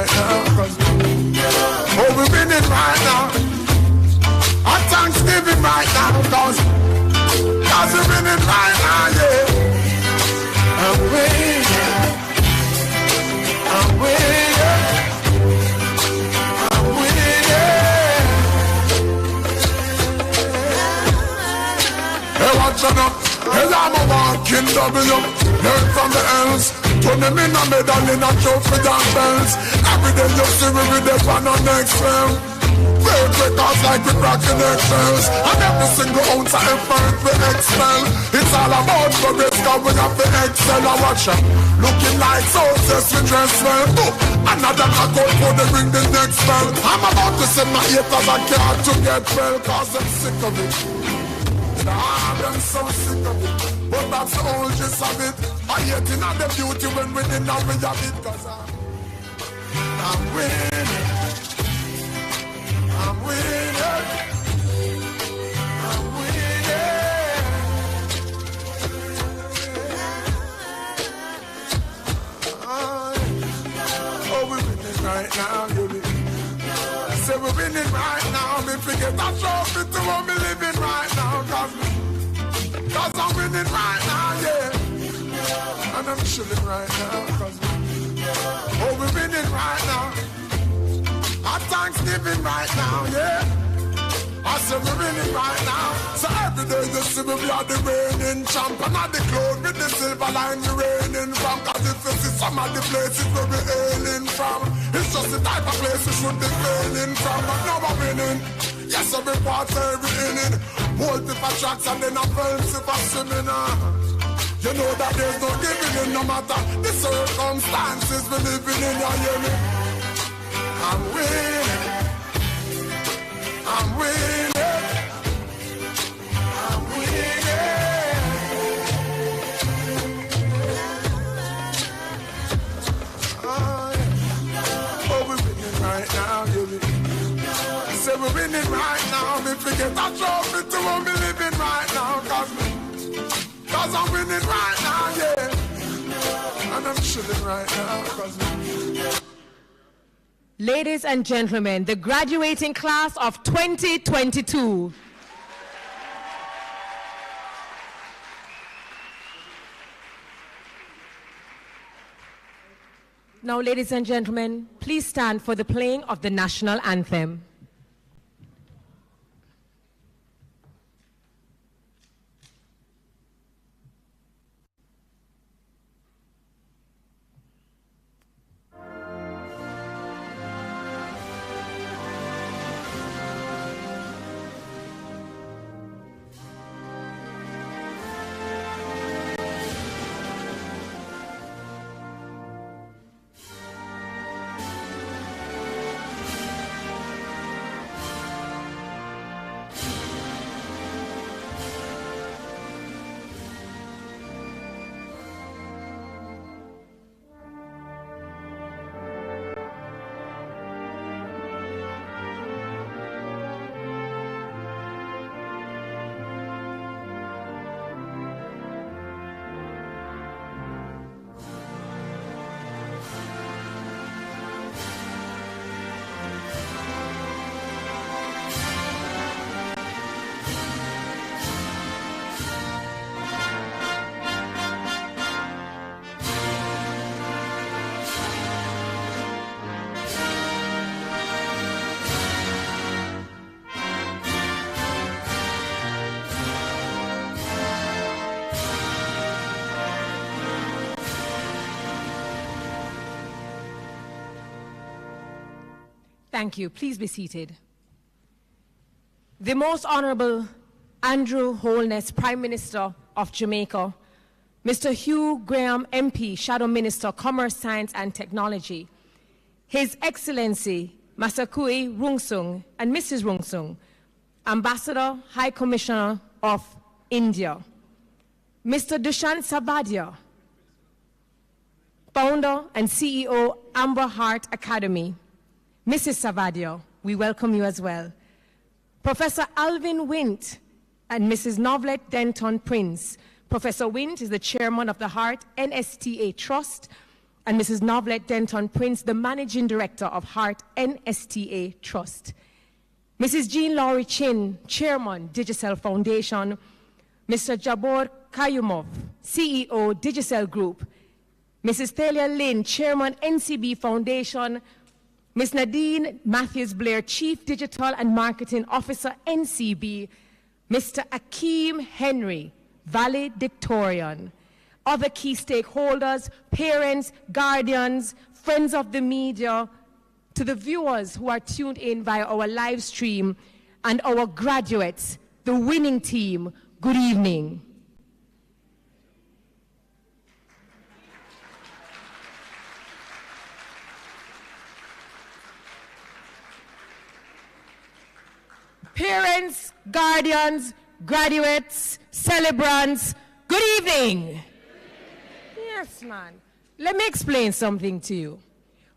right now, cause we're winning right now. Our Thanksgiving right now, cause we're winning right now, yeah. I'm winning. I'm winning. I'm winning. Hey, watch out now. Hey, I'm a walking W. Learn from the else. Turn them in a medal in a trophy and bells. Every day you see me with the pan on next round. Break records like we cracking eggshells. And every single ounce of effort we expel. It's all about progress, cause we have to excel. I watch ya, looking like success we dress well. Another knockout for the ring the next bell. I'm about to send my haters a card to get well, cause I'm sick of it. I'm so sick of it. But that's the whole gist of it. I hate in the beauty when we did not we have it, cause I'm winning. I'm winning. I'm winning. Oh, we're winning right now, baby. I say we're winning right now. Me forget that trophy to what me living right now, cause I'm winning right now, yeah. And I'm chilling right now, cause we're winning right now. Our Thanksgiving right now, yeah. I say we're winning right now. So every day you see me, we are the reigning champ. And at the cloud with the silver line you reigning from. Cause if you see some of the places where we're hailing from, it's just the type of place we should be failing from. But now we're winning. Yes, every part, every inning. Multiple tracks and then a films if I'm swimming. You know that there's no giving in no matter the circumstances we're living in, you hear me? I'm winning. I'm winning. I'm winning. Oh, we're winning right now, baby. Say we're winning right now. Me forget that trophy to what we living right now, cause I'm winning right now, yeah. And I'm chilling right now, cause Ladies and gentlemen, the graduating class of 2022. Now, ladies and gentlemen, please stand for the playing of the national anthem. Thank you. Please be seated. The Most Honorable Andrew Holness, Prime Minister of Jamaica, Mr. Hugh Graham, MP, Shadow Minister, Commerce, Science and Technology, His Excellency Masakui Rungsung and Mrs. Rungsung, Ambassador, High Commissioner of India, Mr. Dushyant Sabadia, Founder and CEO, Amber Heart Academy, Mrs. Savadio, we welcome you as well. Professor Alvin Wint and Mrs. Novlet Denton Prince. Professor Wint is the chairman of the Heart NSTA Trust, and Mrs. Novelet Denton Prince, the Managing Director of Heart NSTA Trust. Mrs. Jean Laurie Chin, Chairman, Digicel Foundation. Mr. Jabor Kayumov, CEO, Digicel Group. Mrs. Thalia Lynn, Chairman, NCB Foundation. Ms. Nadine Matthews Blair, Chief Digital and Marketing Officer, NCB. Mr. Akeem Henry, Valedictorian. Other key stakeholders, parents, guardians, friends of the media, to the viewers who are tuned in via our live stream, and our graduates, the winning team, good evening. Parents, guardians, graduates, celebrants, good evening. Yes, man. Let me explain something to you.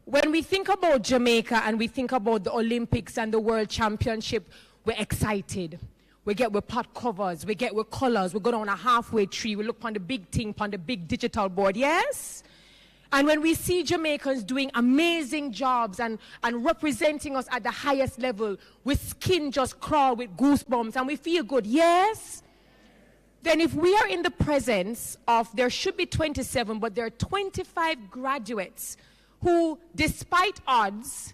When we think about Jamaica and we think about the Olympics and the World Championship, we're excited. We get with pot covers, we get with colors, we go down a halfway tree, we look on the big thing, on the big digital board, yes? And when we see Jamaicans doing amazing jobs and representing us at the highest level, with skin just crawl with goosebumps, and we feel good, yes? Then if we are in the presence of, there should be 27, but there are 25 graduates who, despite odds,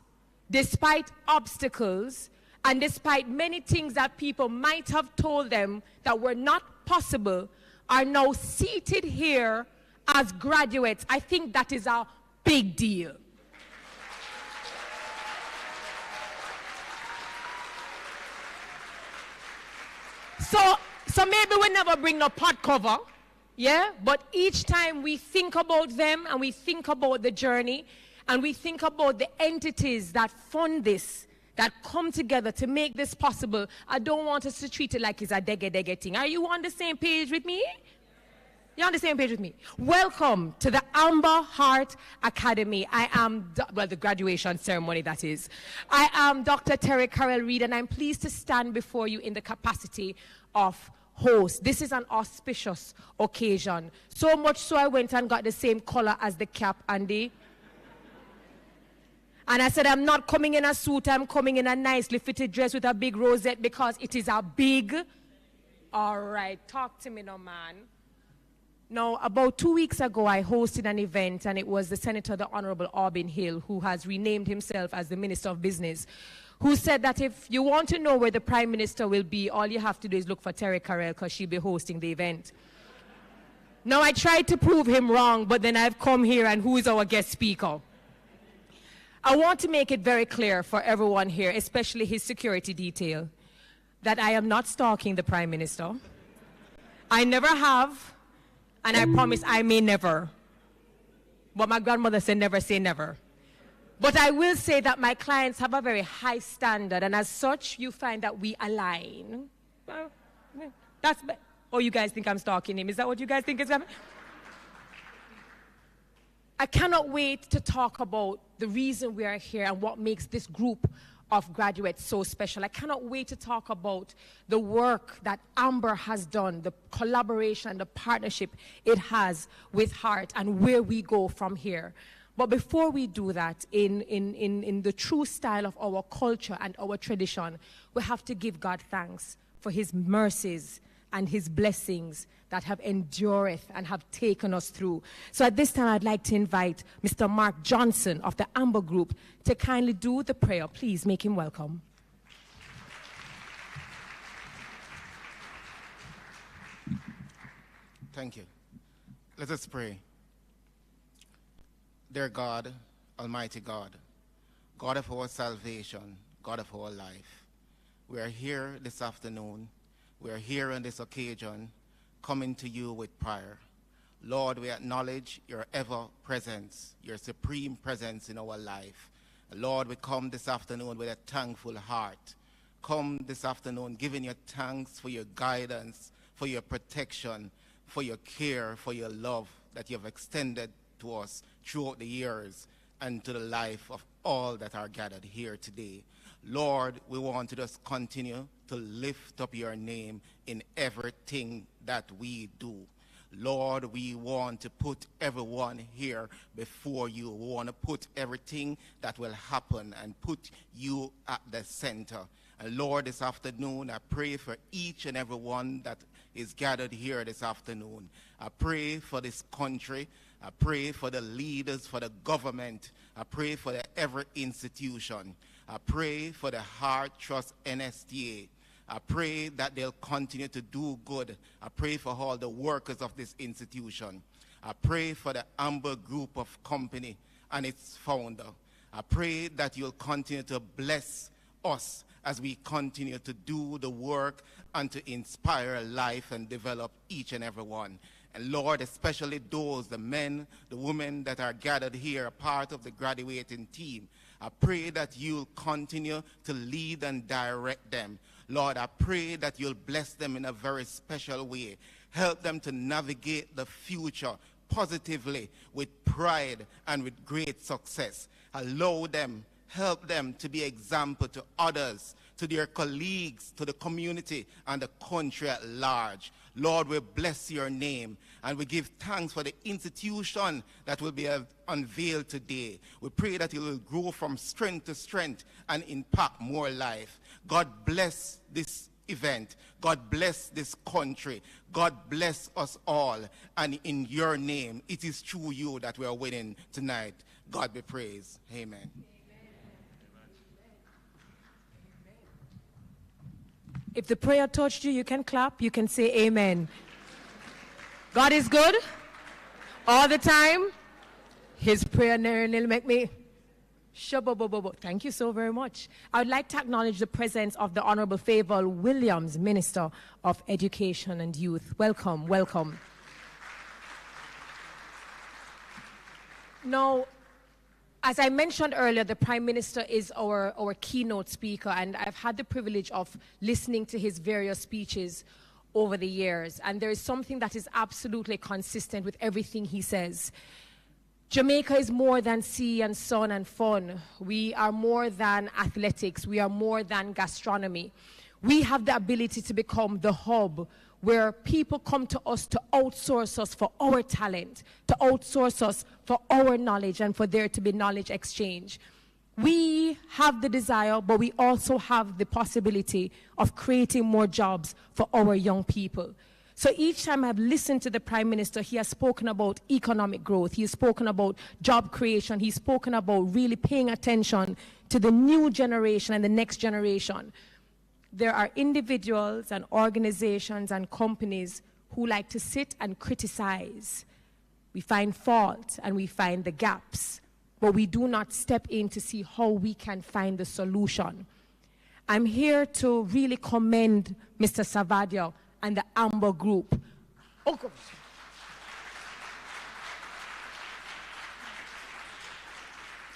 despite obstacles, and despite many things that people might have told them that were not possible, are now seated here as graduates, I think that is a big deal. So maybe we never bring no pot cover, yeah? But each time we think about them and we think about the journey and we think about the entities that fund this, that come together to make this possible, I don't want us to treat it like it's a dege thing. Are you on the same page with me? You're on the same page with me. Welcome to the Amber Heart Academy. I am, well, the graduation ceremony, that is. I am Dr. Terry Carell Reed, and I'm pleased to stand before you in the capacity of host. This is an auspicious occasion. So much so I went and got the same color as the cap, Andy. And I said, I'm not coming in a suit, I'm coming in a nicely fitted dress with a big rosette because it is a big... All right, talk to me now, man. Now, about 2 weeks ago, I hosted an event, and it was the Senator, the Honorable Aubin Hill, who has renamed himself as the Minister of Business, who said that if you want to know where the Prime Minister will be, all you have to do is look for Terry Carell, because she'll be hosting the event. Now, I tried to prove him wrong, but then I've come here, and who is our guest speaker? I want to make it very clear for everyone here, especially his security detail, that I am not stalking the Prime Minister. I never have. And I promise I may never. But my grandmother said never say never. But I will say that my clients have a very high standard, and as such, you find that we align. Oh, you guys think I'm stalking him? Is that what you guys think is happening? I cannot wait to talk about the reason we are here and what makes this group of graduates so special. I cannot wait to talk about the work that Amber has done, the collaboration, the partnership it has with Heart, and where we go from here. But before we do that, in the true style of our culture and our tradition, we have to give God thanks for his mercies and his blessings that have endureth and have taken us through. So at this time, I'd like to invite Mr. Mark Johnson of the Amber Group to kindly do the prayer. Please make him welcome. Thank you. Let us pray. Dear God, Almighty God, God of our salvation, God of our life, we are here this afternoon. We are here on this occasion, coming to you with prayer. Lord, we acknowledge your ever-presence, your supreme presence in our life. Lord, we come this afternoon with a thankful heart. Come this afternoon giving you thanks for your guidance, for your protection, for your care, for your love that you have extended to us throughout the years and to the life of all that are gathered here today. Lord, we want to just continue to lift up your name in everything that we do. Lord, we want to put everyone here before you. We want to put everything that will happen and put you at the center. And Lord, this afternoon, I pray for each and every one that is gathered here this afternoon. I pray for this country. I pray for the leaders, for the government. I pray for every institution. I pray for the Heart Trust NSTA. I pray that they'll continue to do good. I pray for all the workers of this institution. I pray for the Amber Group of Company and its founder. I pray that you'll continue to bless us as we continue to do the work and to inspire life and develop each and every one. And Lord, especially those, the men, the women that are gathered here, a part of the graduating team, I pray that you'll continue to lead and direct them. Lord, I pray that you'll bless them in a very special way. Help them to navigate the future positively with pride and with great success. Allow them, help them to be example to others, to their colleagues, to the community and the country at large. Lord, we bless your name and we give thanks for the institution that will be unveiled today. We pray that it will grow from strength to strength and impact more life. God bless this event. God bless this country. God bless us all. And in your name, it is through you that we are winning tonight. God be praised. Amen. If the prayer touched you, you can clap, you can say amen. God is good all the time. His prayer will make me shabobobobo. Thank you so very much. I would like to acknowledge the presence of the Honorable Favour Williams, Minister of Education and Youth. Welcome, welcome. Now, as I mentioned earlier, the Prime Minister is our keynote speaker, and I've had the privilege of listening to his various speeches over the years, and there is something that is absolutely consistent with everything he says. Jamaica is more than sea and sun and fun. We are more than athletics. We are more than gastronomy. We have the ability to become the hub where people come to us to outsource us for our talent, to outsource us for our knowledge, and for there to be knowledge exchange. We have the desire, but we also have the possibility of creating more jobs for our young people. So each time I've listened to the Prime Minister, he has spoken about economic growth, he has spoken about job creation, he's spoken about really paying attention to the new generation and the next generation. There are individuals and organizations and companies who like to sit and criticize. We find fault and we find the gaps, but we do not step in to see how we can find the solution. I'm here to really commend Mr. Savadio and the Amber Group. Oh, gosh.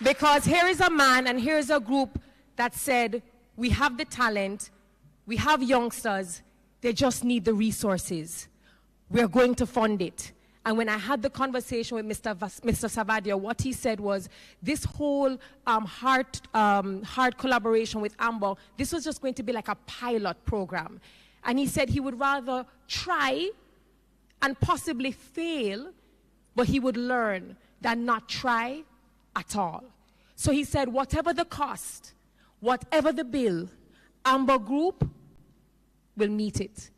Because here is a man and here is a group that said, we have the talent, we have youngsters, they just need the resources. We're going to fund it. And when I had the conversation with Mr. Savadio, what he said was, this whole hard collaboration with Amber, this was just going to be like a pilot program. And he said he would rather try and possibly fail, but he would learn than not try at all. So he said, whatever the cost, whatever the bill, Amber Group will meet it.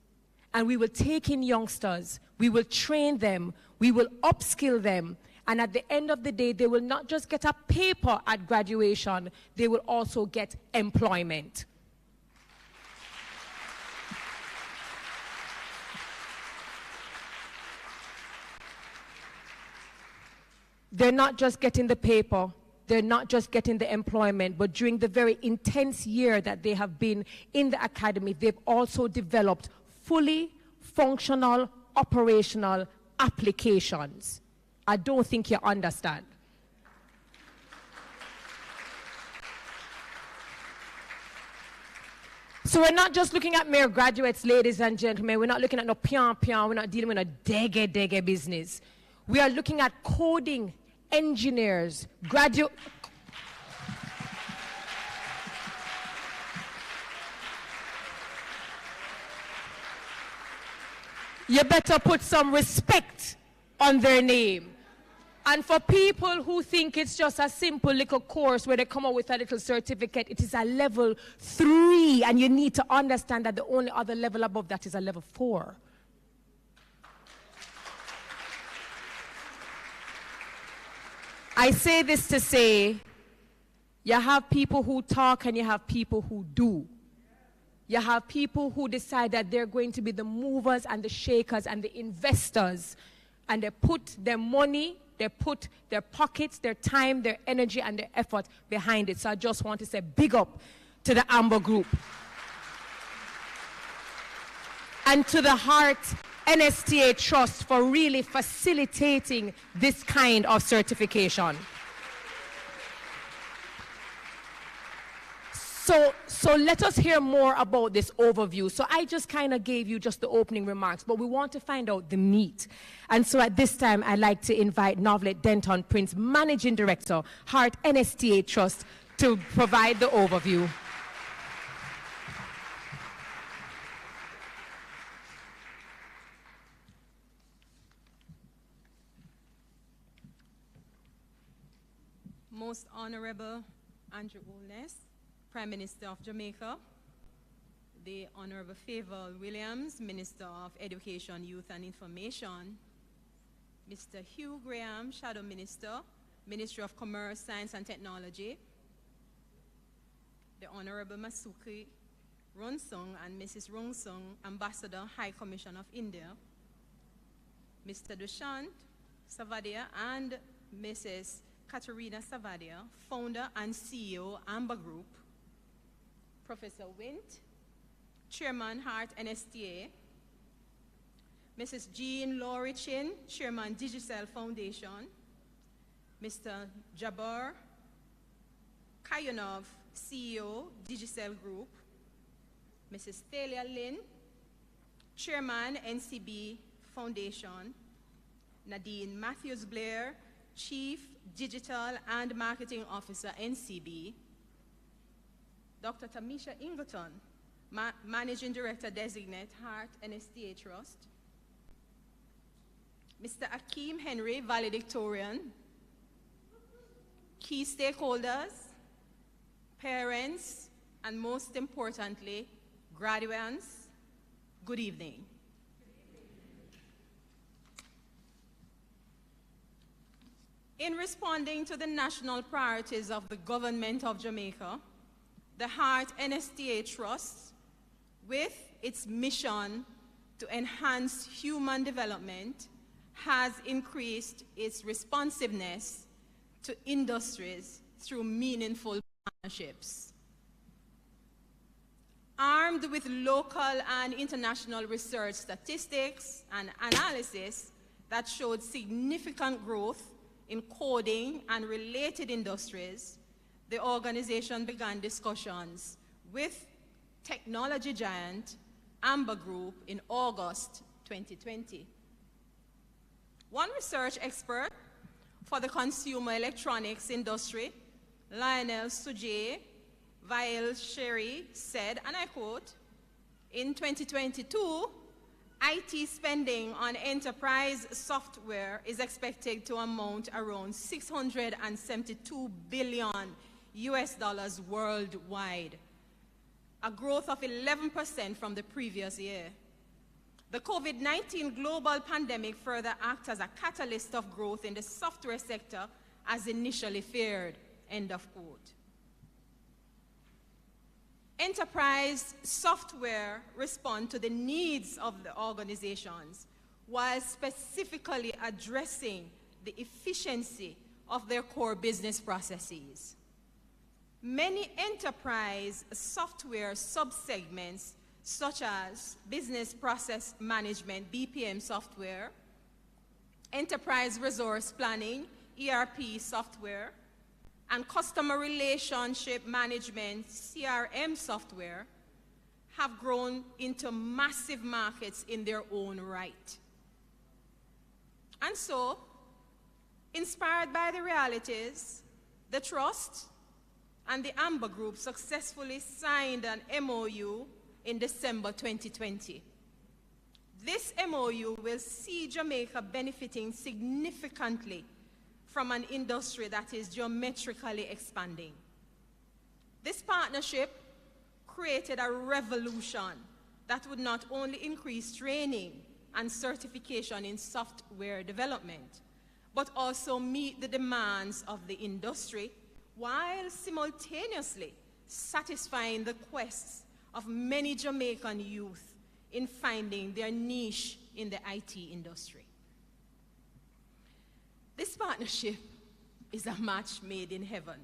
And we will take in youngsters, we will train them, we will upskill them, and at the end of the day, they will not just get a paper at graduation, they will also get employment. They're not just getting the paper, they're not just getting the employment, but during the very intense year that they have been in the academy, they've also developed fully functional, operational applications. I don't think you understand. So we're not just looking at mere graduates, ladies and gentlemen. We're not looking at no pian-pian. We're not dealing with a dege business. We are looking at coding engineers, you better put some respect on their name. And for people who think it's just a simple little course where they come up with a little certificate, it is a level 3, and you need to understand that the only other level above that is a level 4. I say this to say, you have people who talk and you have people who do. You have people who decide that they're going to be the movers and the shakers and the investors, and they put their money, they put their pockets, their time, their energy, and their effort behind it. So I just want to say big up to the Amber Group. And to the Heart NSTA Trust for really facilitating this kind of certification. So let us hear more about this overview. So I just kind of gave you just the opening remarks, but we want to find out the meat. And so at this time, I'd like to invite Novelet Denton Prince, Managing Director, Heart NSTA Trust, to provide the overview. Most Honorable Andrew Holness, Prime Minister of Jamaica, the Honorable Favour Williams, Minister of Education, Youth and Information, Mr. Hugh Graham, Shadow Minister, Ministry of Commerce, Science and Technology, the Honorable Masuki Ronsung and Mrs. Ronsung, Ambassador, High Commission of India, Mr. Dushant Savadia and Mrs. Katerina Savadia, Founder and CEO, Amber Group, Professor Wint, Chairman, Heart NSTA, Mrs. Jean Laurie Chin, Chairman, Digicel Foundation, Mr. Jabbar Kayunov, CEO, Digicel Group, Mrs. Thalia Lin, Chairman, NCB Foundation, Nadine Matthews Blair, Chief Digital and Marketing Officer, NCB, Dr. Tamisha Ingleton, Managing Director Designate, Heart NSTA Trust, Mr. Akeem Henry, Valedictorian, key stakeholders, parents, and most importantly, graduates, good evening. In responding to the national priorities of the government of Jamaica, the Heart NSTA Trust, with its mission to enhance human development, has increased its responsiveness to industries through meaningful partnerships. Armed with local and international research statistics and analysis that showed significant growth in coding and related industries, the organization began discussions with technology giant Amber Group in August 2020. One research expert for the consumer electronics industry, Lionel Sujay Vail Sherry, said, and I quote, "In 2022, IT spending on enterprise software is expected to amount around $672 billion worldwide, a growth of 11% from the previous year. The COVID-19 global pandemic further acts as a catalyst of growth in the software sector as initially feared," end of quote. Enterprise software respond to the needs of the organizations while specifically addressing the efficiency of their core business processes. Many enterprise software subsegments, such as business process management, BPM software, enterprise resource planning, ERP software, and customer relationship management, CRM software, have grown into massive markets in their own right. And so, inspired by the realities, the Trust and the Amber Group successfully signed an MOU in December 2020. This MOU will see Jamaica benefiting significantly from an industry that is geometrically expanding. This partnership created a revolution that would not only increase training and certification in software development, but also meet the demands of the industry while simultaneously satisfying the quests of many Jamaican youth in finding their niche in the IT industry. This partnership is a match made in heaven,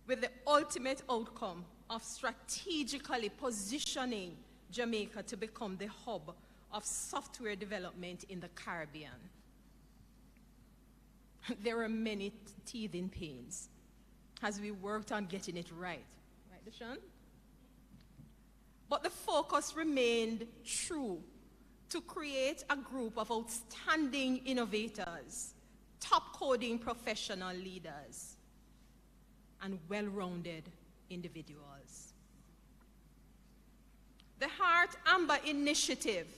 with the ultimate outcome of strategically positioning Jamaica to become the hub of software development in the Caribbean. There were many teething pains as we worked on getting it right. Right, Deshaun? But the focus remained true to create a group of outstanding innovators, top coding professional leaders, and well-rounded individuals. The Heart Amber Initiative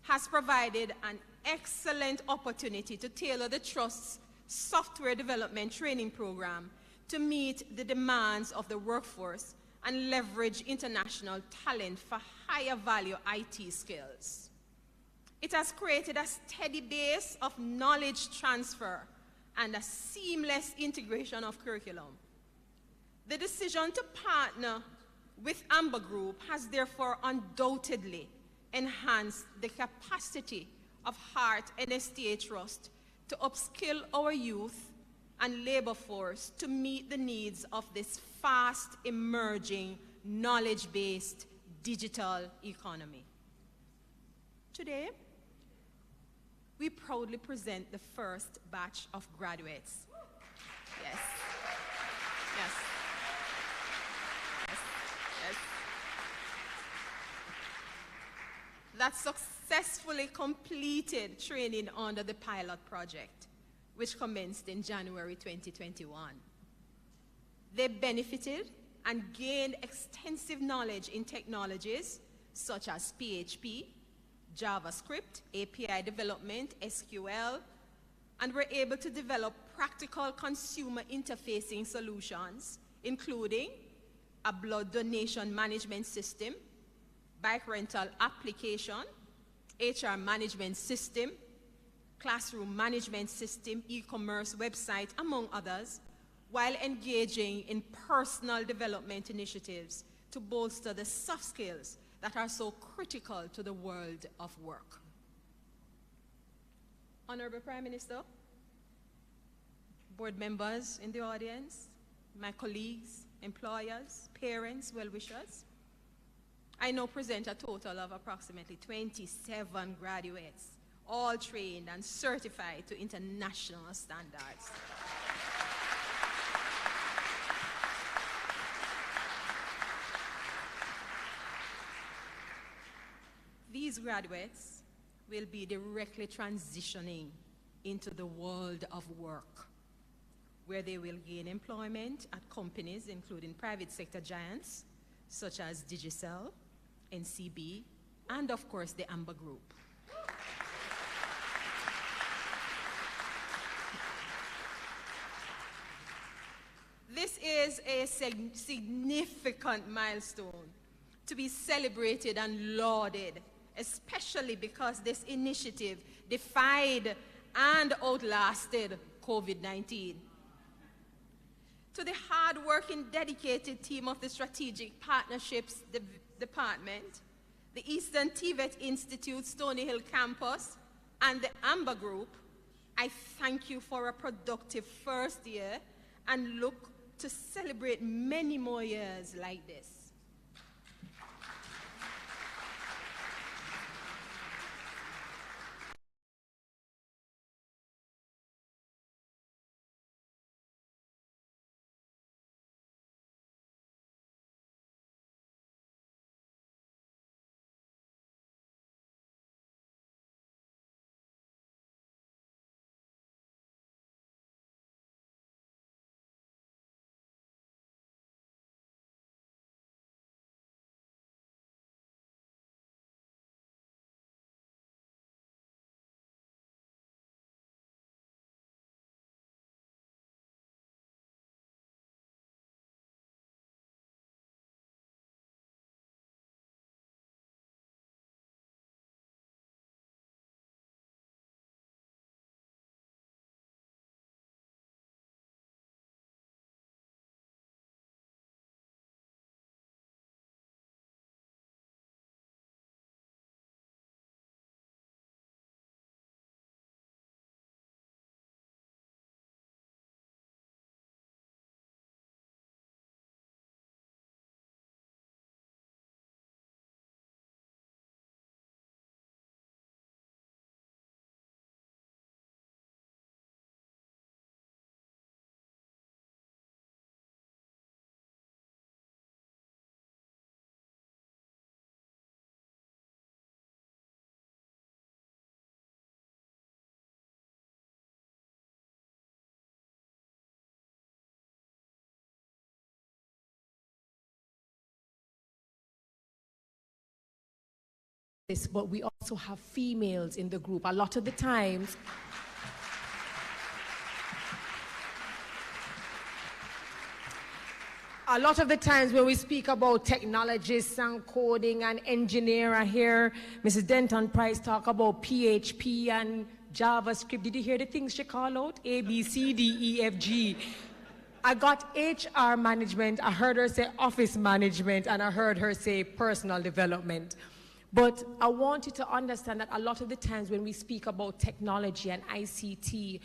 has provided an excellent opportunity to tailor the Trust's software development training program to meet the demands of the workforce and leverage international talent for higher value IT skills. It has created a steady base of knowledge transfer and a seamless integration of curriculum. The decision to partner with Amber Group has therefore undoubtedly enhanced the capacity of Heart NSTA Trust to upskill our youth and labor force to meet the needs of this fast emerging knowledge-based digital economy. Today, we proudly present the first batch of graduates. Yes. Yes. Yes. Yes. That successfully completed training under the pilot project, which commenced in January 2021. They benefited and gained extensive knowledge in technologies such as PHP, JavaScript, API development, SQL, and were able to develop practical consumer interfacing solutions, including a blood donation management system, bike rental application, HR management system, classroom management system, e-commerce website, among others, while engaging in personal development initiatives to bolster the soft skills that are so critical to the world of work. Honorable Prime Minister, board members in the audience, my colleagues, employers, parents, well-wishers, I now present a total of approximately 27 graduates, all trained and certified to international standards. These graduates will be directly transitioning into the world of work, where they will gain employment at companies including private sector giants such as Digicel, NCB, and of course the Amber Group. This is a significant milestone to be celebrated and lauded, especially because this initiative defied and outlasted COVID-19. To the hard-working, dedicated team of the Strategic Partnerships Department, the Eastern TVET Institute Stony Hill Campus, and the Amber Group, I thank you for a productive first year and look to celebrate many more years like this. this, but we also have females in the group. A lot of the times, when we speak about technologists and coding and engineer, I hear Mrs. Denton Price talk about PHP and JavaScript. Did you hear the things she called out? A, B, C, D, E, F, G. I got HR management, I heard her say office management, and I heard her say personal development. But I want you to understand that a lot of the times when we speak about technology and ICT,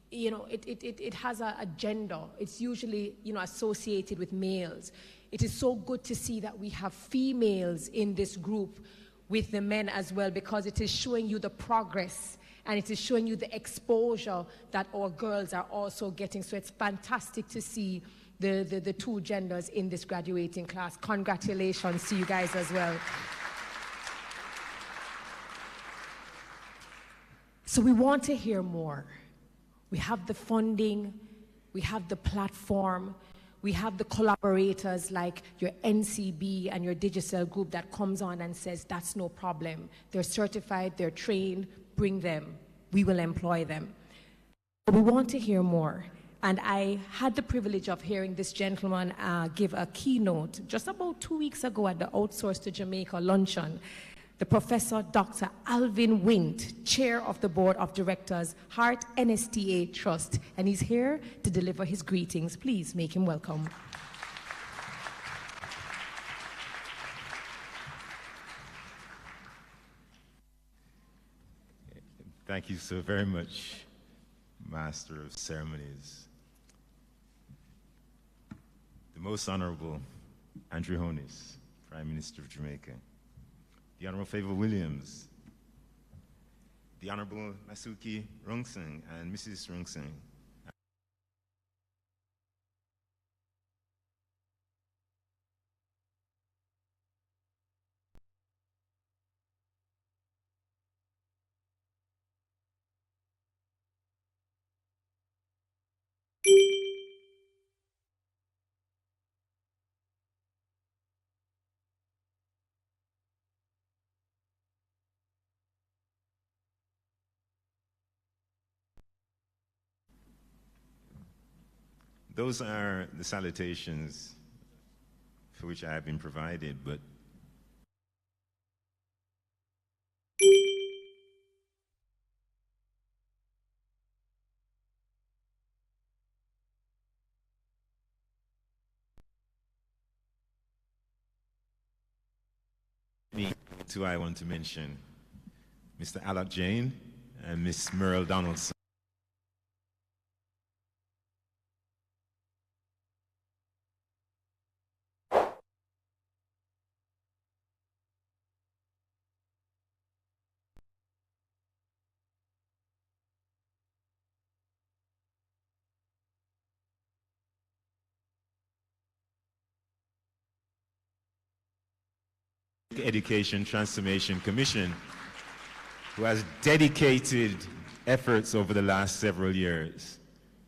you know, it has a gender. It's usually, you know, associated with males. It is so good to see that we have females in this group with the men as well, because it is showing you the progress and it is showing you the exposure that our girls are also getting. So it's fantastic to see the two genders in this graduating class. Congratulations to you guys as well. So we want to hear more. We have the funding, we have the platform, we have the collaborators like your NCB and your Digicel group that comes on and says, that's no problem. They're certified, they're trained, bring them. We will employ them. But we want to hear more. And I had the privilege of hearing this gentleman give a keynote just about 2 weeks ago at the Outsource to Jamaica luncheon. The Professor Dr. Alvin Wint, Chair of the Board of Directors, Heart NSTA Trust, and he's here to deliver his greetings. Please make him welcome. Thank you so very much, Master of Ceremonies. The Most Honorable Andrew Holness, Prime Minister of Jamaica. The Honorable Favor Williams, the Honorable Masuki Rungseng and Mrs. Rungseng. Those are the salutations for which I have been provided, but two I want to mention, Mr. Alok Jain and Miss Merle Donaldson. Education Transformation Commission, who has dedicated efforts over the last several years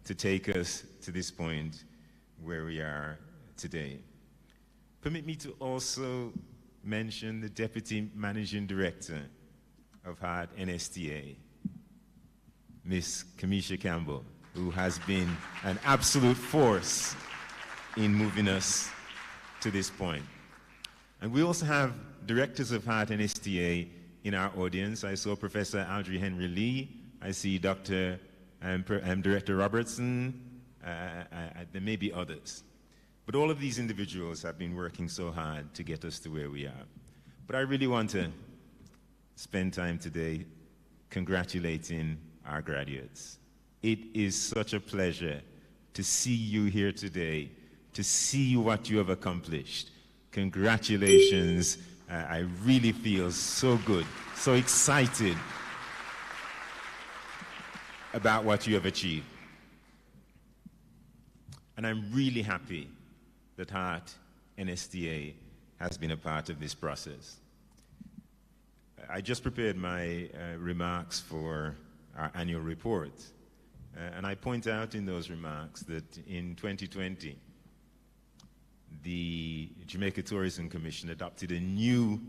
to take us to this point where we are today. Permit me to also mention the Deputy Managing Director of Heart NSTA, Miss Kamisha Campbell, who has been an absolute force in moving us to this point. And we also have directors of Heart NSTA in our audience. I saw Professor Audrey Henry Lee. I see Dr. Director Robertson. There may be others. But all of these individuals have been working so hard to get us to where we are. But I really want to spend time today congratulating our graduates. It is such a pleasure to see you here today, to see what you have accomplished. Congratulations. I really feel so good, so excited about what you have achieved. And I'm really happy that Heart NSTA has been a part of this process. I just prepared my remarks for our annual report, and I point out in those remarks that in 2020, the Jamaica Tourism Commission adopted a new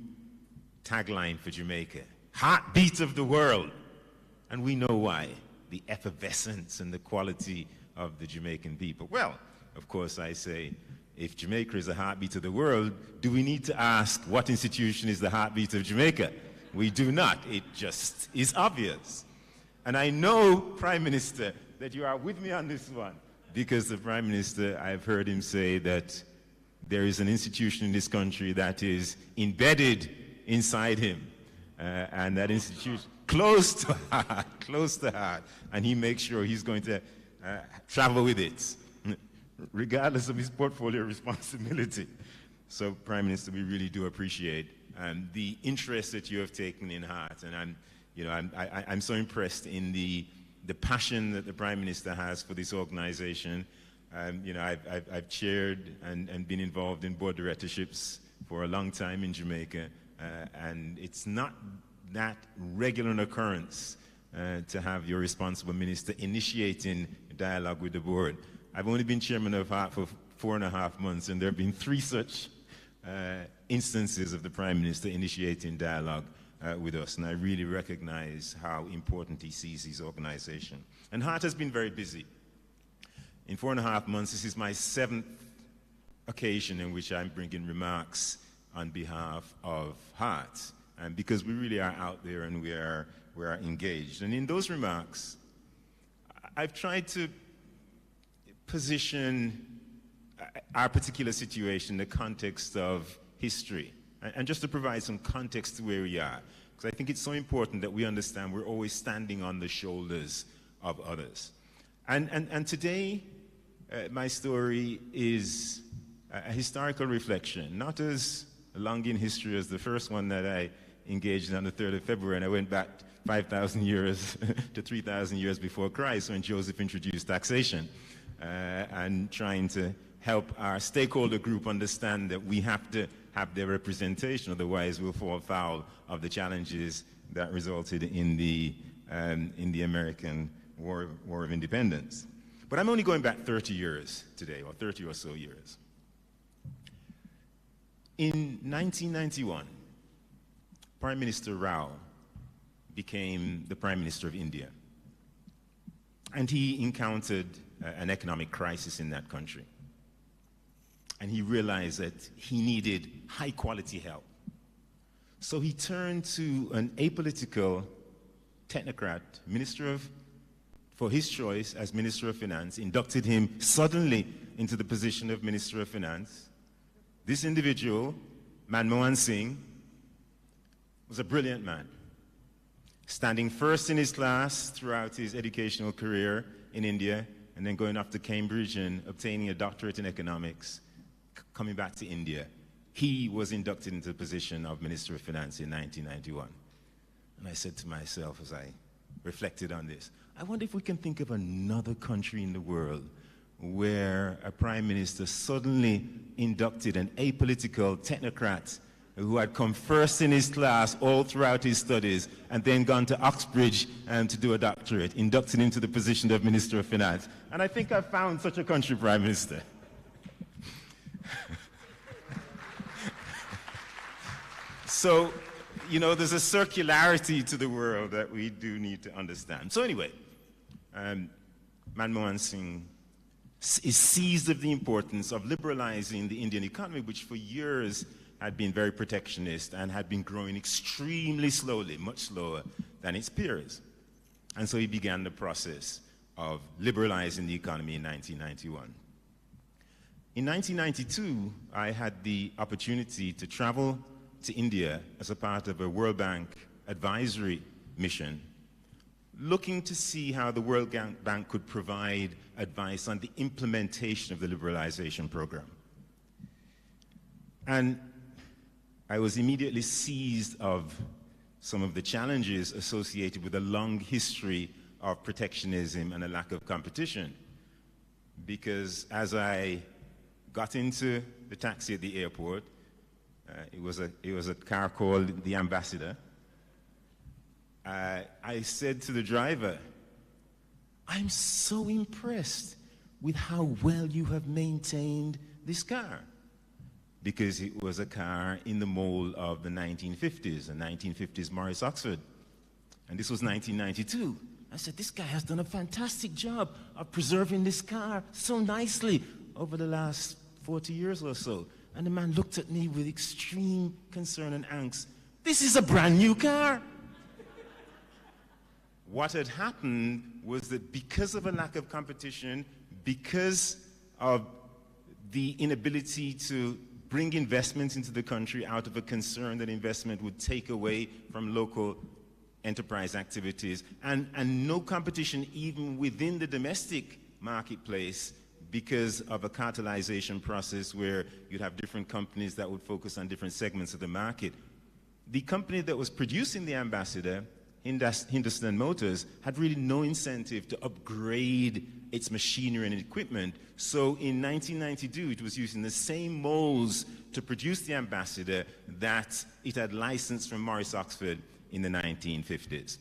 tagline for Jamaica, heartbeat of the world. And we know why, the effervescence and the quality of the Jamaican people. Well, of course, I say, if Jamaica is the heartbeat of the world, do we need to ask what institution is the heartbeat of Jamaica? We do not. It just is obvious. And I know, Prime Minister, that you are with me on this one, because the Prime Minister, I've heard him say that there is an institution in this country that is embedded inside him, and that institution, close to heart, and he makes sure he's going to travel with it, regardless of his portfolio responsibility. So, Prime Minister, we really do appreciate the interest that you have taken in heart, and I'm so impressed in the passion that the Prime Minister has for this organization. I've chaired and been involved in board directorships for a long time in Jamaica, and it's not that regular an occurrence to have your responsible minister initiating dialogue with the board. I've only been chairman of HEART for 4.5 months, and there have been 3 such instances of the Prime Minister initiating dialogue with us, and I really recognize how important he sees his organization. And HEART has been very busy. In 4.5 months, this is my 7th occasion in which I'm bringing remarks on behalf of HEART, and because we really are out there and we are engaged. And in those remarks, I've tried to position our particular situation in the context of history, and just to provide some context to where we are, because I think it's so important that we understand we're always standing on the shoulders of others. And today, my story is a historical reflection, not as long in history as the first one that I engaged in on the 3rd of February, and I went back 5,000 years to 3,000 years before Christ when Joseph introduced taxation, and trying to help our stakeholder group understand that we have to have their representation, otherwise we'll fall foul of the challenges that resulted in the American War of Independence. But I'm only going back 30 years today, or 30 or so years. In 1991, Prime Minister Rao became the Prime Minister of India, and he encountered an economic crisis in that country. And he realized that he needed high-quality help. So he turned to an apolitical technocrat, for his choice as Minister of Finance, inducted him suddenly into the position of Minister of Finance. This individual, Manmohan Singh, was a brilliant man, standing first in his class throughout his educational career in India, and then going off to Cambridge and obtaining a doctorate in economics, coming back to India. He was inducted into the position of Minister of Finance in 1991. And I said to myself as I reflected on this, I wonder if we can think of another country in the world where a prime minister suddenly inducted an apolitical technocrat who had come first in his class all throughout his studies and then gone to Oxbridge to do a doctorate, inducted into the position of Minister of Finance. And I think I've found such a country, Prime Minister. So, you know, there's a circularity to the world that we do need to understand. So anyway, Manmohan Singh is seized of the importance of liberalizing the Indian economy, which for years had been very protectionist and had been growing extremely slowly, much slower than its peers. And so he began the process of liberalizing the economy in 1991. In 1992, I had the opportunity to travel to India as a part of a World Bank advisory mission, looking to see how the World Bank could provide advice on the implementation of the liberalization program. And I was immediately seized of some of the challenges associated with a long history of protectionism and a lack of competition. Because as I got into the taxi at the airport, it was a car called the Ambassador. I said to the driver, I'm so impressed with how well you have maintained this car. because it was a car in the mold of the 1950s, the 1950s Morris Oxford. And this was 1992. I said, this guy has done a fantastic job of preserving this car so nicely over the last 40 years or so. And the man looked at me with extreme concern and angst. This is a brand new car. What had happened was that because of a lack of competition, because of the inability to bring investments into the country out of a concern that investment would take away from local enterprise activities, and no competition even within the domestic marketplace because of a cartelization process where you'd have different companies that would focus on different segments of the market. The company that was producing the Ambassador, Hindustan Motors, had really no incentive to upgrade its machinery and equipment. So in 1992, it was using the same molds to produce the Ambassador that it had licensed from Morris Oxford in the 1950s.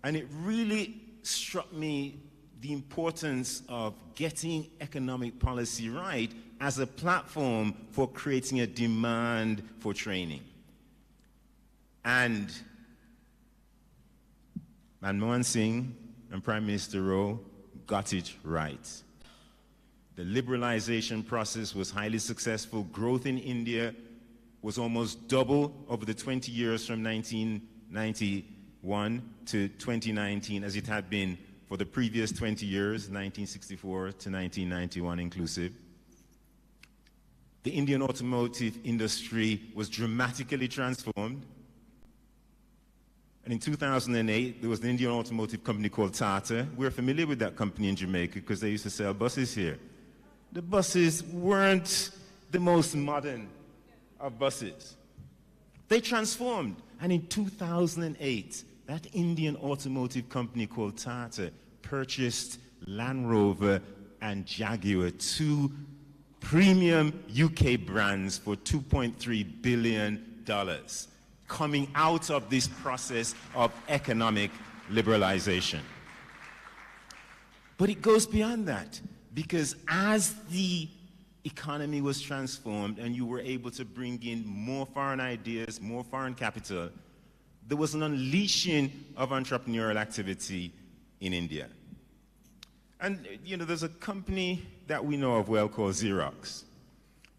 And it really struck me the importance of getting economic policy right as a platform for creating a demand for training. And Manmohan Singh and Prime Minister Rowe got it right. The liberalization process was highly successful. Growth in India was almost double over the 20 years from 1991 to 2019 as it had been for the previous 20 years, 1964 to 1991 inclusive. The Indian automotive industry was dramatically transformed. And in 2008, there was an Indian automotive company called Tata. We're familiar with that company in Jamaica because they used to sell buses here. The buses weren't the most modern of buses. They transformed. And in 2008, that Indian automotive company called Tata purchased Land Rover and Jaguar, two premium UK brands, for $2.3 billion, coming out of this process of economic liberalization. But it goes beyond that, because as the economy was transformed and you were able to bring in more foreign ideas, more foreign capital, there was an unleashing of entrepreneurial activity in India. And, you know, there's a company that we know of well called Xerox.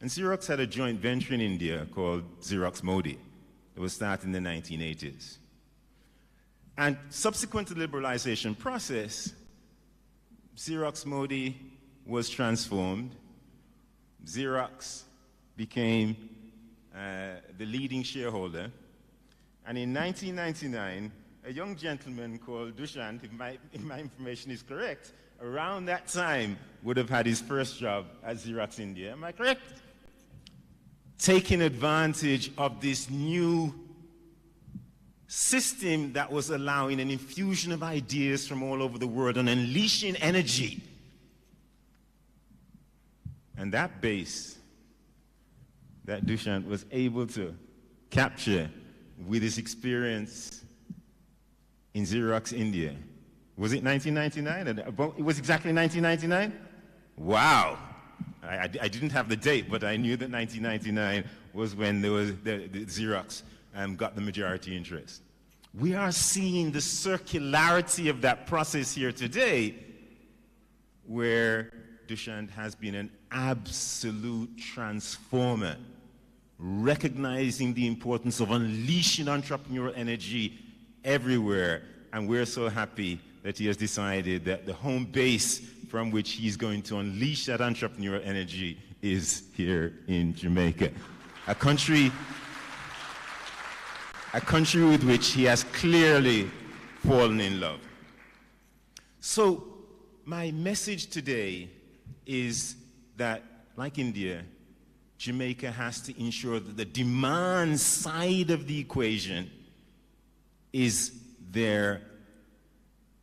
And Xerox had a joint venture in India called Xerox Modi. It was started in the 1980s. And subsequent to the liberalization process, Xerox Modi was transformed. Xerox became the leading shareholder. And in 1999, a young gentleman called Dushant, if my information is correct, around that time would have had his first job at Xerox India. Am I correct? Taking advantage of this new system that was allowing an infusion of ideas from all over the world and unleashing energy. And that base that Dushant was able to capture with his experience in Xerox India. Was it 1999? It was exactly 1999? Wow. I didn't have the date, but I knew that 1999 was when there was the Xerox got the majority interest. We are seeing the circularity of that process here today, where Dushant has been an absolute transformer, recognizing the importance of unleashing entrepreneurial energy everywhere. And we're so happy that he has decided that the home base from which he's going to unleash that entrepreneurial energy is here in Jamaica, a country with which he has clearly fallen in love. So my message today is that, like India, Jamaica has to ensure that the demand side of the equation is there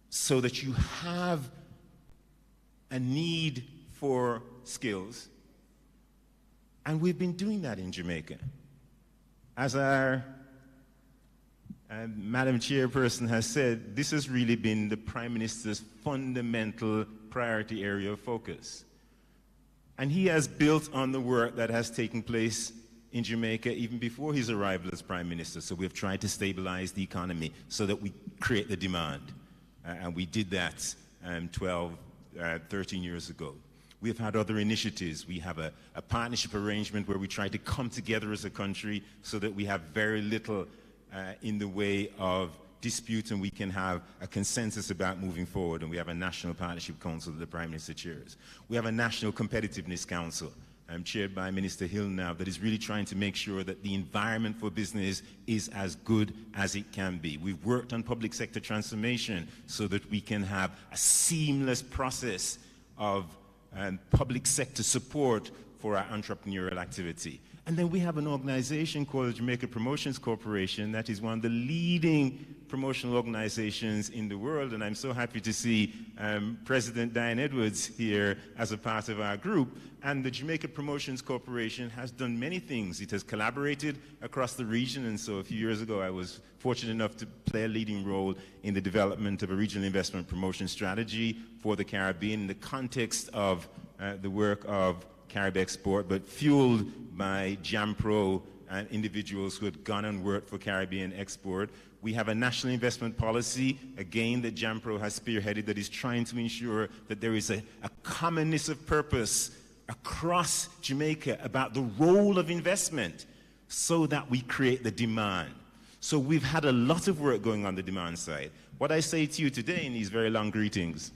so that you have a need for skills. And we've been doing that in Jamaica. As our Madam Chairperson has said, this has really been the Prime Minister's fundamental priority area of focus. And he has built on the work that has taken place in Jamaica even before his arrival as Prime Minister. So we've tried to stabilize the economy so that we create the demand. And we did that 13 years ago. We've had other initiatives. We have a partnership arrangement where we try to come together as a country so that we have very little in the way of dispute and we can have a consensus about moving forward. And we have a National Partnership Council that the Prime Minister chairs. We have a National Competitiveness Council chaired by Minister Hill now that is really trying to make sure that the environment for business is as good as it can be. We've worked on public sector transformation so that we can have a seamless process of public sector support for our entrepreneurial activity. And then we have an organization called the Jamaica Promotions Corporation that is one of the leading promotional organizations in the world. And I'm so happy to see President Diane Edwards here as a part of our group. And the Jamaica Promotions Corporation has done many things. It has collaborated across the region. And so a few years ago, I was fortunate enough to play a leading role in the development of a regional investment promotion strategy for the Caribbean in the context of the work of Carib Export, but fueled by JAMPRO and individuals who had gone and worked for Caribbean Export. We have a national investment policy, again, that JAMPRO has spearheaded that is trying to ensure that there is a commonness of purpose across Jamaica about the role of investment so that we create the demand. So we've had a lot of work going on the demand side. What I say to you today in these very long greetings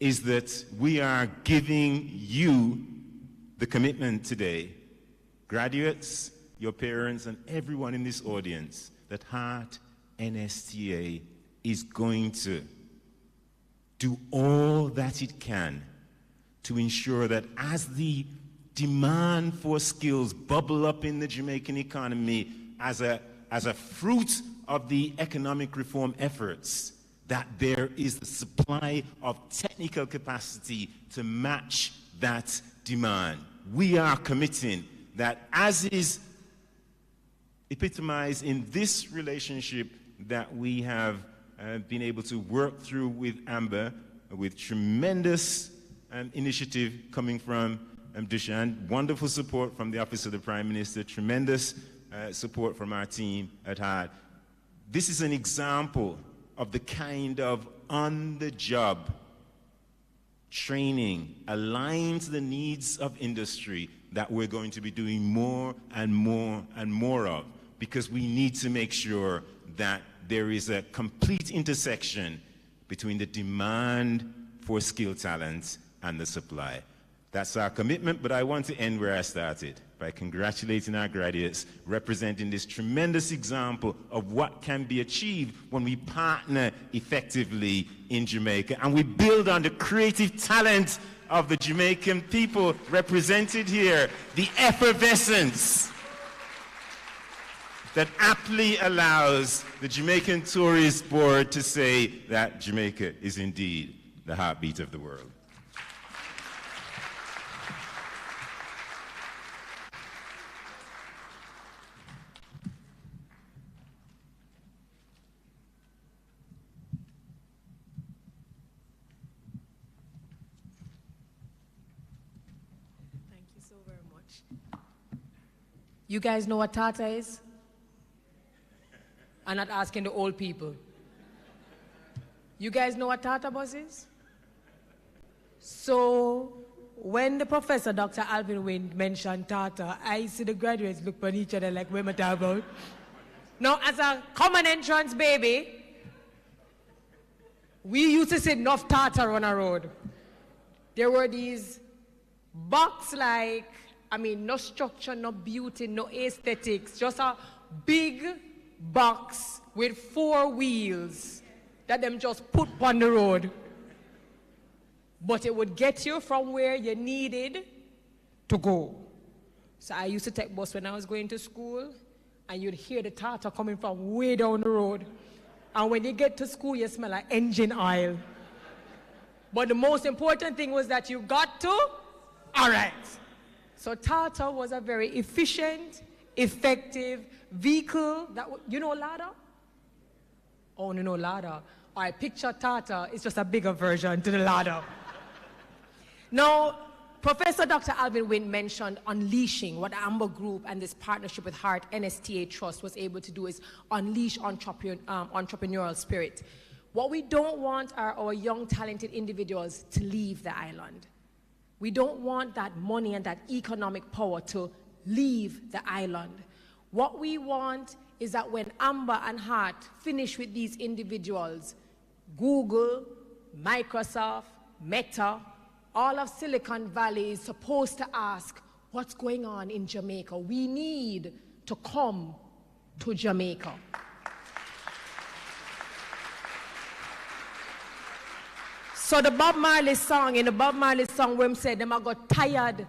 is that we are giving you the commitment today, graduates, your parents, and everyone in this audience, that Heart NSTA is going to do all that it can to ensure that as the demand for skills bubble up in the Jamaican economy as a fruit of the economic reform efforts, that there is the supply of technical capacity to match that demand. We are committing that, as is epitomized in this relationship that we have been able to work through with Amber, with tremendous initiative coming from Dushan, wonderful support from the Office of the Prime Minister, tremendous support from our team at Heart. This is an example of the kind of on-the-job training aligned to the needs of industry that we're going to be doing more and more and more of, because we need to make sure that there is a complete intersection between the demand for skilled talent and the supply. That's our commitment, but I want to end where I started, by congratulating our graduates, representing this tremendous example of what can be achieved when we partner effectively in Jamaica and we build on the creative talent of the Jamaican people represented here, the effervescence that aptly allows the Jamaican Tourist Board to say that Jamaica is indeed the heartbeat of the world. You guys know what Tata is? I'm not asking the old people. You guys know what Tata bus is? So when the professor, Dr. Alvin Wynne, mentioned Tata, I see the graduates look at each other like, what am I talking about? Now, as a common entrance baby, we used to see enough Tata on a road. There were these box-like, no structure, no beauty, no aesthetics, just a big box with 4 wheels that them just put on the road. But it would get you from where you needed to go. So I used to take bus when I was going to school, and you'd hear the Tata coming from way down the road. And when you get to school, you smell like engine oil. But the most important thing was that you got to, all right. So Tata was a very efficient, effective vehicle. You know Lada? Oh, you know Lada. All right, picture Tata. It's just a bigger version to the Lada. Now, Professor Dr. Alvin Wynn mentioned unleashing. What Amber Group and this partnership with Heart NSTA Trust was able to do is unleash entrepreneurial spirit. What we don't want are our young, talented individuals to leave the island. We don't want that money and that economic power to leave the island. What we want is that when Amber and Heart finish with these individuals, Google, Microsoft, Meta, all of Silicon Valley is supposed to ask, what's going on in Jamaica? We need to come to Jamaica. So the Bob Marley song, in the Bob Marley song where he said, them I got tired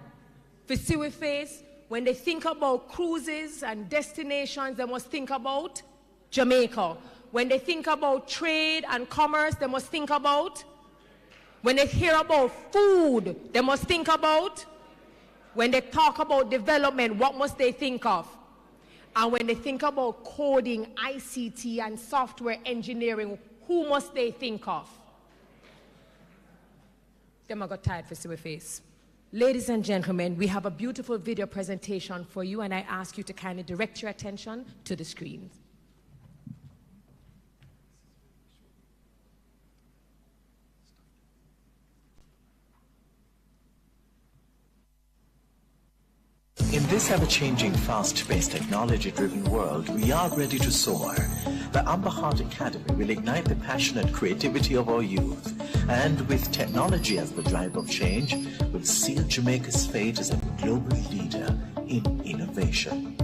for see we face. When they think about cruises and destinations, they must think about Jamaica. When they think about trade and commerce, they must think about. When they hear about food, they must think about. When they talk about development, what must they think of? And when they think about coding, ICT, and software engineering, who must they think of? Them I got tired for see we face. Ladies and gentlemen, we have a beautiful video presentation for you, and I ask you to kindly direct your attention to the screens. In this ever-changing, fast-paced, technology-driven world, we are ready to soar. The Amber Heart Academy will ignite the passion and creativity of our youth, and with technology as the drive of change, will seal Jamaica's fate as a global leader in innovation.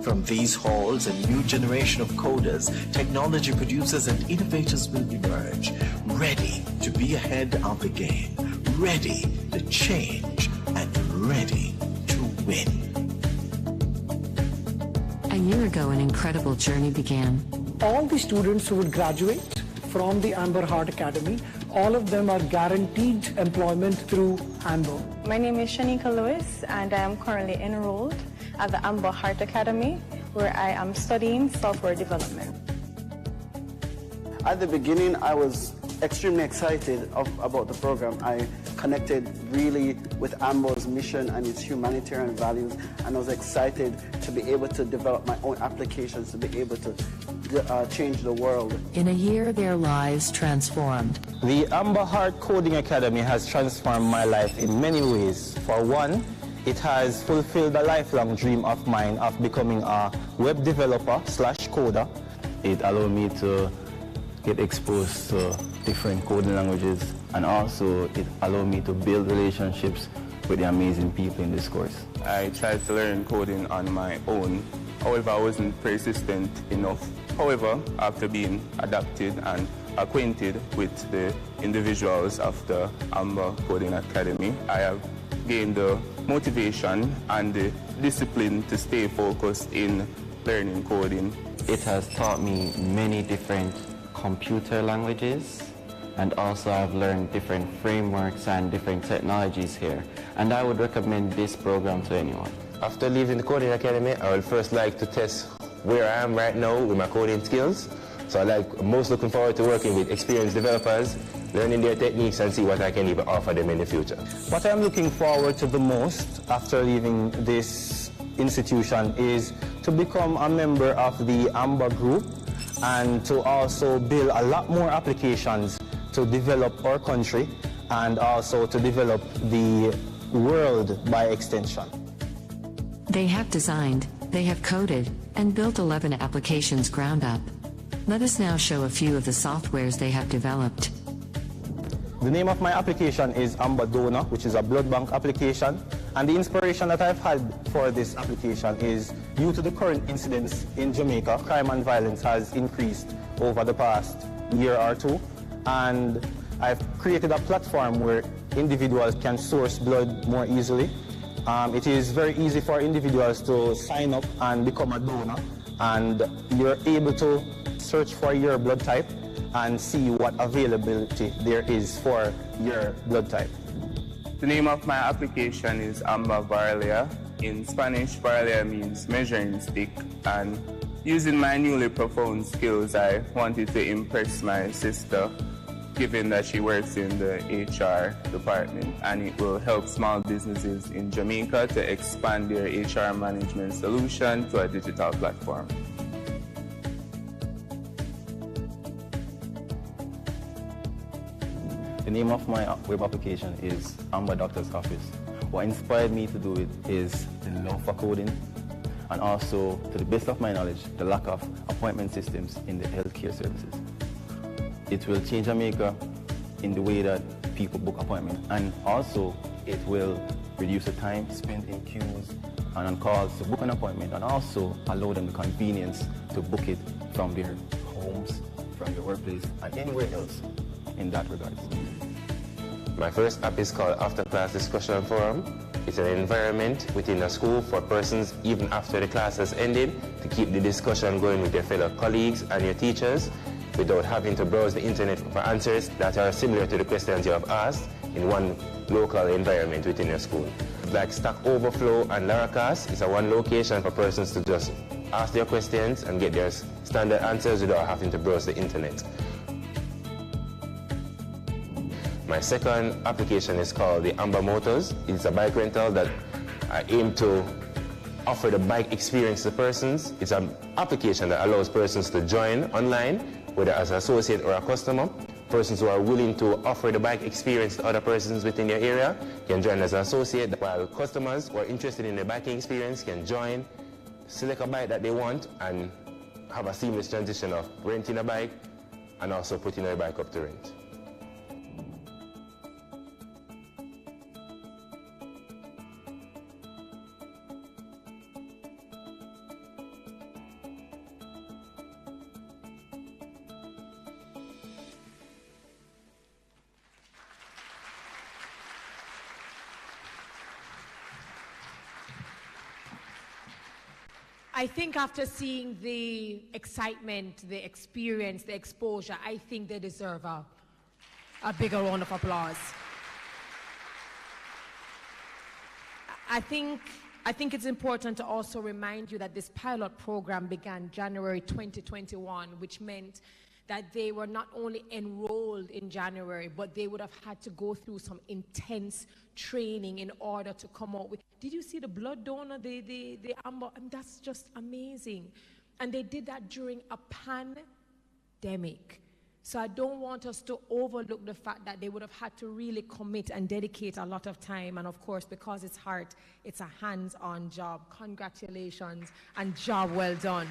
From these halls, a new generation of coders, technology producers, and innovators will emerge, ready to be ahead of the game, ready to change, and ready to win. A year ago, an incredible journey began. All the students who would graduate from the Amber Heart Academy, all of them are guaranteed employment through Amber. My name is Shanika Lewis, and I am currently enrolled at the Amber Heart Academy, where I am studying software development. At the beginning, I was extremely excited about the program. I connected really with Amber's mission and its humanitarian values, and I was excited to be able to develop my own applications to be able to change the world. In a year, their lives transformed. The Amber Heart Coding Academy has transformed my life in many ways. For one, it has fulfilled a lifelong dream of mine of becoming a web developer / coder. It allowed me to get exposed to different coding languages, and also it allowed me to build relationships with the amazing people in this course. I tried to learn coding on my own. However, I wasn't persistent enough. However, after being adapted and acquainted with the individuals of the Amber Coding Academy, I have gained the motivation and the discipline to stay focused in learning coding. It has taught me many different computer languages, and also I've learned different frameworks and different technologies here, and I would recommend this program to anyone. After leaving the Coding Academy, I would first like to test where I am right now with my coding skills. So I'm most looking forward to working with experienced developers, learning their techniques, and see what I can even offer them in the future. What I'm looking forward to the most after leaving this institution is to become a member of the Amber Group and to also build a lot more applications to develop our country and also to develop the world by extension. They have designed, they have coded, and built 11 applications ground up. Let us now show a few of the softwares they have developed. The name of my application is Amber Donor, which is a blood bank application. And the inspiration that I've had for this application is due to the current incidents in Jamaica. Crime and violence has increased over the past year or two. And I've created a platform where individuals can source blood more easily. It is very easy for individuals to sign up and become a donor. And you're able to search for your blood type and see what availability there is for your blood type. The name of my application is Amber Varlia. In Spanish, Varlia means measuring stick, and using my newly profound skills, I wanted to impress my sister given that she works in the HR department, and it will help small businesses in Jamaica to expand their HR management solution to a digital platform. The name of my web application is Amber Doctor's Office. What inspired me to do it is the love for coding, and also, to the best of my knowledge, the lack of appointment systems in the healthcare services. It will change Jamaica in the way that people book appointments, and also it will reduce the time spent in queues and on calls to book an appointment, and also allow them the convenience to book it from their homes, from their workplace, and anywhere else in that regard. My first app is called After Class Discussion Forum. It's an environment within a school for persons, even after the class has ended, to keep the discussion going with their fellow colleagues and your teachers without having to browse the internet for answers that are similar to the questions you have asked in one local environment within your school. Like Stack Overflow and Laracast, it's a one location for persons to just ask their questions and get their standard answers without having to browse the internet. My second application is called the Amber Motors. It's a bike rental that I aim to offer the bike experience to persons. It's an application that allows persons to join online, whether as an associate or a customer. Persons who are willing to offer the bike experience to other persons within their area can join as an associate, while customers who are interested in the biking experience can join, select a bike that they want, and have a seamless transition of renting a bike and also putting their bike up to rent. I think after seeing the excitement, the experience, the exposure, I think they deserve a bigger round of applause. I think it's important to also remind you that this pilot program began January 2021, which meant that they were not only enrolled in January, but they would have had to go through some intense training in order to come out with. Did you see the blood donor, the Amber? I mean, that's just amazing. And they did that during a pandemic. So I don't want us to overlook the fact that they would have had to really commit and dedicate a lot of time. And of course, because it's hard, it's a hands-on job. Congratulations and job well done.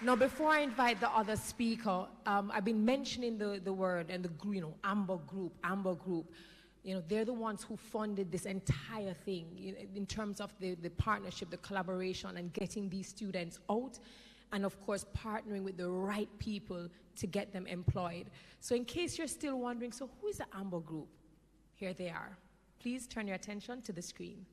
Now, before I invite the other speaker, I've been mentioning the word and the Amber Group. You know, they're the ones who funded this entire thing in terms of the partnership, the collaboration, and getting these students out, and of course, partnering with the right people to get them employed. So in case you're still wondering, so who is the Amber Group? Here they are. Please turn your attention to the screen.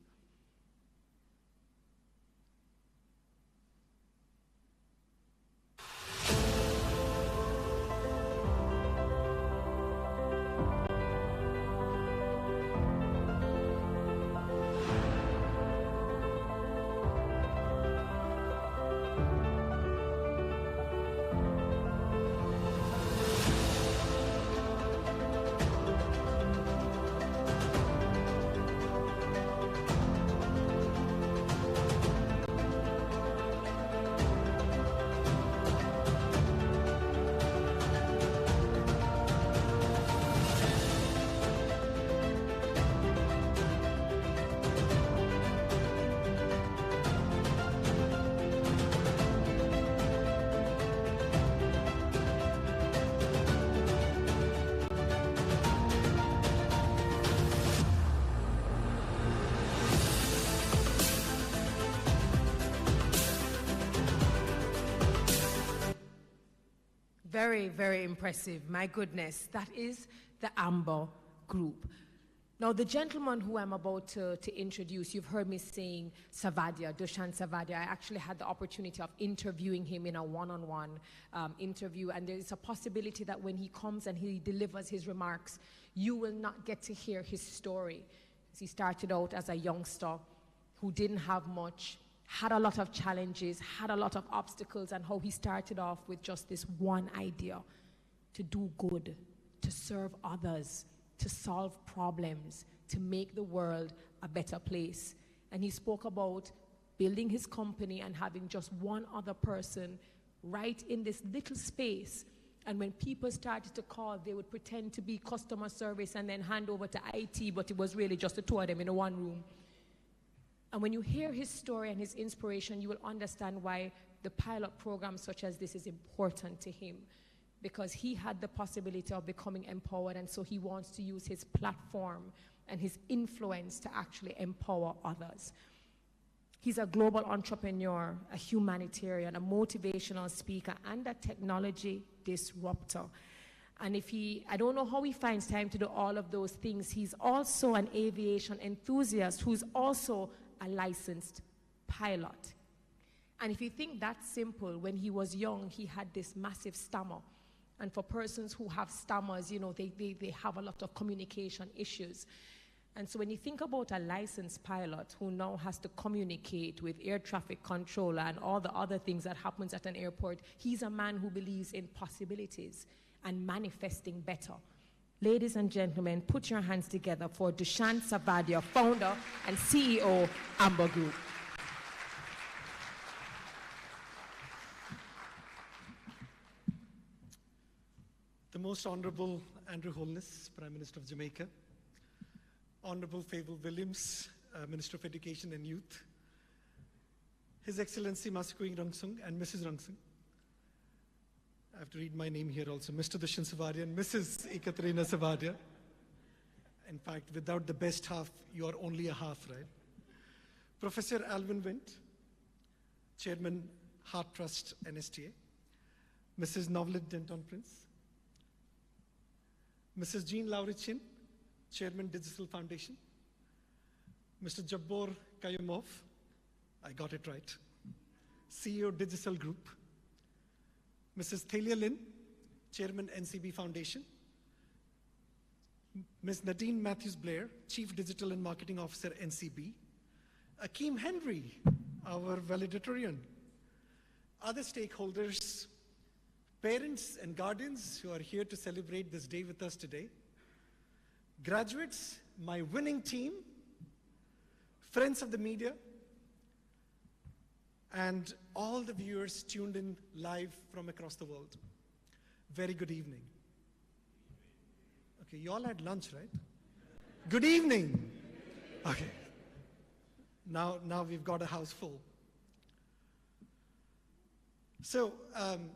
Very, very impressive. My goodness, that is the Amber Group. Now, the gentleman who I'm about to introduce, you've heard me saying Savadia, Dushan Savadia. I actually had the opportunity of interviewing him in a one-on-one interview, and there is a possibility that when he comes and he delivers his remarks, you will not get to hear his story. He started out as a youngster who didn't have much, had a lot of challenges, had a lot of obstacles, and how he started off with just this one idea: to do good, to serve others, to solve problems, to make the world a better place. And he spoke about building his company and having just one other person right in this little space. And when people started to call, they would pretend to be customer service and then hand over to IT, but it was really just the two of them in one room. And when you hear his story and his inspiration, you will understand why the pilot program such as this is important to him, because he had the possibility of becoming empowered, and so he wants to use his platform and his influence to actually empower others. He's a global entrepreneur, a humanitarian, a motivational speaker, and a technology disruptor. And I don't know how he finds time to do all of those things. He's also an aviation enthusiast who's also a licensed pilot. And if you think that's simple, when he was young, he had this massive stammer. And for persons who have stammers, you know, they have a lot of communication issues. And so when you think about a licensed pilot who now has to communicate with air traffic controller and all the other things that happens at an airport, he's a man who believes in possibilities and manifesting better. Ladies and gentlemen, put your hands together for Dushyant Savadia, founder and CEO, Amber Group. The Most Honorable Andrew Holness, Prime Minister of Jamaica, Honorable Fable Williams, Minister of Education and Youth, His Excellency Masakui Rangsung and Mrs. Rangsung. I have to read my name here also, Mr. Dushyant Savadia and Mrs. Ekaterina Savadia. In fact, without the best half, you are only a half, right? Professor Alvin Wint, Chairman, Heart Trust, NSTA. Mrs. Novlet Denton Prince. Mrs. Jean Laurichin, Chairman, Digital Foundation. Mr. Jabbor Kayumov, I got it right, CEO, Digital Group. Mrs. Thalia Lin, Chairman, NCB Foundation. Ms. Nadine Matthews-Blair, Chief Digital and Marketing Officer, NCB. Akeem Henry, our valedictorian. Other stakeholders, parents and guardians who are here to celebrate this day with us today. Graduates, my winning team, friends of the media, and all the viewers tuned in live from across the world. Very good evening. Okay, you all had lunch, right? Good evening. Okay. Now we've got a house full. So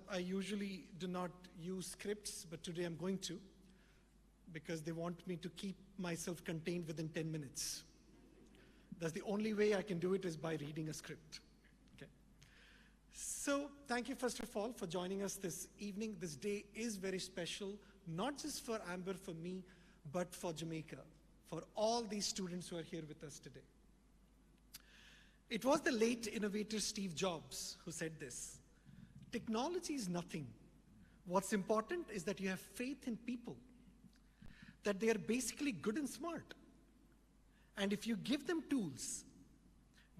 I usually do not use scripts, but today I'm going to, because they want me to keep myself contained within 10 minutes. That's the only way I can do it, is by reading a script. Okay. So thank you first of all for joining us this evening. This day is very special, not just for Amber, for me, but for Jamaica, for all these students who are here with us today. It was the late innovator Steve Jobs who said this: technology is nothing. What's important is that you have faith in people, that they are basically good and smart. And if you give them tools,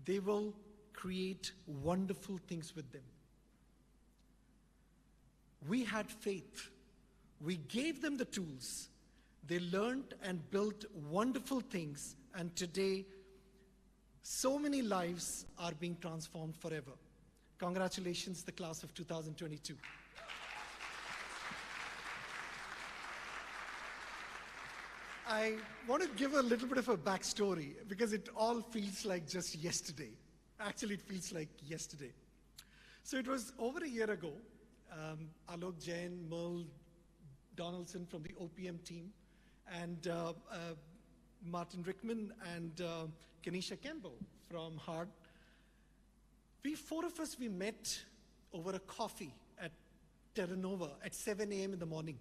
they will create wonderful things with them. We had faith. We gave them the tools. They learned and built wonderful things, and today, so many lives are being transformed forever. Congratulations, the class of 2022. I want to give a little bit of a backstory, because it all feels like just yesterday. Actually, it feels like yesterday. So it was over a year ago. Alok Jain, Merle Donaldson from the OPM team, and Martin Rickman and Kenisha Campbell from HARD. Four of us, we met over a coffee at Terra Nova at 7 a.m. in the morning.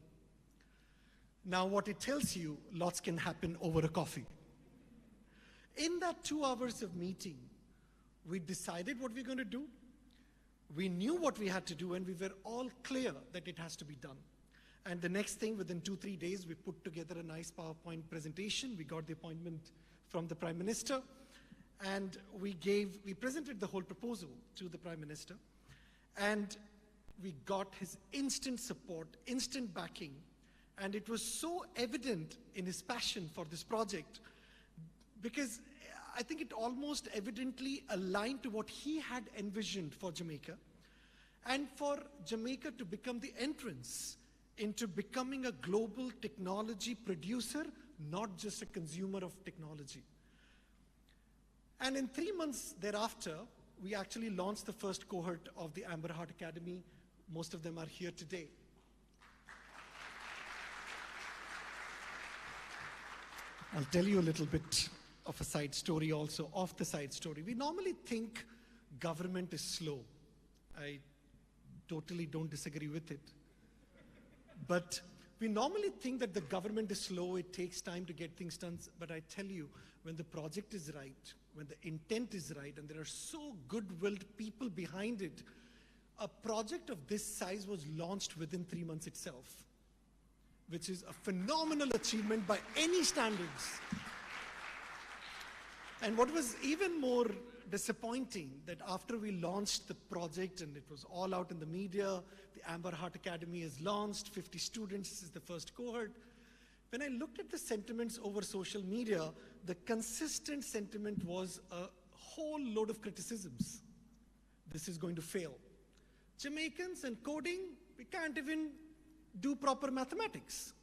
Now, what it tells you, lots can happen over a coffee. In that 2 hours of meeting, we decided what we're going to do. We knew what we had to do, and we were all clear that it has to be done. And the next thing, within 2-3 days, we put together a nice PowerPoint presentation. We got the appointment from the Prime Minister, And we presented the whole proposal to the Prime Minister, and we got his instant support, instant backing, and it was so evident in his passion for this project, because I think it almost evidently aligned to what he had envisioned for Jamaica, and for Jamaica to become the entrance into becoming a global technology producer, not just a consumer of technology. And in 3 months thereafter, we actually launched the first cohort of the Amber Heart Academy. Most of them are here today. I'll tell you a little bit of a side story also, of the side story. We normally think government is slow. I totally don't disagree with it. But we normally think that the government is slow, it takes time to get things done. But I tell you, when the project is right, when the intent is right, and there are so good-willed people behind it, a project of this size was launched within 3 months itself, which is a phenomenal achievement by any standards. And what was even more disappointing, that after we launched the project and it was all out in the media, the Amber Heart Academy is launched, 50 students, this is the first cohort. When I looked at the sentiments over social media, the consistent sentiment was a whole load of criticisms. This is going to fail. Jamaicans and coding, we can't even do proper mathematics.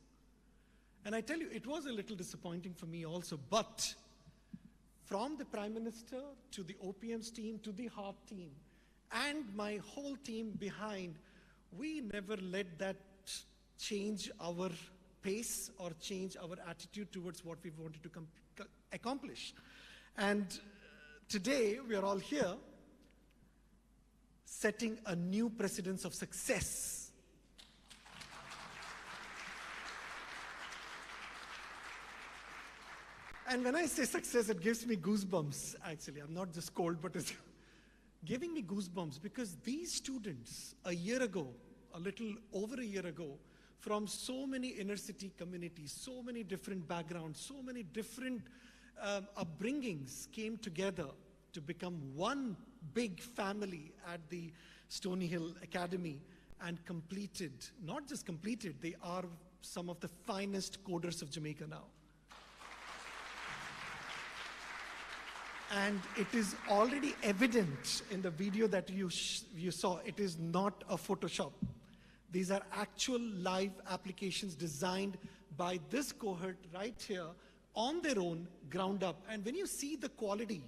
And I tell you, it was a little disappointing for me also, but from the Prime Minister to the OPM's team to the HEART team and my whole team behind, we never let that change our pace or change our attitude towards what we wanted to accomplish. And today we are all here setting a new precedence of success. And when I say success, it gives me goosebumps, actually. I'm not just cold, but it's giving me goosebumps, because these students, a year ago, a little over a year ago, from so many inner city communities, so many different backgrounds, so many different upbringings came together to become one big family at the Stony Hill Academy and completed, not just completed, they are some of the finest coders of Jamaica now. And it is already evident in the video that you saw, it is not a Photoshop. These are actual live applications designed by this cohort right here on their own, ground up. And when you see the quality,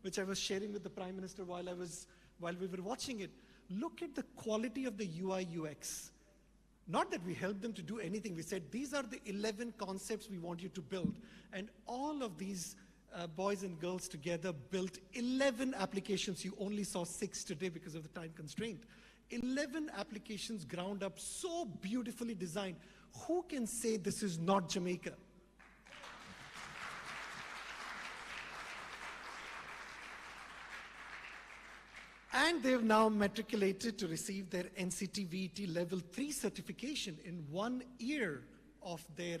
which I was sharing with the Prime Minister while we were watching it, look at the quality of the UI UX. Not that we helped them to do anything. We said, these are the 11 concepts we want you to build. And all of these boys and girls together built 11 applications. You only saw 6 today because of the time constraint. 11 applications ground up, so beautifully designed. Who can say this is not Jamaica? And they've now matriculated to receive their NCT-VET Level 3 certification in 1 year of their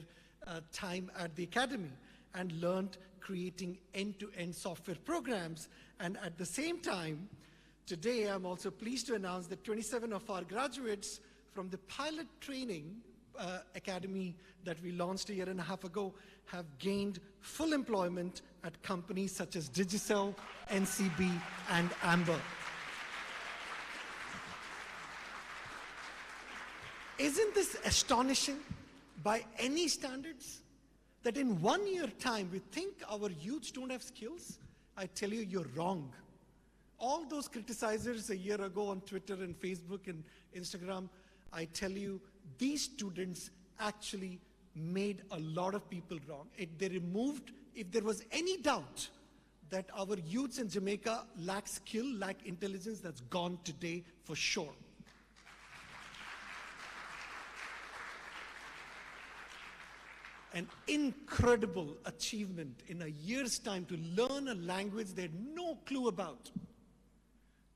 time at the academy, and learned creating end-to-end software programs. And at the same time, today I'm also pleased to announce that 27 of our graduates from the pilot training academy that we launched a year and a half ago have gained full employment at companies such as Digicel, NCB, and Amber. Isn't this astonishing by any standards? That in 1 year time, we think our youths don't have skills? I tell you, you're wrong. All those criticizers a year ago on Twitter and Facebook and Instagram, I tell you, these students actually made a lot of people wrong. They removed, if there was any doubt that our youths in Jamaica lack skill, lack intelligence, that's gone today for sure. An incredible achievement in a year's time to learn a language they had no clue about,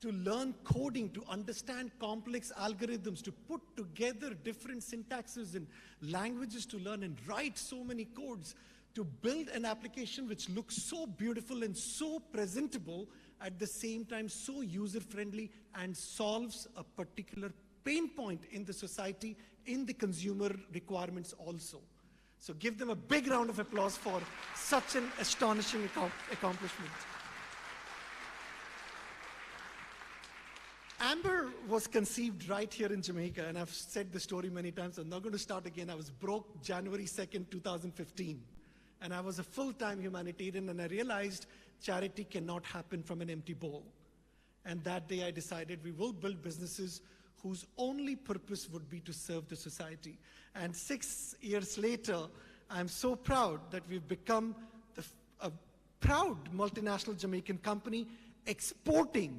to learn coding, to understand complex algorithms, to put together different syntaxes and languages to learn and write so many codes. to build an application which looks so beautiful and so presentable, at the same time so user-friendly and solves a particular pain point in the society, in the consumer requirements also. So give them a big round of applause for such an astonishing accomplishment. Amber was conceived right here in Jamaica, and I've said the story many times. I'm not going to start again. I was broke January 2nd, 2015, and I was a full-time humanitarian, and I realized charity cannot happen from an empty bowl. And that day I decided we will build businesses whose only purpose would be to serve the society. And 6 years later, I'm so proud that we've become a proud multinational Jamaican company exporting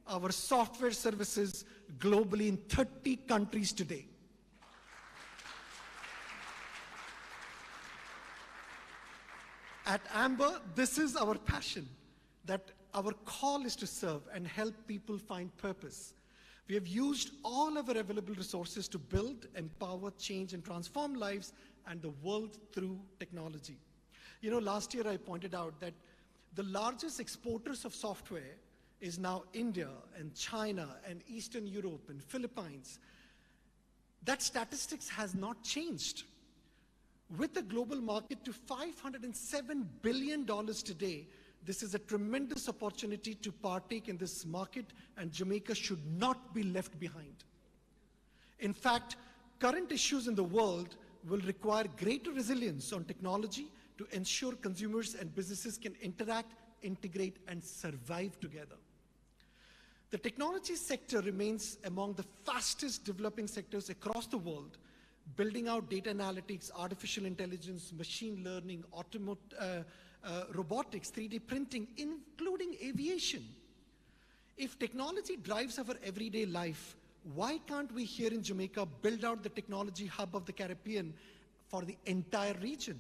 our software services globally in 30 countries today. At Amber, this is our passion, that our call is to serve and help people find purpose. We have used all of our available resources to build, empower, change, and transform lives and the world through technology. You know, last year I pointed out that the largest exporters of software is now India and China and Eastern Europe and Philippines. That statistics has not changed. With the global market to $507 billion today, this is a tremendous opportunity to partake in this market, and Jamaica should not be left behind. In fact, current issues in the world will require greater resilience on technology to ensure consumers and businesses can interact, integrate, and survive together. The technology sector remains among the fastest developing sectors across the world, building out data analytics, artificial intelligence, machine learning, robotics, 3D printing, including aviation. If technology drives our everyday life, why can't we here in Jamaica build out the technology hub of the Caribbean for the entire region?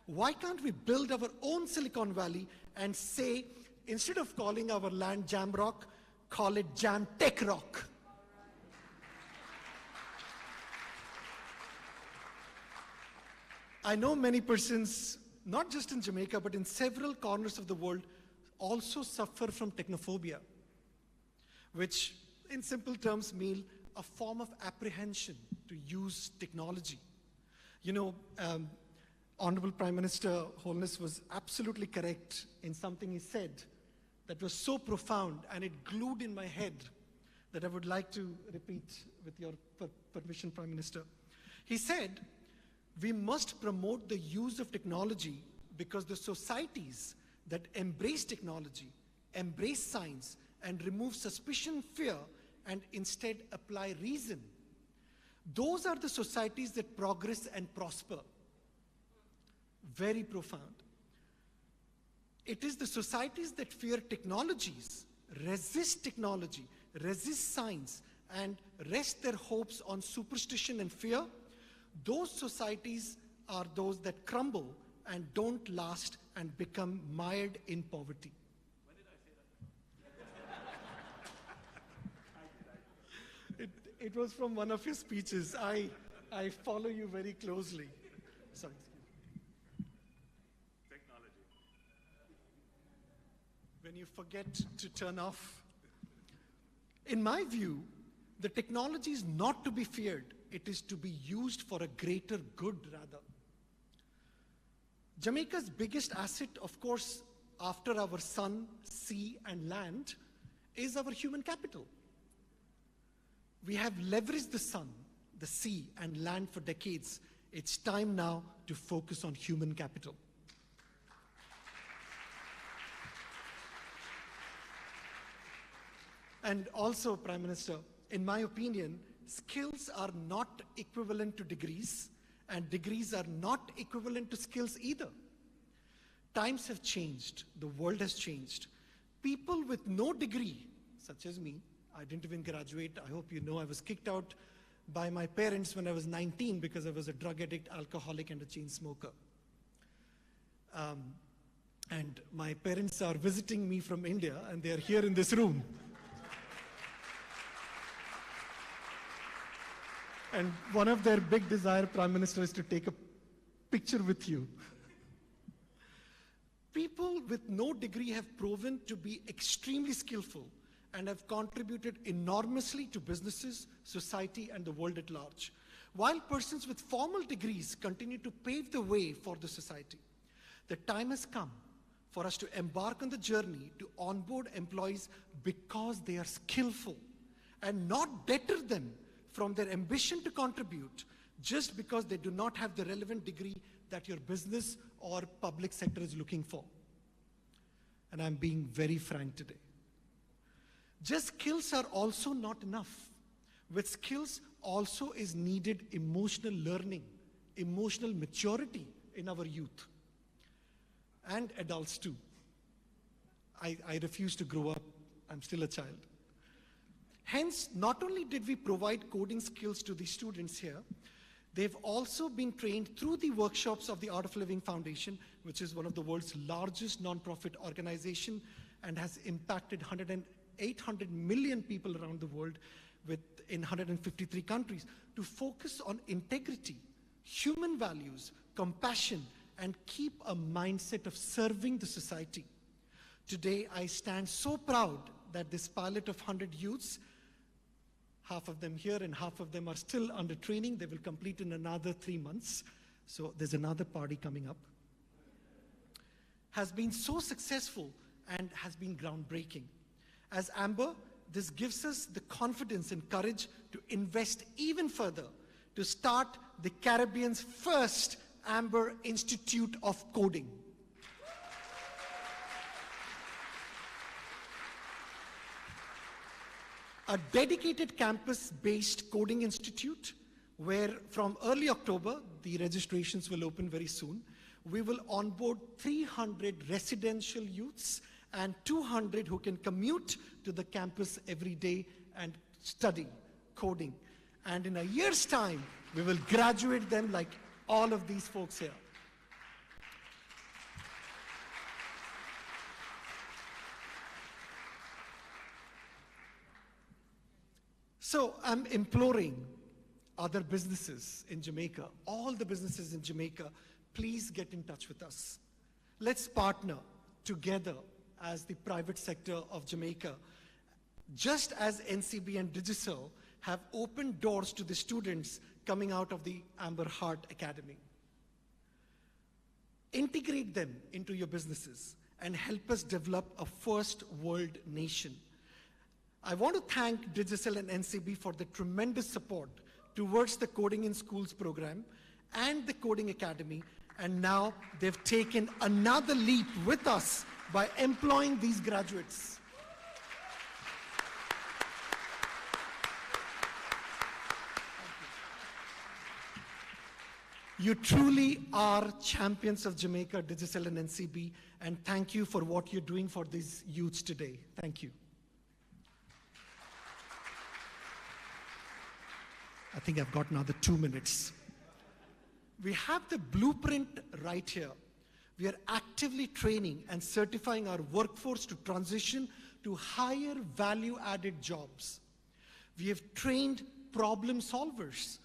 Why can't we build our own Silicon Valley and say, instead of calling our land Jam Rock, call it Jam Tech Rock? I know many persons, not just in Jamaica, but in several corners of the world, also suffer from technophobia, which in simple terms mean a form of apprehension to use technology. You know, Honorable Prime Minister Holness was absolutely correct in something he said that was so profound, and it glued in my head, that I would like to repeat with your permission, Prime Minister. He said, we must promote the use of technology because the societies that embrace technology, embrace science, and remove suspicion, fear, and instead apply reason, those are the societies that progress and prosper. Very profound. It is the societies that fear technologies, resist technology, resist science, and rest their hopes on superstition and fear. Those societies are those that crumble and don't last and become mired in poverty. When did I say that? It was from one of your speeches. I follow you very closely. Sorry. Technology. When you forget to turn off. In my view, the technology is not to be feared. It is to be used for a greater good, rather. Jamaica's biggest asset, of course, after our sun, sea, and land, is our human capital. We have leveraged the sun, the sea, and land for decades. It's time now to focus on human capital. And also, Prime Minister, in my opinion, skills are not equivalent to degrees, and degrees are not equivalent to skills either. Times have changed. The world has changed. People with no degree, such as me, I didn't even graduate. I hope you know I was kicked out by my parents when I was 19 because I was a drug addict, alcoholic, and a chain smoker. And my parents are visiting me from India, and they are here in this room. And one of their big desire, Prime Minister, is to take a picture with you. People with no degree have proven to be extremely skillful and have contributed enormously to businesses, society, and the world at large, while persons with formal degrees continue to pave the way for the society. The time has come for us to embark on the journey to onboard employees because they are skillful and not deter them from their ambition to contribute just because they do not have the relevant degree that your business or public sector is looking for. And I'm being very frank today. Just skills are also not enough. With skills also is needed emotional learning, emotional maturity in our youth and adults too. I refuse to grow up. I'm still a child. Hence, not only did we provide coding skills to the students here, they've also been trained through the workshops of the Art of Living Foundation, which is one of the world's largest nonprofit organization and has impacted 800 million people around the world in 153 countries, to focus on integrity, human values, compassion, and keep a mindset of serving the society. Today, I stand so proud that this pilot of 100 youths, half of them here and half of them are still under training. They will complete in another 3 months. So there's another party coming up. Has been so successful and has been groundbreaking. As Amber, this gives us the confidence and courage to invest even further to start the Caribbean's first Amber Institute of Coding. A dedicated campus-based coding institute where from early October, the registrations will open very soon. We will onboard 300 residential youths and 200 who can commute to the campus every day and study coding. And in a year's time, we will graduate them like all of these folks here. So I'm imploring other businesses in Jamaica, all the businesses in Jamaica, please get in touch with us. Let's partner together as the private sector of Jamaica, just as NCB and Digicel have opened doors to the students coming out of the Amber Heart Academy. Integrate them into your businesses and help us develop a first world nation. I want to thank Digicel and NCB for the tremendous support towards the Coding in Schools program and the Coding Academy, and now they've taken another leap with us by employing these graduates. You truly are champions of Jamaica, Digicel and NCB, and thank you for what you're doing for these youths today. Thank you. I think I've got another 2 minutes. We have the blueprint right here. We are actively training and certifying our workforce to transition to higher value-added jobs. We have trained problem solvers.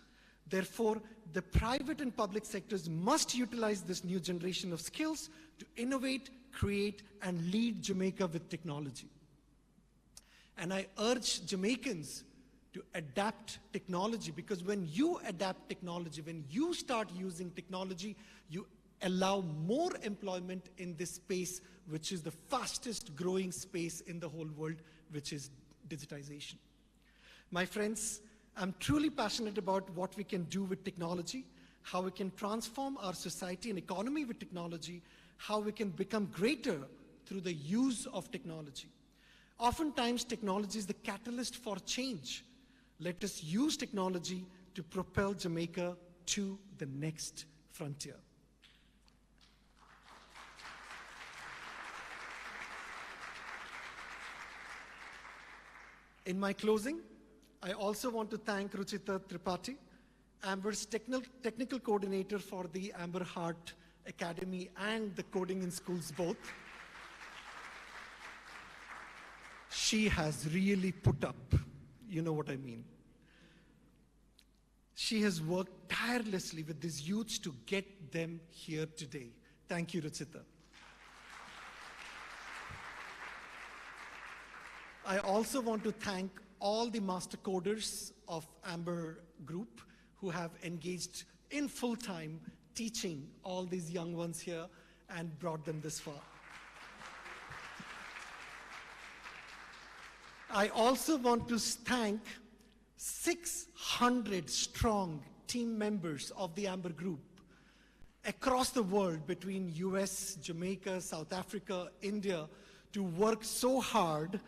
Therefore, the private and public sectors must utilize this new generation of skills to innovate, create, and lead Jamaica with technology. And I urge Jamaicans to adapt technology, because when you adapt technology, when you start using technology, you allow more employment in this space, which is the fastest growing space in the whole world, which is digitization. My friends, I'm truly passionate about what we can do with technology, how we can transform our society and economy with technology, how we can become greater through the use of technology. Oftentimes, technology is the catalyst for change. Let us use technology to propel Jamaica to the next frontier. In my closing, I also want to thank Ruchita Tripathi, Amber's technical coordinator for the Amber Heart Academy and the Coding in Schools both. She has really put up, you know what I mean. She has worked tirelessly with these youths to get them here today. Thank you, Ruchita. I also want to thank all the master coders of Amber Group who have engaged in full time teaching all these young ones here and brought them this far. I also want to thank 600 strong team members of the Amber Group across the world between US, Jamaica, South Africa, India to work so hard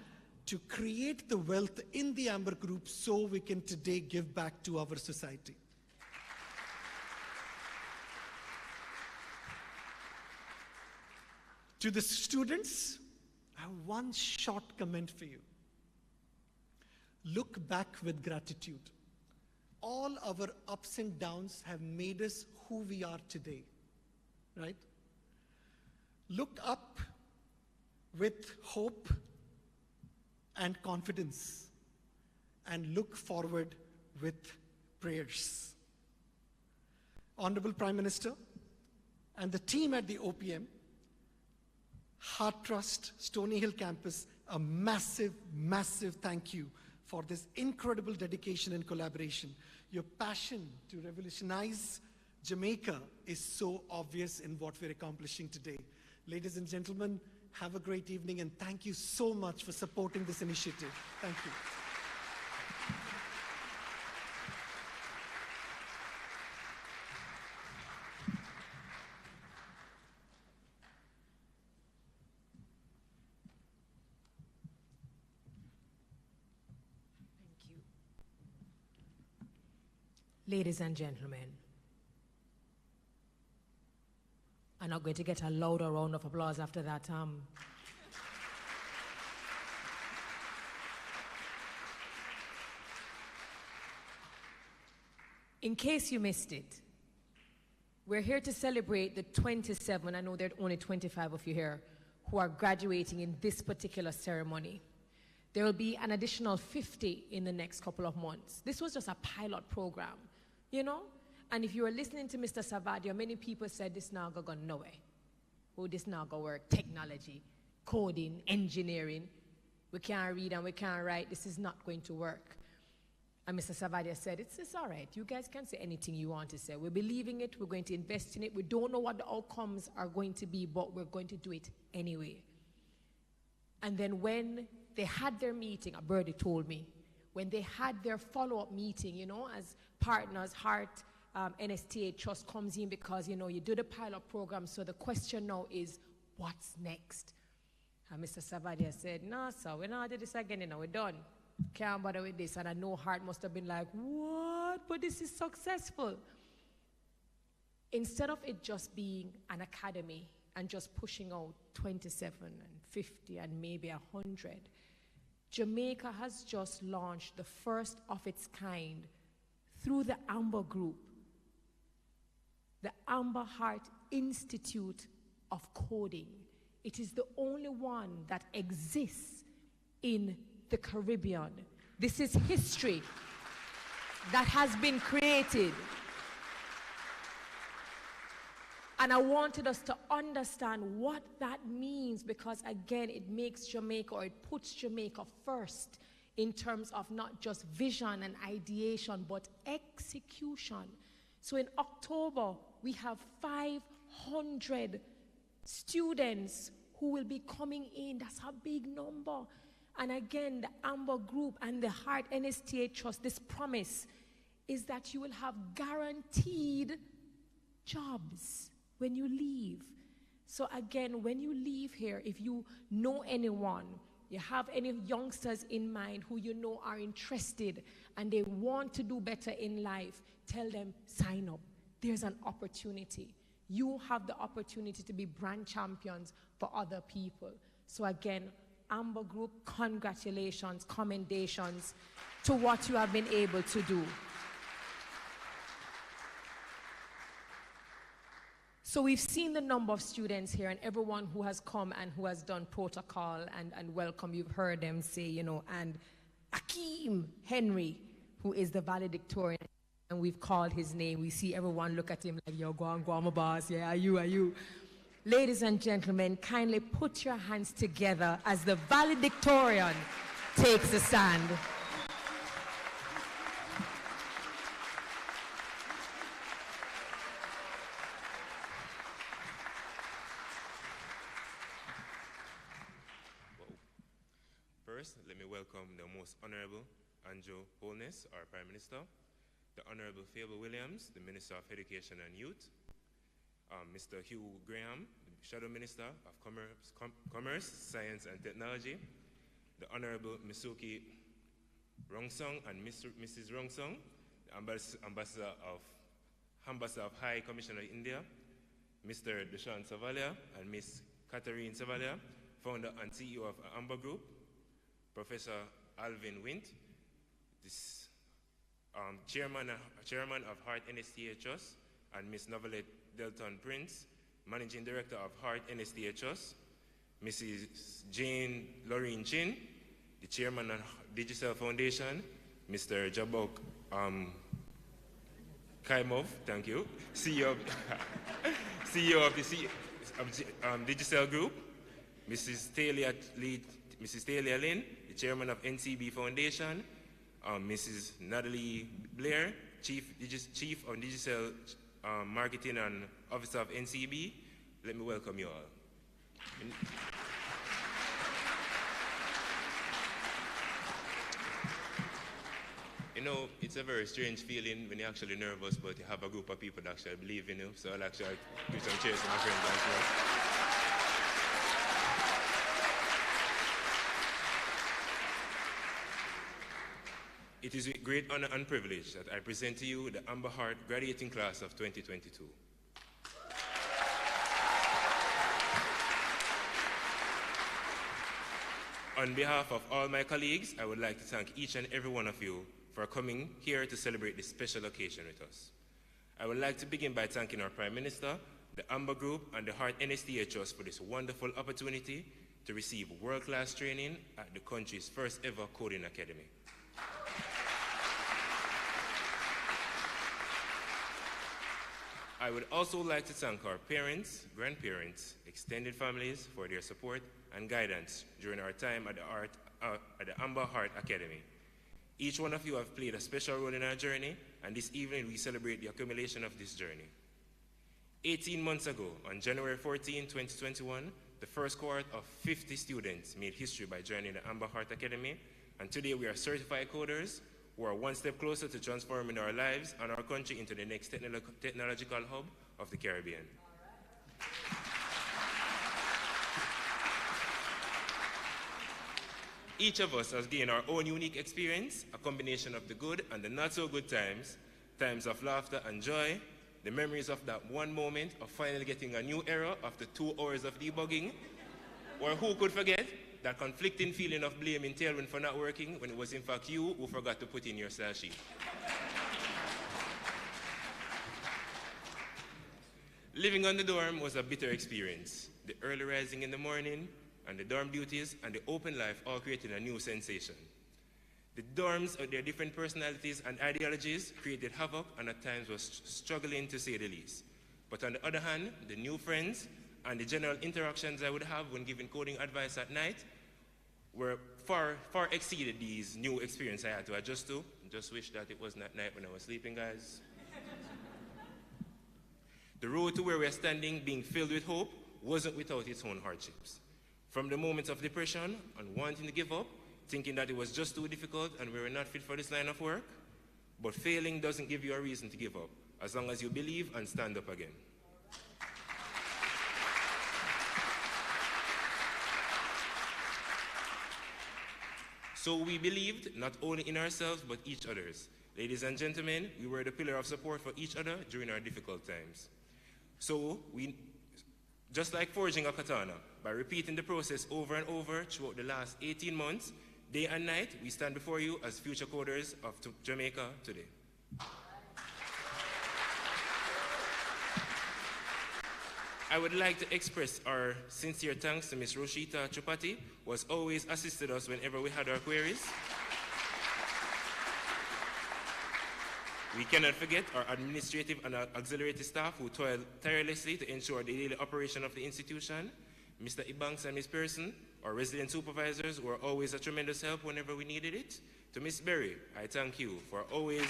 to create the wealth in the Amber Group so we can today give back to our society. To the students, I have one short comment for you. Look back with gratitude. All our ups and downs have made us who we are today, right? Look up with hope and confidence, and look forward with prayers. Honorable Prime Minister and the team at the OPM, Heart Trust, Stony Hill Campus, a massive, massive thank you for this incredible dedication and collaboration. Your passion to revolutionize Jamaica is so obvious in what we're accomplishing today. Ladies and gentlemen, have a great evening and thank you so much for supporting this initiative. Thank you. Ladies and gentlemen, I'm not going to get a louder round of applause after that. In case you missed it, we're here to celebrate the 27, I know there are only 25 of you here, who are graduating in this particular ceremony. There will be an additional 50 in the next couple of months. This was just a pilot program, you know? And if you were listening to Mr. Savadia, many people said this now go nowhere. Oh, this now go work, technology, coding, engineering. We can't read and we can't write. This is not going to work. And Mr. Savadia said, it's all right. You guys can say anything you want to say. We believe in it. We're going to invest in it. We don't know what the outcomes are going to be, but we're going to do it anyway. And then when they had their meeting, a birdie told me, when they had their follow-up meeting, you know, as partners, Heart, NSTA Trust comes in because, you know, you do the pilot program, so the question now is, what's next? And Mr. Savadia said, no, sir, we're not doing this again, you know, we're done. Can't bother with this. And I know Heart must have been like, what? But this is successful. Instead of it just being an academy and just pushing out 27 and 50 and maybe 100, Jamaica has just launched the first of its kind through the Amber Group, the Amber Heart Institute of Coding. It is the only one that exists in the Caribbean. This is history that has been created. And I wanted us to understand what that means because, again, it makes Jamaica, or it puts Jamaica first in terms of not just vision and ideation, but execution. So in October, we have 500 students who will be coming in. That's a big number. And again, the Amber Group and the Heart NSTA Trust, this promise is that you will have guaranteed jobs when you leave. So again, when you leave here, if you know anyone, you have any youngsters in mind who you know are interested and they want to do better in life, tell them, sign up. There's an opportunity. You have the opportunity to be brand champions for other people. So again, Amber Group, congratulations, commendations to what you have been able to do. So we've seen the number of students here and everyone who has come and who has done protocol and welcome. You've heard them say, you know, and Akeem Henry, who is the valedictorian, and we've called his name. We see everyone look at him like, yo, go on, my boss. Yeah, are you? Ladies and gentlemen, kindly put your hands together as the valedictorian takes a stand. First, let me welcome the Most Honorable Andrew Holness, our Prime Minister, the Honorable Faber Williams, the Minister of Education and Youth, Mr. Hugh Graham, the Shadow Minister of Commerce, Science and Technology, the Honorable Misuki Rongsong and Mrs. Rongsong, the Ambassador of High Commissioner of India, Mr. Deshaun Savalia and Ms. Catherine Savalia, founder and CEO of Amber Group, Professor Alvin Wint, this, chairman of Heart NSTA Trust, and Ms. Novelette Delton Prince, Managing Director of Heart NSTA Trust, Mrs. Jane Lorraine Chin, the Chairman of Digicel Foundation, Mr. Jabok Kaimov, thank you, CEO of the Digicel Group, Mrs. Talia Lynn, the Chairman of NCB Foundation, Mrs. Natalie Blair, Chief of Digicel Marketing and Officer of NCB. Let me welcome you all. You know, it's a very strange feeling when you're actually nervous, but you have a group of people that actually believe in you. So I'll actually do some cheers to my friends as well. It is with great honor and privilege that I present to you the Amber Heart graduating class of 2022. On behalf of all my colleagues, I would like to thank each and every one of you for coming here to celebrate this special occasion with us. I would like to begin by thanking our Prime Minister, the Amber Group, and the Heart NSTA Trust for this wonderful opportunity to receive world-class training at the country's first ever coding academy. I would also like to thank our parents, grandparents, extended families for their support and guidance during our time at the Amber Heart Academy. Each one of you have played a special role in our journey, and this evening we celebrate the accumulation of this journey. 18 months ago, on January 14, 2021, the first cohort of 50 students made history by joining the Amber Heart Academy, and today we are certified coders who are one step closer to transforming our lives and our country into the next technological hub of the Caribbean. Each of us has gained our own unique experience, a combination of the good and the not so good times, times of laughter and joy, the memories of that one moment of finally getting a new error after 2 hours of debugging, or who could forget that conflicting feeling of blaming Tailwind for not working when it was in fact you who forgot to put in your style sheet. Living on the dorm was a bitter experience. The early rising in the morning, and the dorm duties, and the open life all created a new sensation. The dorms, with their different personalities and ideologies, created havoc and at times was struggling to say the least. But on the other hand, the new friends and the general interactions I would have when giving coding advice at night were far exceeded these new experiences I had to adjust to. Just wish that it wasn't at night when I was sleeping, guys. The road to where we're standing, being filled with hope, wasn't without its own hardships. From the moments of depression and wanting to give up, thinking that it was just too difficult and we were not fit for this line of work, but failing doesn't give you a reason to give up, as long as you believe and stand up again. So we believed not only in ourselves, but each other's. Ladies and gentlemen, we were the pillar of support for each other during our difficult times. So we, just like forging a katana, by repeating the process over and over throughout the last 18 months, day and night, we stand before you as future coders of Jamaica today. I would like to express our sincere thanks to Ms. Roshita Chupati, who has always assisted us whenever we had our queries. We cannot forget our administrative and auxiliary staff who toiled tirelessly to ensure the daily operation of the institution, Mr. Ibanks and Ms. Pearson, our resident supervisors who are always a tremendous help whenever we needed it. To Miss Berry, I thank you for always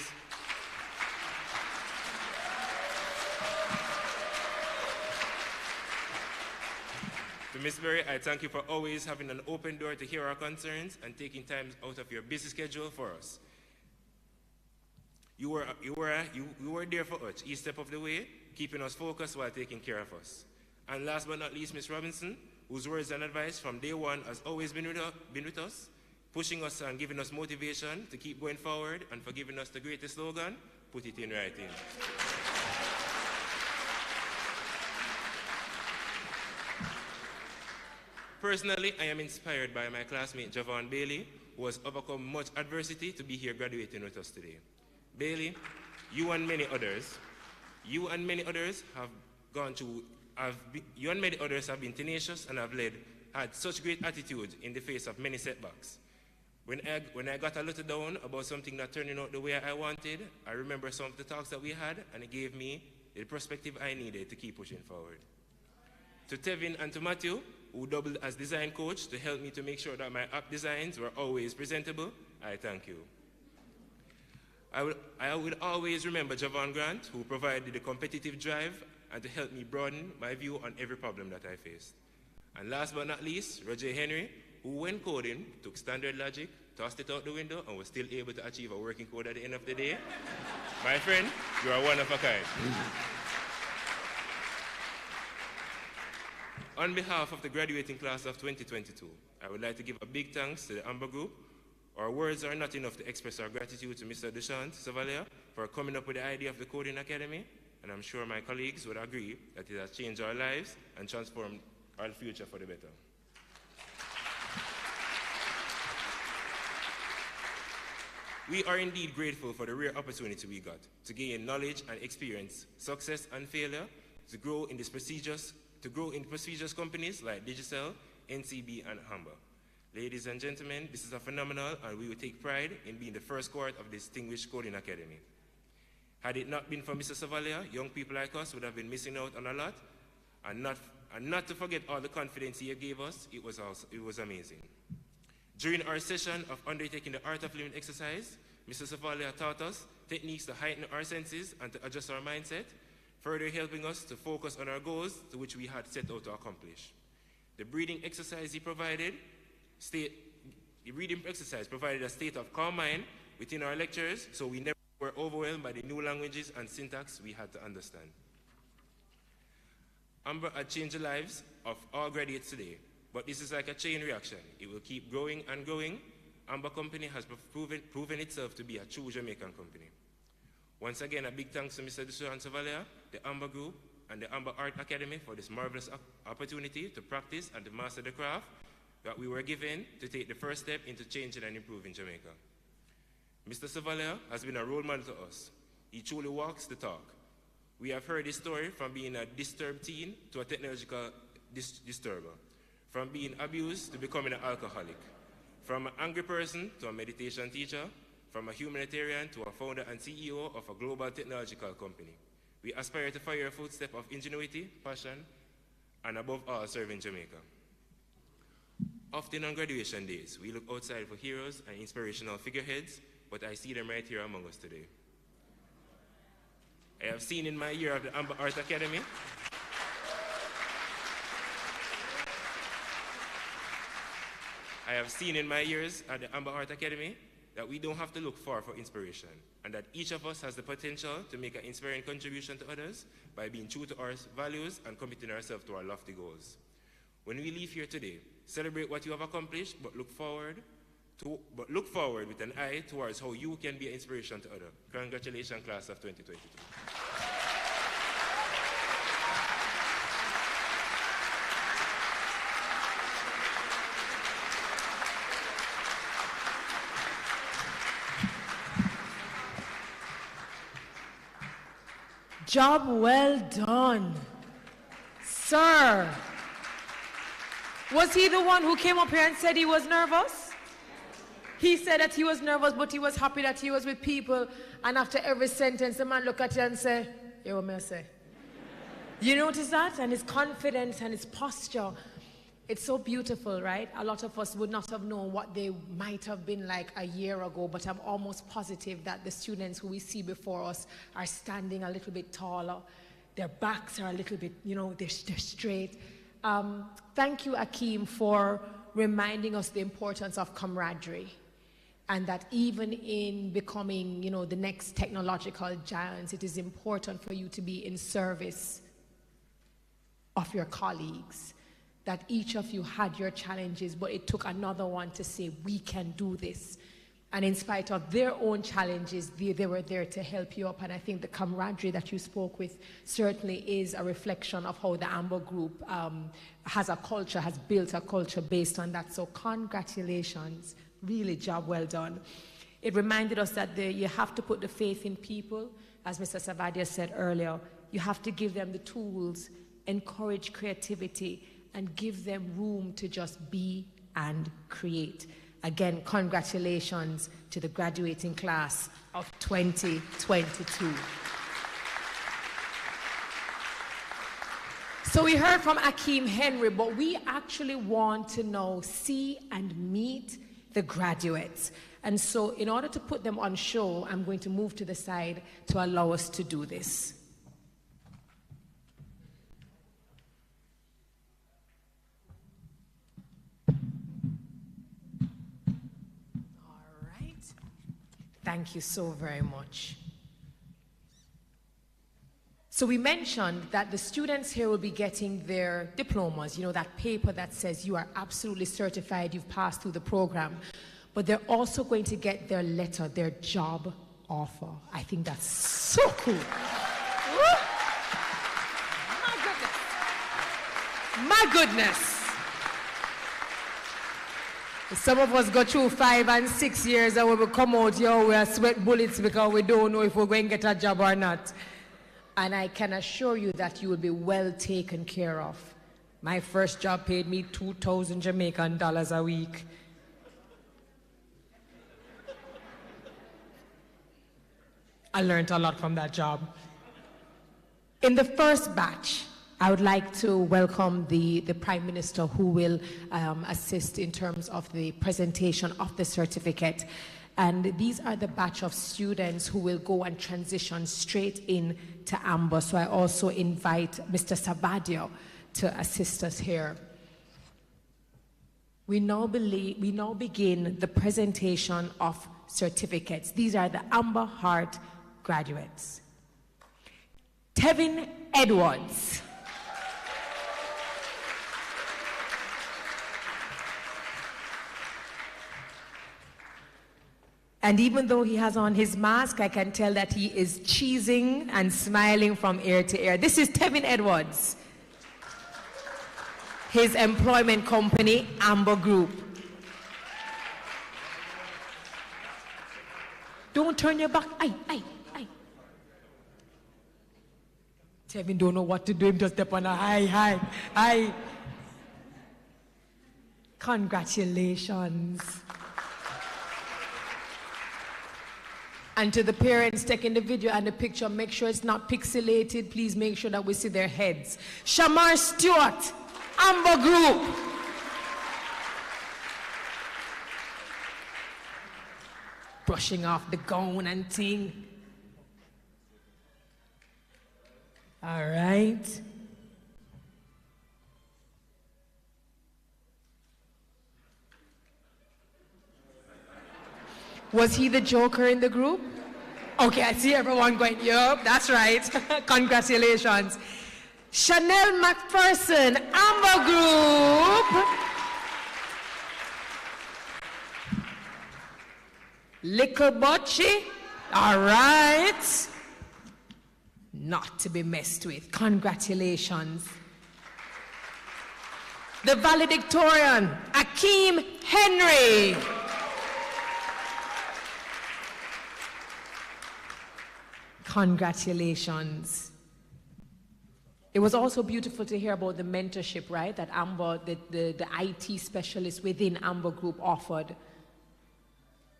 To Ms. Berry, I thank you for always having an open door to hear our concerns and taking time out of your busy schedule for us. You were there for us each step of the way, keeping us focused while taking care of us. And last but not least, Ms. Robinson, whose words and advice from day one has always been with us, pushing us and giving us motivation to keep going forward, and for giving us the greatest slogan, put it in writing. Personally, I am inspired by my classmate Javon Bailey, who has overcome much adversity to be here graduating with us today. Bailey, you and many others have been tenacious and have had such great attitude in the face of many setbacks. When I got a little down about something not turning out the way I wanted, I remember some of the talks that we had, and it gave me the perspective I needed to keep pushing forward. To Tevin and to Matthew, who doubled as design coach to help me to make sure that my app designs were always presentable, I thank you. I will always remember Javon Grant, who provided the competitive drive and to help me broaden my view on every problem that I faced. And last but not least, Roger Henry, who when coding took standard logic, tossed it out the window, and was still able to achieve a working code at the end of the day. My friend, you are one of a kind. On behalf of the graduating class of 2022, I would like to give a big thanks to the Amber Group. Our words are not enough to express our gratitude to Mr. Dushyant Savalier for coming up with the idea of the Coding Academy, and I'm sure my colleagues would agree that it has changed our lives and transformed our future for the better. We are indeed grateful for the rare opportunity we got to gain knowledge and experience, success and failure, to grow in prestigious companies like Digicel, NCB, and Humber. Ladies and gentlemen, this is a phenomenal, and we will take pride in being the first cohort of the Distinguished Coding Academy. Had it not been for Mr. Savalier, young people like us would have been missing out on a lot, and not to forget all the confidence he gave us, it was amazing. During our session of undertaking the Art of Living exercise, Mr. Savalier taught us techniques to heighten our senses and to adjust our mindset, further helping us to focus on our goals to which we had set out to accomplish. The breathing exercise provided a state of calm mind within our lectures, so we never were overwhelmed by the new languages and syntax we had to understand. Amber had changed the lives of all graduates today, but this is like a chain reaction. It will keep growing and growing. Amber Company has proven itself to be a true Jamaican company. Once again, a big thanks to Mr. Dushyant Savalier, the Amber Group, and the Amber Art Academy for this marvelous opportunity to practice and to master the craft that we were given to take the first step into changing and improving Jamaica. Mr. Savalier has been a role model to us. He truly walks the talk. We have heard his story from being a disturbed teen to a technological disturber, from being abused to becoming an alcoholic, from an angry person to a meditation teacher, from a humanitarian to a founder and CEO of a global technological company. We aspire to follow your footsteps of ingenuity, passion, and above all, serving Jamaica. Often on graduation days, we look outside for heroes and inspirational figureheads, but I see them right here among us today. I have seen in my year of the Amber Art Academy that we don't have to look far for inspiration, and that each of us has the potential to make an inspiring contribution to others by being true to our values and committing ourselves to our lofty goals. When we leave here today, celebrate what you have accomplished, but look forward with an eye towards how you can be an inspiration to others. Congratulations, class of 2022. Job well done, sir. Was he the one who came up here and said he was nervous? He said that he was nervous, but he was happy that he was with people, and after every sentence, the man look at you and say, "You what may I say?" You notice that? And his confidence and his posture. It's so beautiful, right? A lot of us would not have known what they might have been like a year ago, but I'm almost positive that the students who we see before us are standing a little bit taller. Their backs are a little bit, they're straight. Thank you, Akeem, for reminding us the importance of camaraderie, and that even in becoming, the next technological giants, it is important for you to be in service of your colleagues. That each of you had your challenges, but it took another one to say, we can do this. And in spite of their own challenges, they were there to help you up. And I think the camaraderie that you spoke with certainly is a reflection of how the Amber Group has built a culture based on that. So congratulations, really job well done. It reminded us that you have to put the faith in people. As Mr. Savadia said earlier, you have to give them the tools, encourage creativity, and give them room to just be and create. Again, congratulations to the graduating class of 2022. So we heard from Akeem Henry, but we actually want to now see and meet the graduates. And so in order to put them on show, I'm going to move to the side to allow us to do this. Thank you so very much. So we mentioned that the students here will be getting their diplomas, that paper that says you are absolutely certified, you've passed through the program, but they're also going to get their letter, their job offer. I think that's so cool. My goodness. Some of us go through 5 and 6 years and when we come out here, we are sweat bullets because we don't know if we're going to get a job or not. And I can assure you that you will be well taken care of. My first job paid me 2,000 Jamaican dollars a week. I learned a lot from that job. In the first batch, I would like to welcome the Prime Minister who will assist in terms of the presentation of the certificate. And these are the batch of students who will go and transition straight in to Amber. So I also invite Mr. Sabadio to assist us here. We now begin the presentation of certificates. These are the Amber Heart graduates. Tevin Edwards. And even though he has on his mask, I can tell that he is cheesing and smiling from ear to ear. This is Tevin Edwards. His employment company, Amber Group. Don't turn your back. Aye. Tevin don't know what to do. Him just step on a high. Congratulations. And to the parents taking the video and the picture, make sure it's not pixelated. Please make sure that we see their heads. Shamar Stewart, Amber Group. Brushing off the gown and thing. All right. Was he the joker in the group? Okay, I see everyone going, yup, that's right. Congratulations. Chanel McPherson, Amber Group. Little Bocci, all right. Not to be messed with. Congratulations. The valedictorian, Akeem Henry. Congratulations. It was also beautiful to hear about the mentorship, right, that Amber, the IT specialist within Amber Group offered.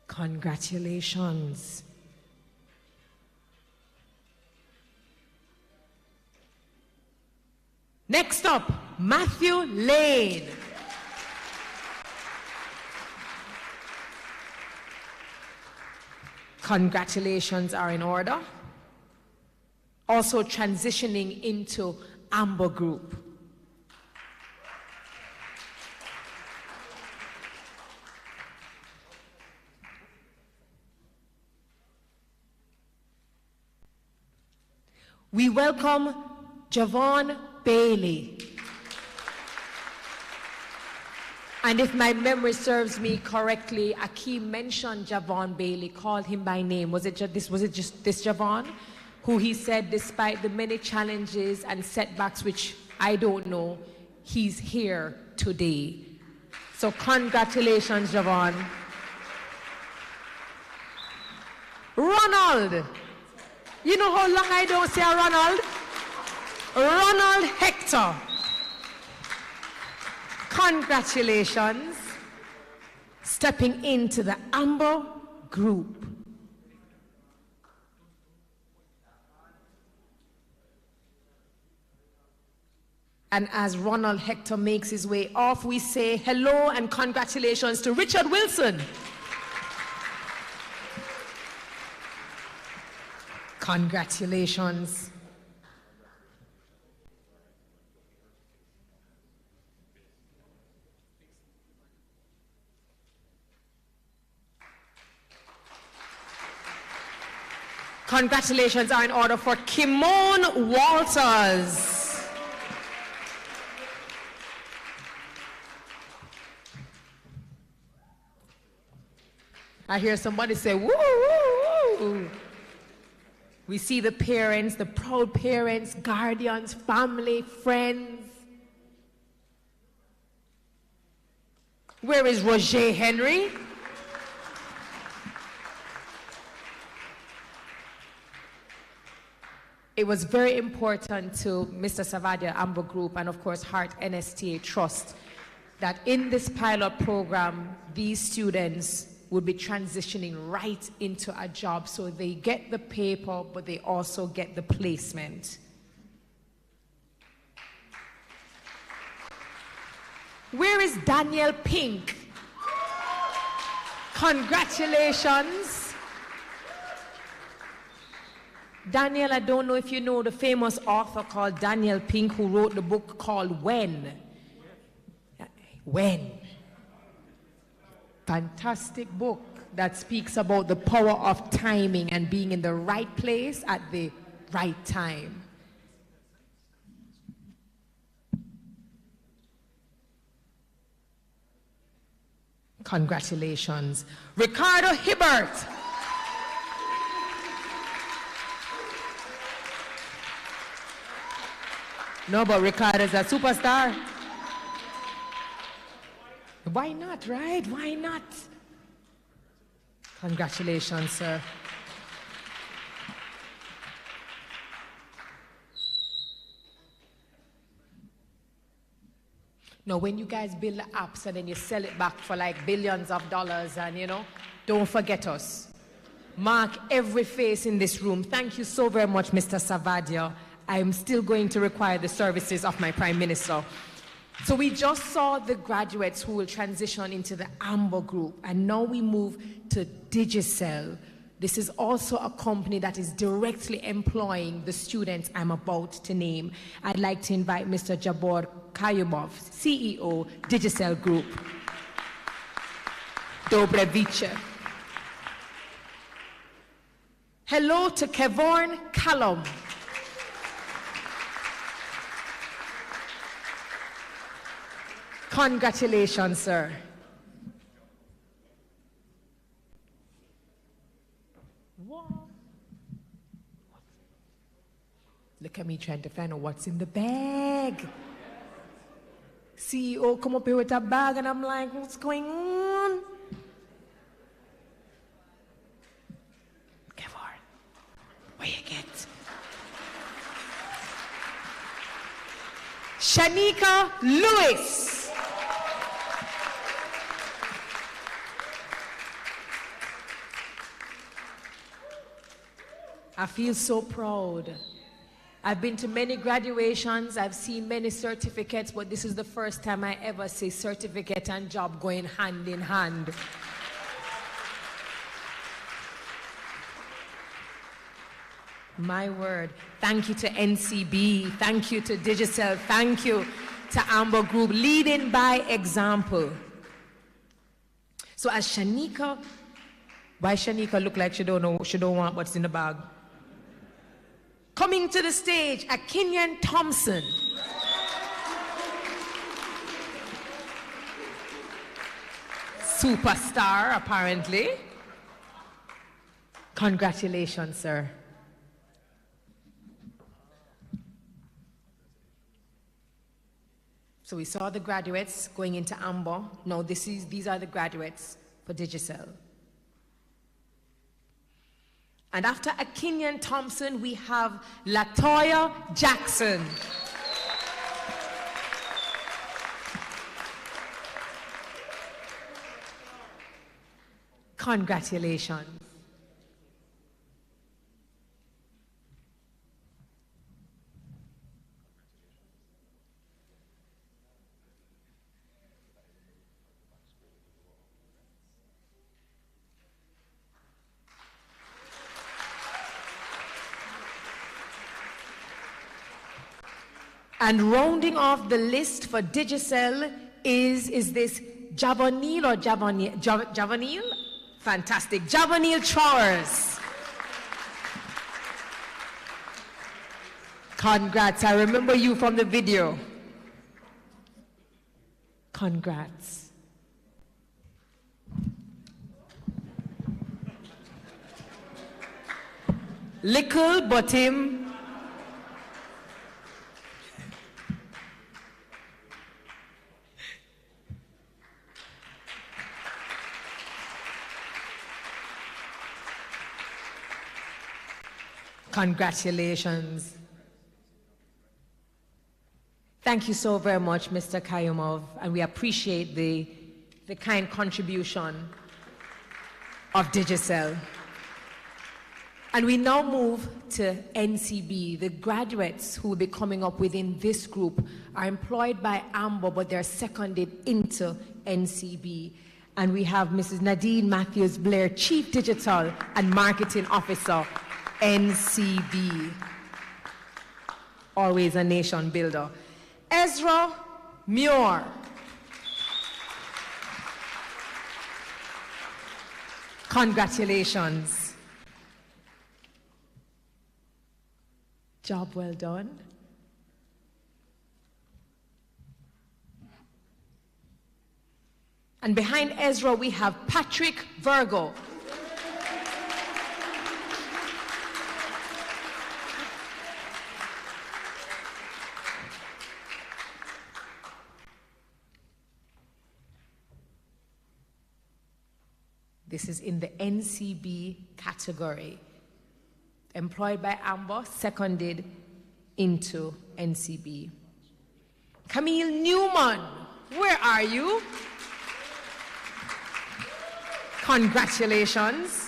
Congratulations. Next up, Matthew Lane. Congratulations are in order. Also transitioning into Amber Group. We welcome Javon Bailey. And if my memory serves me correctly, Akeem mentioned Javon Bailey, called him by name. Was it just this Javon? Who he said, despite the many challenges and setbacks, which I don't know, he's here today. So congratulations, Javon. Ronald. You know how long I don't say Ronald? Ronald Hector. Congratulations. Stepping into the Amber Group. And as Ronald Hector makes his way off, we say hello and congratulations to Richard Wilson. Congratulations. Congratulations are in order for Kimon Walters. I hear somebody say, woo, woo, woo. We see the parents, the proud parents, guardians, family, friends. Where is Roger Henry? It was very important to Mr. Savadia, Amber Group, and of course Heart NSTA Trust, that in this pilot program, these students would be transitioning right into a job. So they get the paper, but they also get the placement. Where is Daniel Pink? Congratulations. Daniel, I don't know if you know the famous author called Daniel Pink, who wrote the book called When. When. Fantastic book that speaks about the power of timing and being in the right place at the right time. Congratulations. Ricardo Hibbert. No, but Ricardo's a superstar. Why not, right? Why not? Congratulations, sir. Now, when you guys build the apps and then you sell it back for like billions of dollars and, you know, don't forget us. Mark every face in this room. Thank you so very much, Mr. Savadia. I'm still going to require the services of my Prime Minister. So we just saw the graduates who will transition into the Amber Group, and now we move to Digicel. This is also a company that is directly employing the students I'm about to name. I'd like to invite Mr. Jabor Kayumov, CEO, Digicel Group. Dobre Vice. Hello to Kevon Callum. Congratulations, sir. Look at me trying to find out what's in the bag. CEO come up here with a bag and I'm like, what's going on? Kevon, what you get? Shanika Lewis. I feel so proud. I've been to many graduations, I've seen many certificates, but this is the first time I ever see certificate and job going hand in hand. My word. Thank you to NCB. Thank you to Digicel. Thank you to Amber Group, leading by example. So as Shanika, why Shanika look like she don't know, she don't want what's in the bag? Coming to the stage, Akinyan Thompson. Superstar, apparently. Congratulations, sir. So we saw the graduates going into Amber. No, these are the graduates for Digicel. And after Akinyan Thompson, we have Latoya Jackson. Congratulations. And rounding off the list for Digicel is this Javanil or Javanil? Fantastic. Javanil Trowers. Congrats. I remember you from the video. Congrats. Little but him. Congratulations. Thank you so very much, Mr. Kayumov, and we appreciate the kind contribution of Digicel. And we now move to NCB. The graduates who will be coming up within this group are employed by Amber, but they're seconded into NCB. And we have Mrs. Nadine Matthews-Blair, Chief Digital and Marketing Officer, NCB. Always a nation builder. Ezra Muir. Congratulations. Job well done. And behind Ezra, we have Patrick Virgo. This is in the NCB category. Employed by Amber, seconded into NCB. Camille Newman, where are you? Congratulations.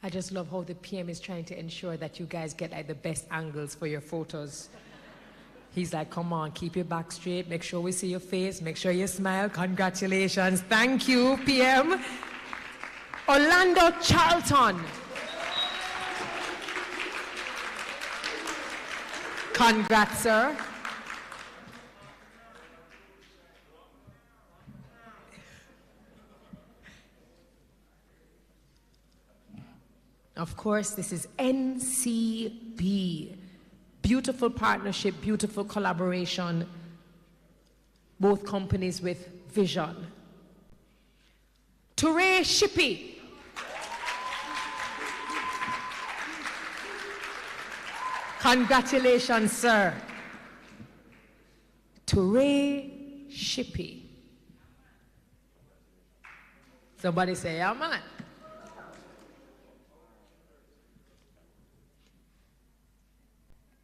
I just love how the PM is trying to ensure that you guys get like the best angles for your photos. He's like, come on, keep your back straight, make sure we see your face, make sure you smile. Congratulations. Thank you, PM. Orlando Charlton. Congrats, sir. Of course, this is NCB. Beautiful partnership, beautiful collaboration. Both companies with vision. Toure Shippey. Congratulations, sir. Toure Shippey. Somebody say, yeah, man.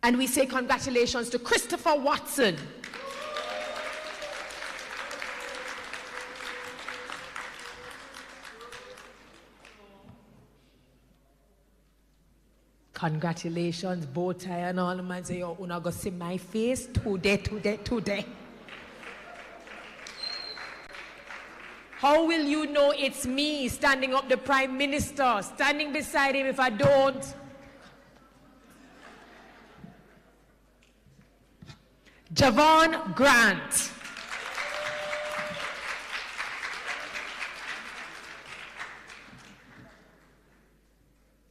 And we say congratulations to Christopher Watson. Congratulations, bow tie and all. The man say, yo, una go see my face today. How will you know it's me standing up the Prime Minister, standing beside him if I don't? Javon Grant.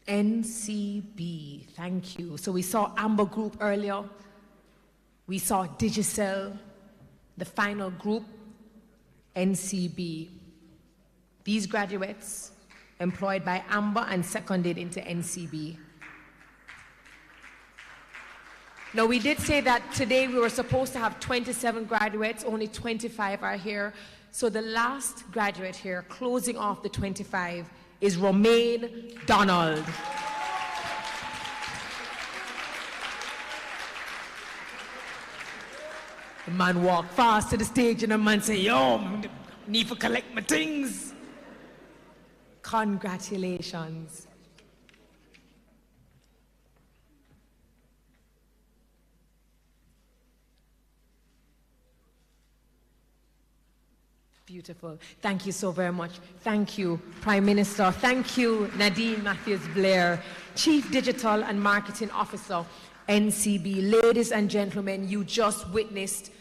NCB, thank you. So we saw Amber Group earlier. We saw Digicel, the final group, NCB. These graduates employed by Amber and seconded into NCB. Now, we did say that today we were supposed to have 27 graduates, only 25 are here. So the last graduate here, closing off the 25, is Romaine Donald. The man walked fast to the stage and the man said, yo, need to collect my things. Congratulations. Beautiful. Thank you so very much. Thank you, Prime Minister. Thank you, Nadine Matthews-Blair, Chief Digital and Marketing Officer, NCB. Ladies and gentlemen, you just witnessed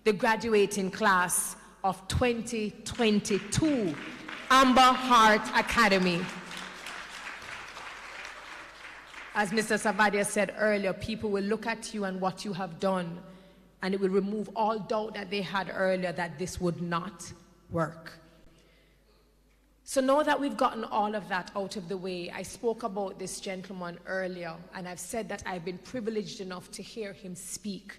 the graduating class of 2022 Amber Heart Academy. As Mr. Savadia said earlier, people will look at you and what you have done, and it will remove all doubt that they had earlier that this would not work. So now that we've gotten all of that out of the way, I spoke about this gentleman earlier, and I've said that I've been privileged enough to hear him speak.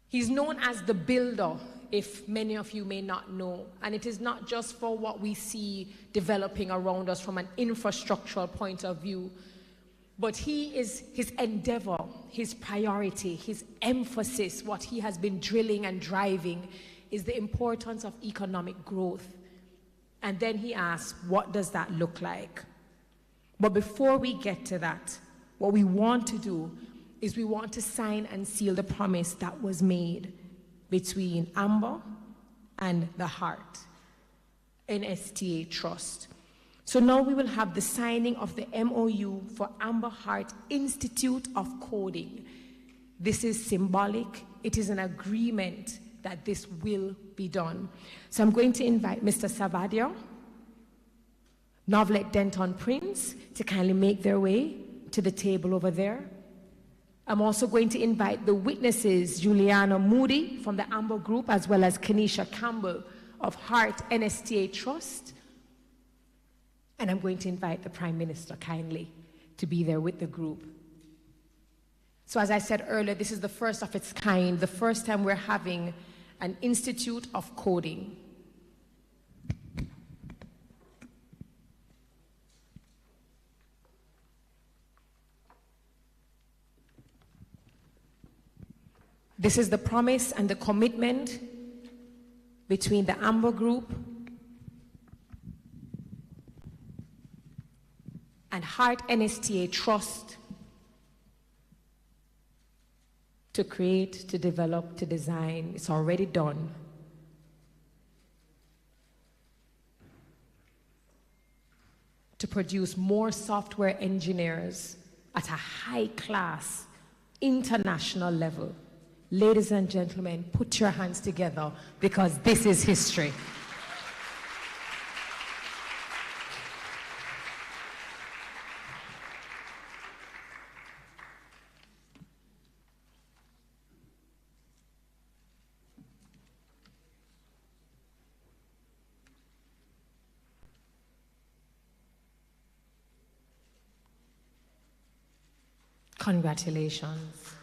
He's known as the builder, if many of you may not know, and it is not just for what we see developing around us from an infrastructural point of view, but his endeavor, his priority, his emphasis, what he has been drilling and driving is the importance of economic growth. And then he asks, what does that look like? But before we get to that, what we want to do is we want to sign and seal the promise that was made between Amber and the Heart, NSTA Trust. So now we will have the signing of the MOU for Amber Heart Institute of Coding. This is symbolic. It is an agreement that this will be done. So I'm going to invite Mr. Savadia, Novelet Denton Prince, to kindly make their way to the table over there. I'm also going to invite the witnesses, Juliana Moody from the Amber Group, as well as Kenisha Campbell of Heart NSTA Trust. And I'm going to invite the Prime Minister kindly to be there with the group. So as I said earlier, this is the first of its kind, the first time we're having an Institute of Coding. This is the promise and the commitment between the Amber Group and Heart NSTA Trust to create, to develop, to design. It's already done. To produce more software engineers at a high class, international level. Ladies and gentlemen, put your hands together because this is history. Congratulations.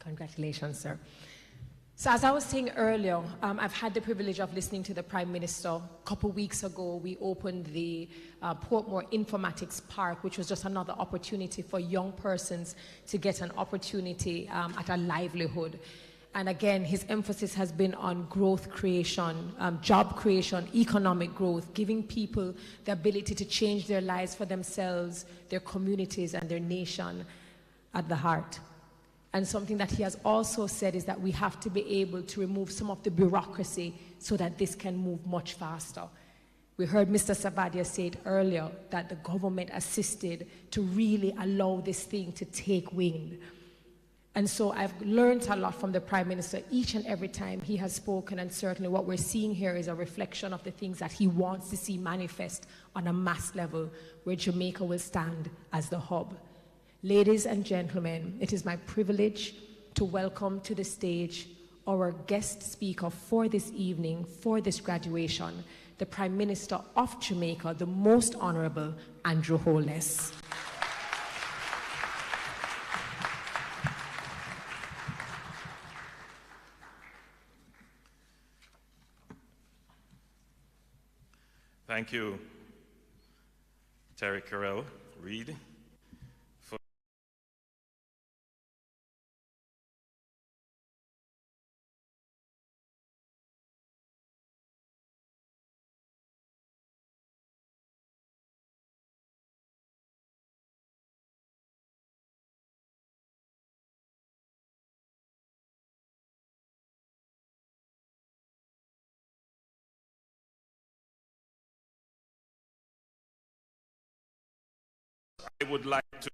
Congratulations, sir. So as I was saying earlier, I've had the privilege of listening to the Prime Minister. A couple weeks ago, we opened the Portmore Informatics Park, which was just another opportunity for young persons to get an opportunity at a livelihood. And again, his emphasis has been on growth creation, job creation, economic growth, giving people the ability to change their lives for themselves, their communities, and their nation at the heart. And something that he has also said is that we have to be able to remove some of the bureaucracy so that this can move much faster. We heard Mr. Savadia say it earlier, that the government assisted to really allow this thing to take wing. And so I've learned a lot from the Prime Minister each and every time he has spoken, and certainly what we're seeing here is a reflection of the things that he wants to see manifest on a mass level, where Jamaica will stand as the hub. Ladies and gentlemen, it is my privilege to welcome to the stage our guest speaker for this evening, for this graduation, the Prime Minister of Jamaica, the Most Honorable Andrew Holness. Thank you, Terry Carell Reed, for I would like to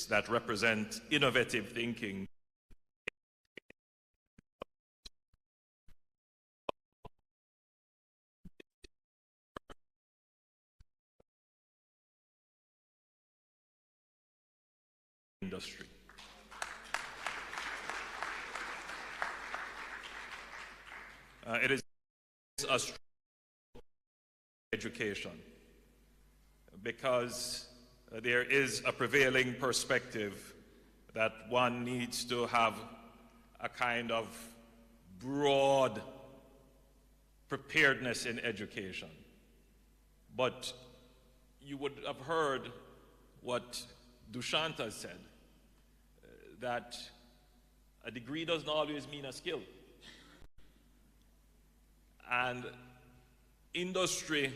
that represent innovative thinking industry. It is a strong education, because there is a prevailing perspective that one needs to have a kind of broad preparedness in education. But you would have heard what Dushanta said, that a degree doesn't always mean a skill. And industry,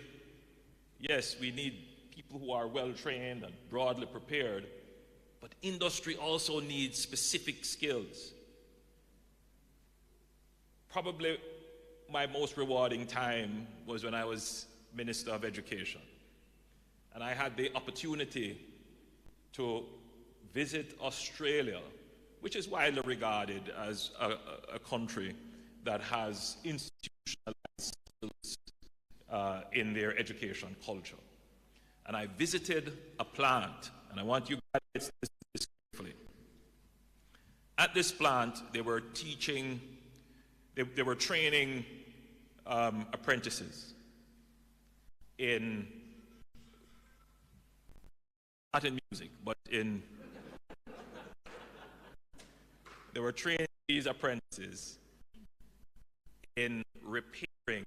yes, we need people who are well trained and broadly prepared, but industry also needs specific skills. Probably my most rewarding time was when I was Minister of Education, and I had the opportunity to visit Australia, which is widely regarded as a country that has institutionalized skills in their education culture. And I visited a plant, and I want you guys to listen to this carefully. At this plant, they were teaching, they were training apprentices in, not in music, but in, they were training these apprentices in repairing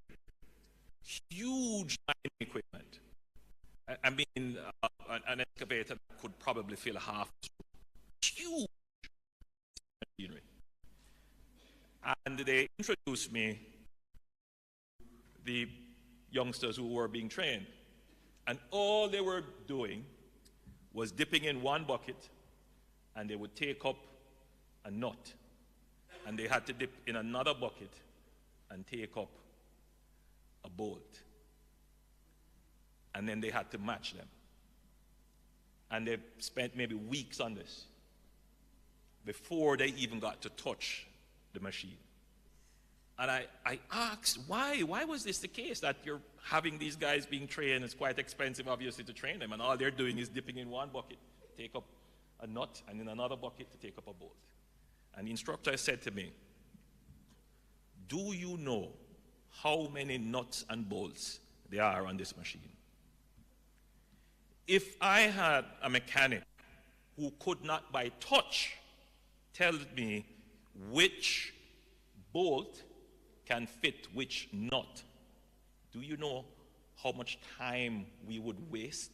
huge mining equipment. I mean, an excavator that could probably fill half, huge machinery. And they introduced me to the youngsters who were being trained. And all they were doing was dipping in one bucket, and they would take up a nut. And they had to dip in another bucket and take up a bolt. And then they had to match them. And they spent maybe weeks on this before they even got to touch the machine. And I asked, why was this the case, that you're having these guys being trained? It's quite expensive, obviously, to train them, and all they're doing is dipping in one bucket, take up a nut, and in another bucket to take up a bolt. And the instructor said to me, do you know how many nuts and bolts there are on this machine? If I had a mechanic who could not by touch tell me which bolt can fit which nut, do you know how much time we would waste?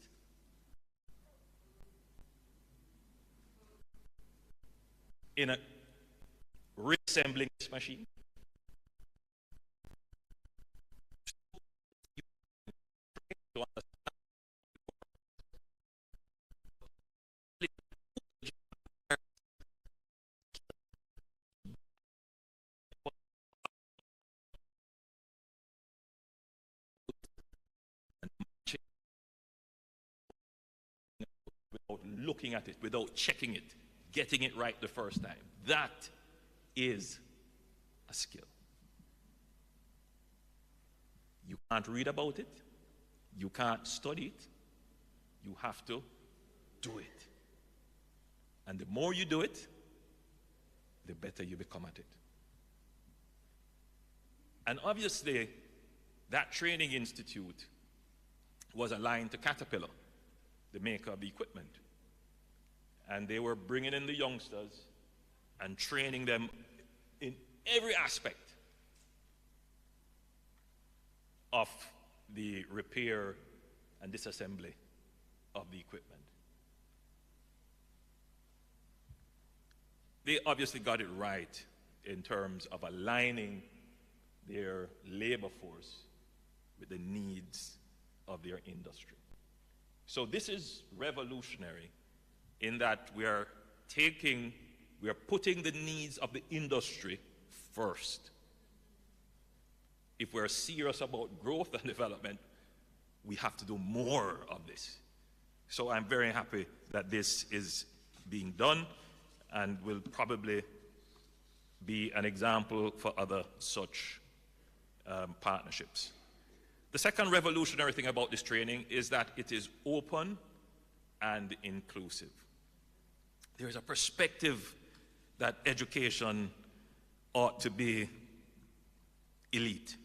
In reassembling this machine? Without looking at it, without checking it, getting it right the first time. That is a skill. You can't read about it. You can't study it. You have to do it. And the more you do it, the better you become at it. And obviously, that training institute was aligned to Caterpillar, the maker of the equipment. And they were bringing in the youngsters and training them in every aspect of the repair and disassembly of the equipment. They obviously got it right in terms of aligning their labor force with the needs of their industry. So this is revolutionary in that we are putting the needs of the industry first. If we're serious about growth and development, we have to do more of this. So I'm very happy that this is being done and will probably be an example for other such partnerships. The second revolutionary thing about this training is that it is open and inclusive. There is a perspective that education ought to be elite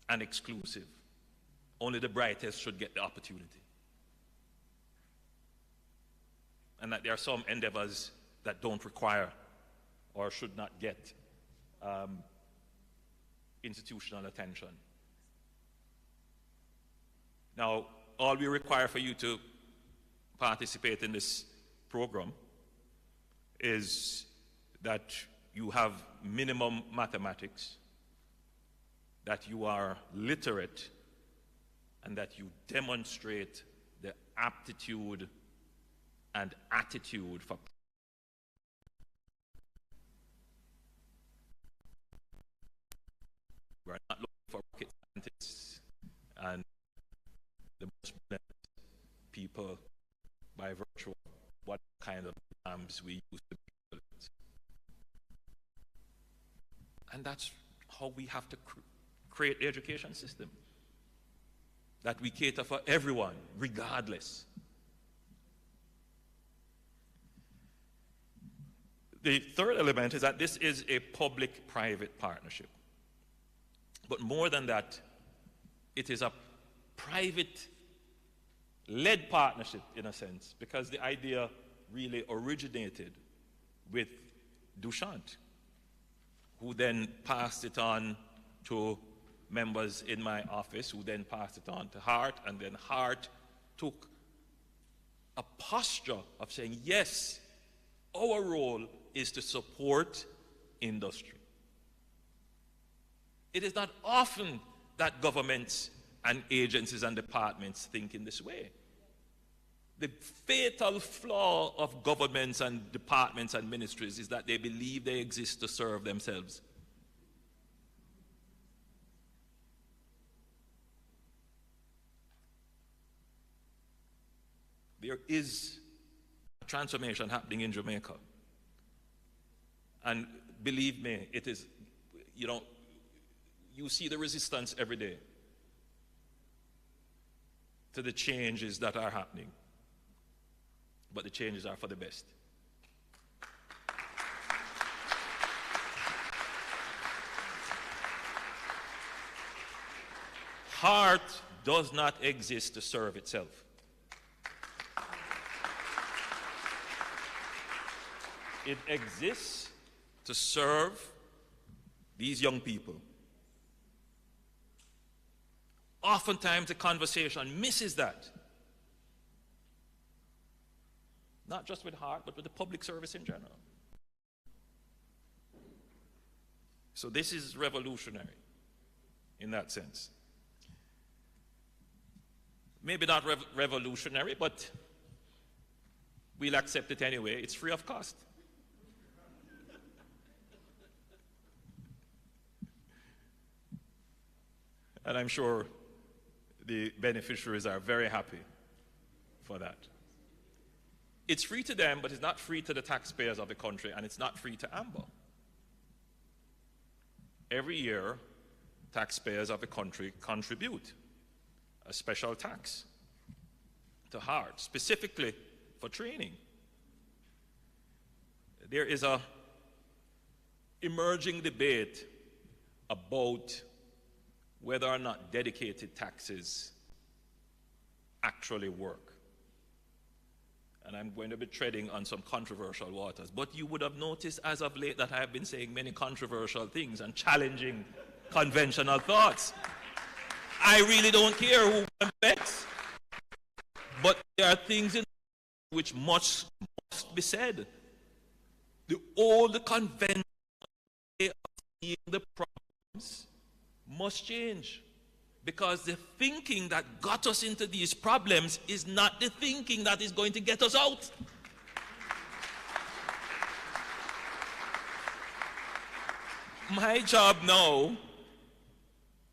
and exclusive. Only the brightest should get the opportunity. And that there are some endeavors that don't require or should not get institutional attention. Now, all we require for you to participate in this program is that you have minimum mathematics, that you are literate, and that you demonstrate the aptitude and attitude for we're not looking for rocket scientists and the most brilliant people by virtue of what kind of exams we use to be brilliant. And that's how we have to create the education system. That we cater for everyone, regardless. The third element is that this is a public-private partnership. But more than that, it is a private-led partnership, in a sense, because the idea really originated with Duchamp, who then passed it on to members in my office, who then passed it on to Hart, and then Hart took a posture of saying, yes, our role is to support industry. It is not often that governments and agencies and departments think in this way. The fatal flaw of governments and departments and ministries is that they believe they exist to serve themselves. There is a transformation happening in Jamaica. And believe me, it is, you see the resistance every day to the changes that are happening. but the changes are for the best. Heart does not exist to serve itself. It exists to serve these young people. Oftentimes the conversation misses that. Not just with Heart, but with the public service in general. So this is revolutionary in that sense. Maybe not revolutionary, but we'll accept it anyway. It's free of cost. And I'm sure the beneficiaries are very happy for that. It's free to them, but it's not free to the taxpayers of the country, and it's not free to AMBA. Every year, taxpayers of the country contribute a special tax to Heart, specifically for training. There is a emerging debate about whether or not dedicated taxes actually work. And I'm going to be treading on some controversial waters. But you would have noticed as of late that I have been saying many controversial things and challenging conventional thoughts. I really don't care who bets, but there are things in which much must be said. The old conventional way of seeing the problems must change, because the thinking that got us into these problems is not the thinking that is going to get us out. My job now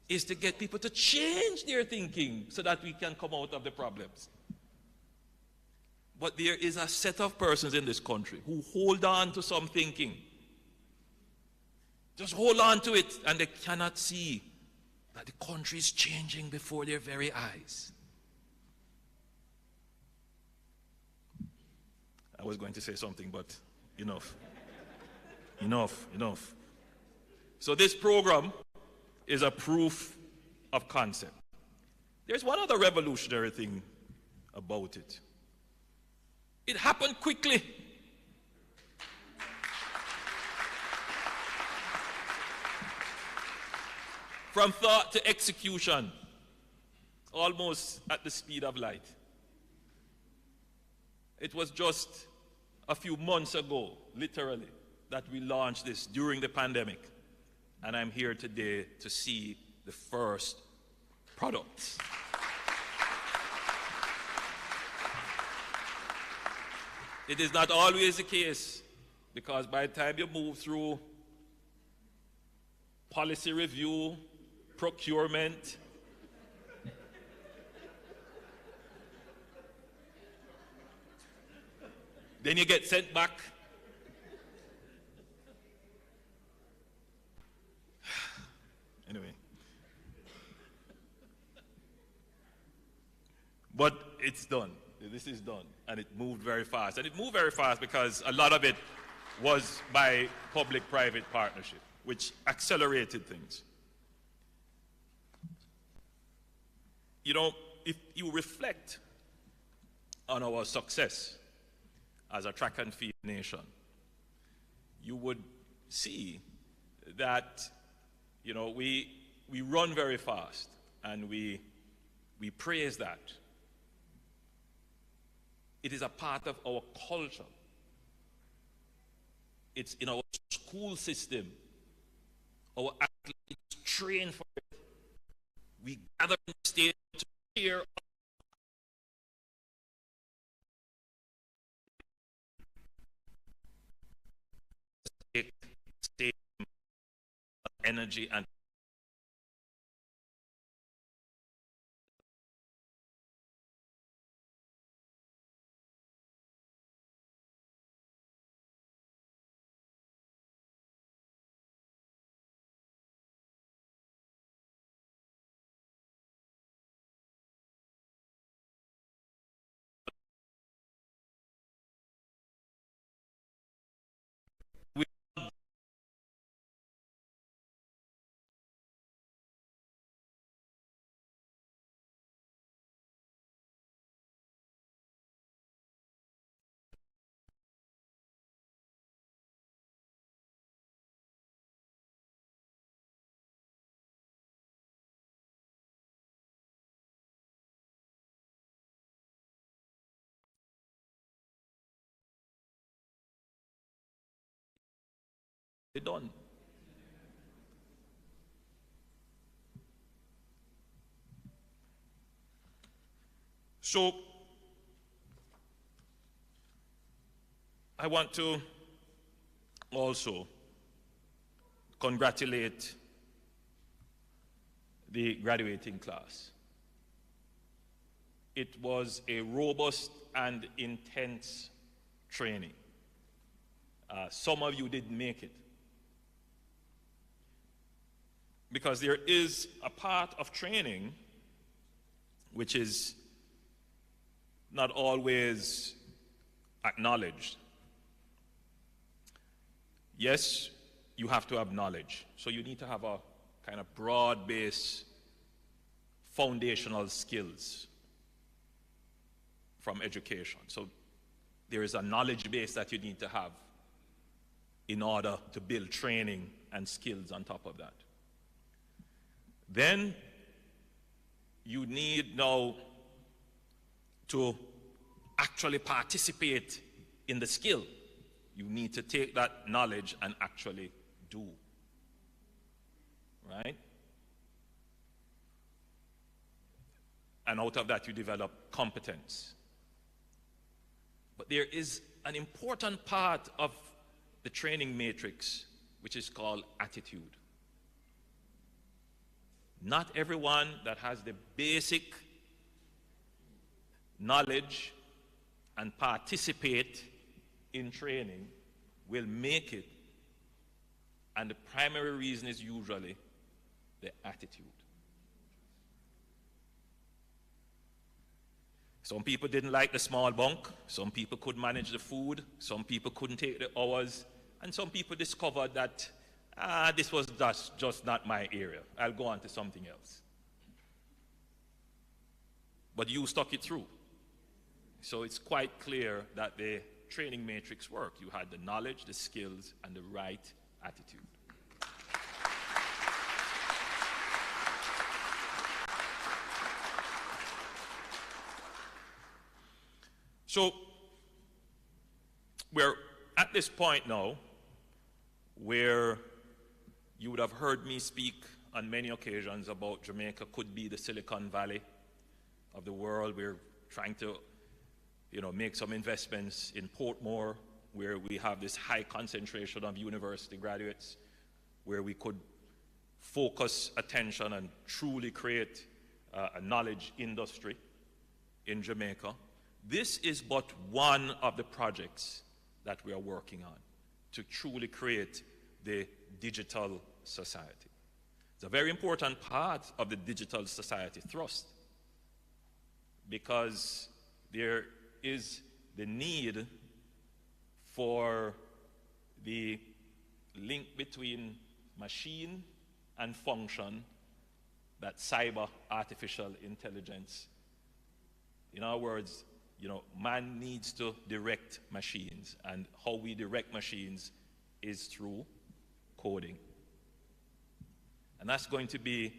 is to get people to change their thinking so that we can come out of the problems. But there is a set of persons in this country who hold on to some thinking. Just hold on to it, and they cannot see that the country is changing before their very eyes. I was going to say something, but enough. Enough. So this program is a proof of concept. There's one other revolutionary thing about it. It happened quickly. From thought to execution, almost at the speed of light. It was just a few months ago, literally, that we launched this during the pandemic. And I'm here today to see the first products. It is not always the case, because by the time you move through policy review, procurement, then you get sent back. Anyway. But it's done. This is done. And it moved very fast. And it moved very fast because a lot of it was by public-private partnership, which accelerated things. You know, if you reflect on our success as a track and field nation, you would see that, you know, we run very fast, and we praise that. It is a part of our culture. It's in our school system. Our athletes train for it. We gather in the stadium to cheer energy and they done. So, I want to also congratulate the graduating class. It was a robust and intense training. Some of you didn't make it, because there is a part of training which is not always acknowledged. Yes, you have to have knowledge. So you need to have a kind of broad-based foundational skills from education. So there is a knowledge base that you need to have in order to build training and skills on top of that. Then you need now to actually participate in the skill. You need to take that knowledge and actually do. Right? And out of that you develop competence. But there is an important part of the training matrix which is called attitude. Not everyone that has the basic knowledge and participate in training will make it, and the primary reason is usually the attitude. Some people didn't like the small bunk, some people could manage the food, some people couldn't take the hours, and some people discovered that this was just not my area. I'll go on to something else. But you stuck it through. So it's quite clear that the training matrix worked. You had the knowledge, the skills, and the right attitude. So we're at this point now where you would have heard me speak on many occasions about Jamaica could be the Silicon Valley of the world. We're trying to make some investments in Portmore, where we have this high concentration of university graduates, where we could focus attention and truly create a knowledge industry in Jamaica. This is but one of the projects that we are working on to truly create the digital society. It's a very important part of the digital society thrust, because there is the need for the link between machine and function that cyber artificial intelligence. In other words, man needs to direct machines, and how we direct machines is through coding. And that's going to be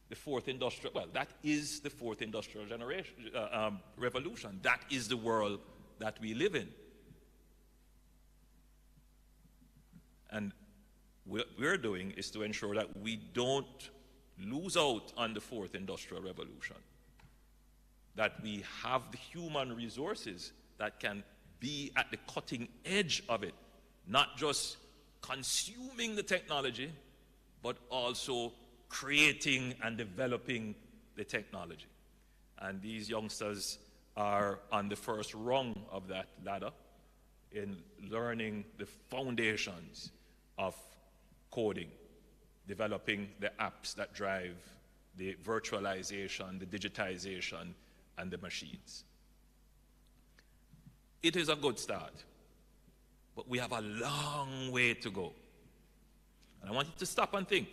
the fourth industrial, that is the fourth industrial revolution. That is the world that we live in. And what we're doing is to ensure that we don't lose out on the fourth industrial revolution, that we have the human resources that can be at the cutting edge of it, not just consuming the technology, but also creating and developing the technology. And these youngsters are on the first rung of that ladder in learning the foundations of coding, developing the apps that drive the virtualization, the digitization, and the machines. It is a good start, but we have a long way to go. And I want you to stop and think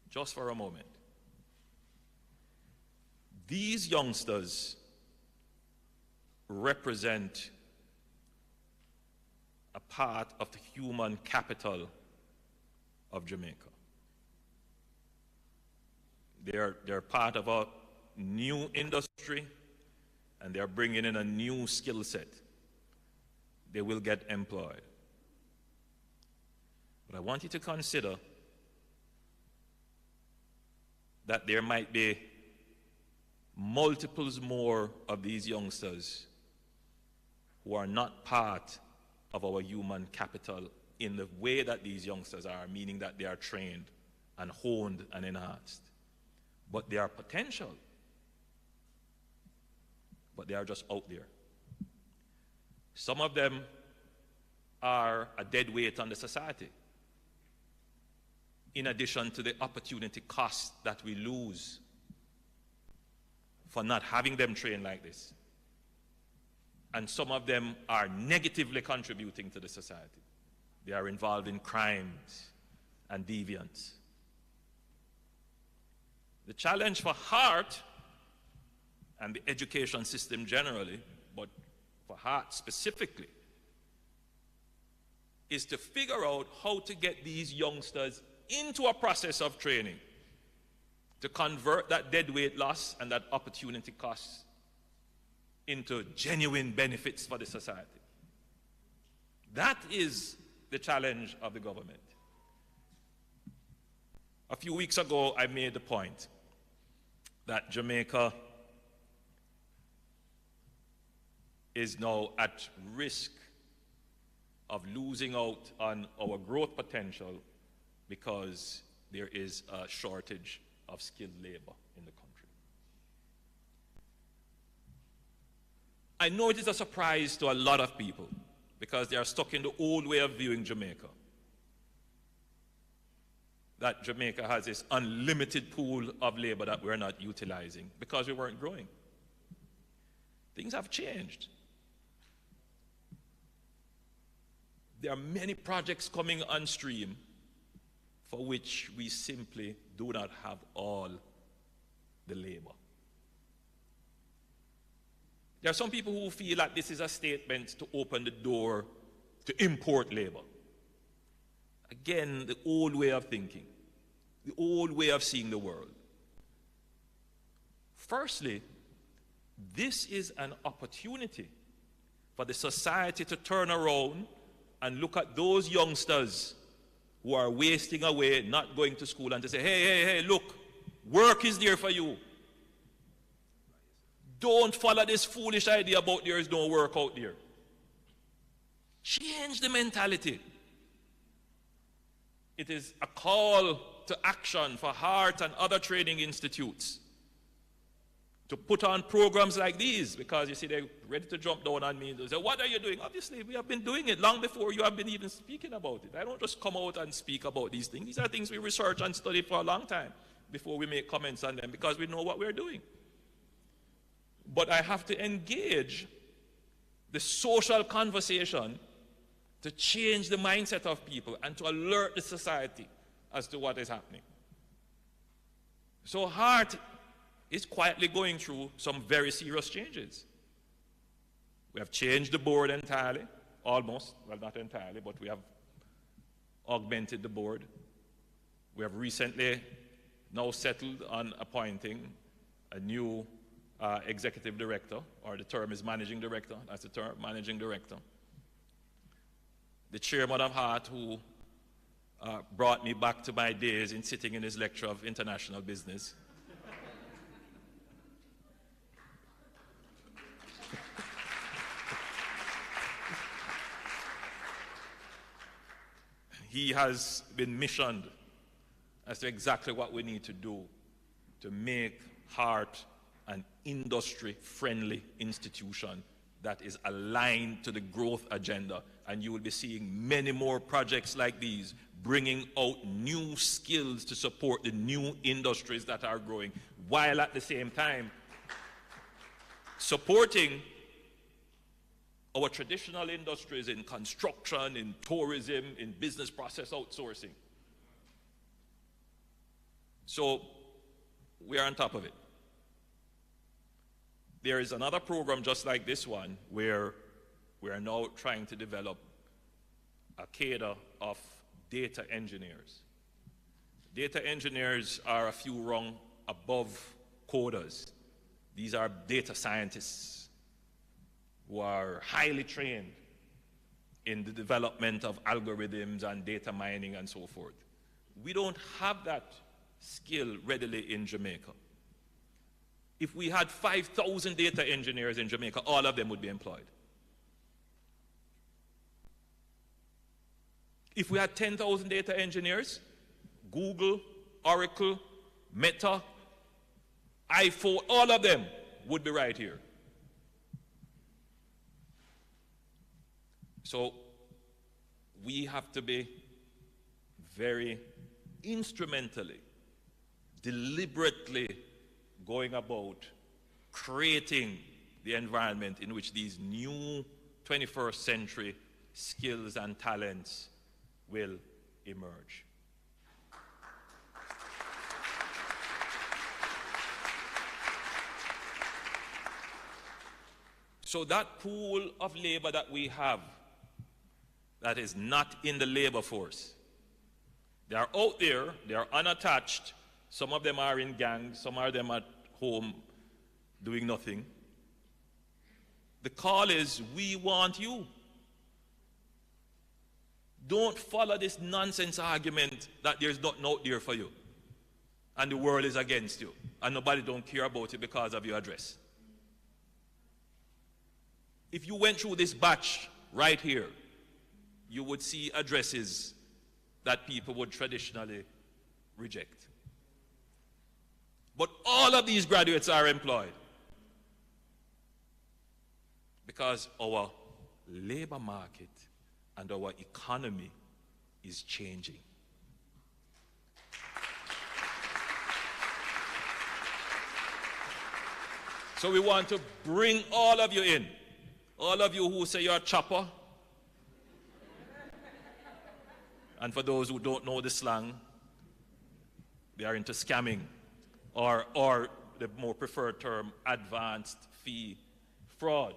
just for a moment. These youngsters represent a part of the human capital of Jamaica. They're part of a new industry, and they're bringing in a new skill set. They will get employed. But I want you to consider that there might be multiples more of these youngsters who are not part of our human capital in the way that these youngsters are, meaning that they are trained and honed and enhanced. But they are potential. But they are just out there. Some of them are a dead weight on the society, in addition to the opportunity cost that we lose for not having them trained like this. And some of them are negatively contributing to the society. They are involved in crimes and deviance. The challenge for Heart and the education system generally, but for Heart specifically, is to figure out how to get these youngsters into a process of training to convert that deadweight loss and that opportunity cost into genuine benefits for the society. That is the challenge of the government. A few weeks ago, I made the point that Jamaica is now at risk of losing out on our growth potential because there is a shortage of skilled labor in the country. I know it is a surprise to a lot of people because they are stuck in the old way of viewing Jamaica. That Jamaica has this unlimited pool of labor that we're not utilizing because we weren't growing. Things have changed. There are many projects coming on stream for which we simply do not have all the labor. There are some people who feel like this is a statement to open the door to import labor. Again, the old way of thinking, the old way of seeing the world. Firstly, this is an opportunity for the society to turn around and look at those youngsters who are wasting away, not going to school, and to say, hey, look, work is there for you. Don't follow this foolish idea about there is no work out there. Change the mentality. It is a call to action for Heart and other training institutes to put on programs like these, because you see they're ready to jump down on me and say, what are you doing? Obviously, we have been doing it long before you have been even speaking about it. I don't just come out and speak about these things. These are things we research and study for a long time before we make comments on them, because we know what we're doing. But I have to engage the social conversation to change the mindset of people and to alert the society as to what is happening. So Heart is quietly going through some very serious changes. We have changed the board entirely, almost, well, not entirely, but we have augmented the board. We have recently now settled on appointing a new executive director, or the term is managing director. That's the term, managing director. The chairman of Heart, who brought me back to my days in sitting in his lecture of international business. He has been missioned as to exactly what we need to do to make Heart an industry-friendly institution that is aligned to the growth agenda. And you will be seeing many more projects like these, bringing out new skills to support the new industries that are growing, while at the same time supporting our traditional industries in construction, in tourism, in business process outsourcing. So we are on top of it. There is another program just like this one where we are now trying to develop a cadre of data engineers. Data engineers are a few rung above coders. These are data scientists who are highly trained in the development of algorithms and data mining and so forth. We don't have that skill readily in Jamaica. If we had 5,000 data engineers in Jamaica, all of them would be employed. If we had 10,000 data engineers, Google, Oracle, Meta, iPhone, all of them would be right here. So we have to be very instrumentally, deliberately going about creating the environment in which these new 21st century skills and talents will emerge. So that pool of labor that we have that is not in the labor force, they are out there, they are unattached. Some of them are in gangs, some of them at home doing nothing. The call is, we want you. Don't follow this nonsense argument that there's nothing out there for you and the world is against you and nobody don't care about it because of your address. If you went through this batch right here, you would see addresses that people would traditionally reject. But all of these graduates are employed because our labor market and our economy is changing. So we want to bring all of you in. All of you who say you're a chopper. And for those who don't know the slang, they are into scamming, or the more preferred term, advanced fee fraud.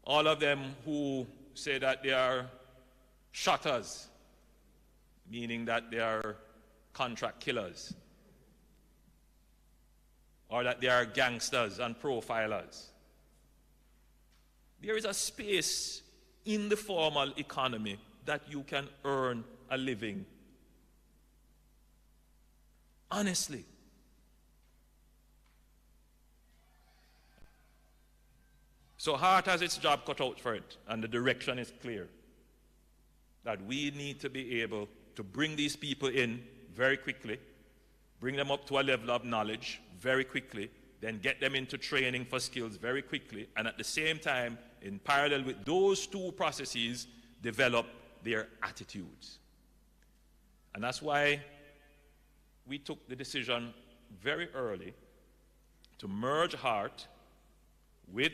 All of them who say that they are shotters, meaning that they are contract killers, or that they are gangsters and profilers. There is a space in the formal economy that you can earn a living honestly. So Heart has its job cut out for it, and the direction is clear. That we need to be able to bring these people in very quickly, bring them up to a level of knowledge very quickly, then get them into training for skills very quickly, and at the same time, in parallel with those two processes, develop their attitudes. And that's why we took the decision very early to merge Heart with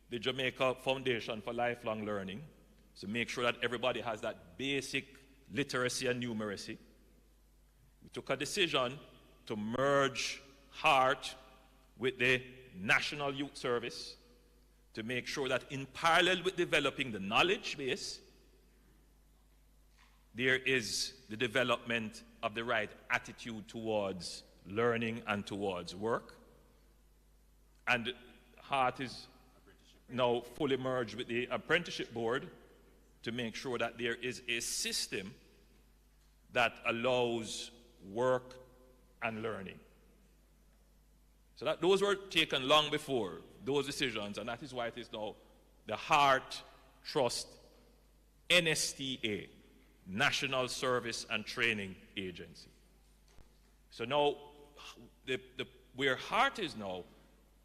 the Jamaica Foundation for Lifelong Learning, to make sure that everybody has that basic literacy and numeracy. We took a decision to merge Heart with the National Youth Service to make sure that in parallel with developing the knowledge base, there is the development of the right attitude towards learning and towards work. And Heart is now fully merged with the apprenticeship board to make sure that there is a system that allows work and learning. So that those were taken long before, those decisions, and that is why it is now the Heart Trust NSTA, National Service and Training Agency. So now, where Heart is now,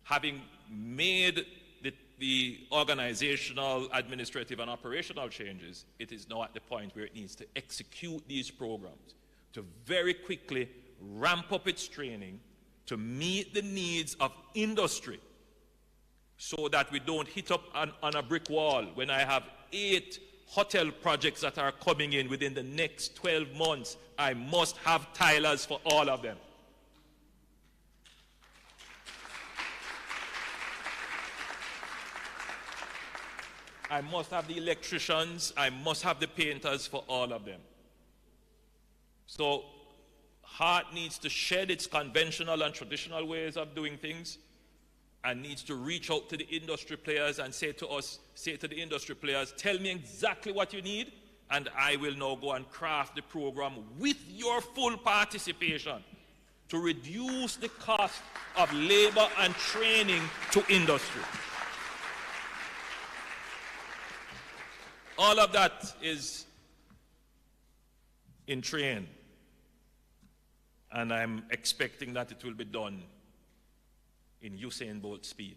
having made the organizational, administrative, and operational changes, it is now at the point where it needs to execute these programs, to very quickly ramp up its training to meet the needs of industry, so that we don't hit up on a brick wall when I have 8 hotel projects that are coming in within the next 12 months. I must have tilers for all of them. I must have the electricians, I must have the painters for all of them. So Heart needs to shed its conventional and traditional ways of doing things and needs to reach out to the industry players and say to the industry players, tell me exactly what you need, and I will now go and craft the program with your full participation to reduce the cost of labor and training to industry. All of that is in train, and I'm expecting that it will be done in Usain Bolt speed.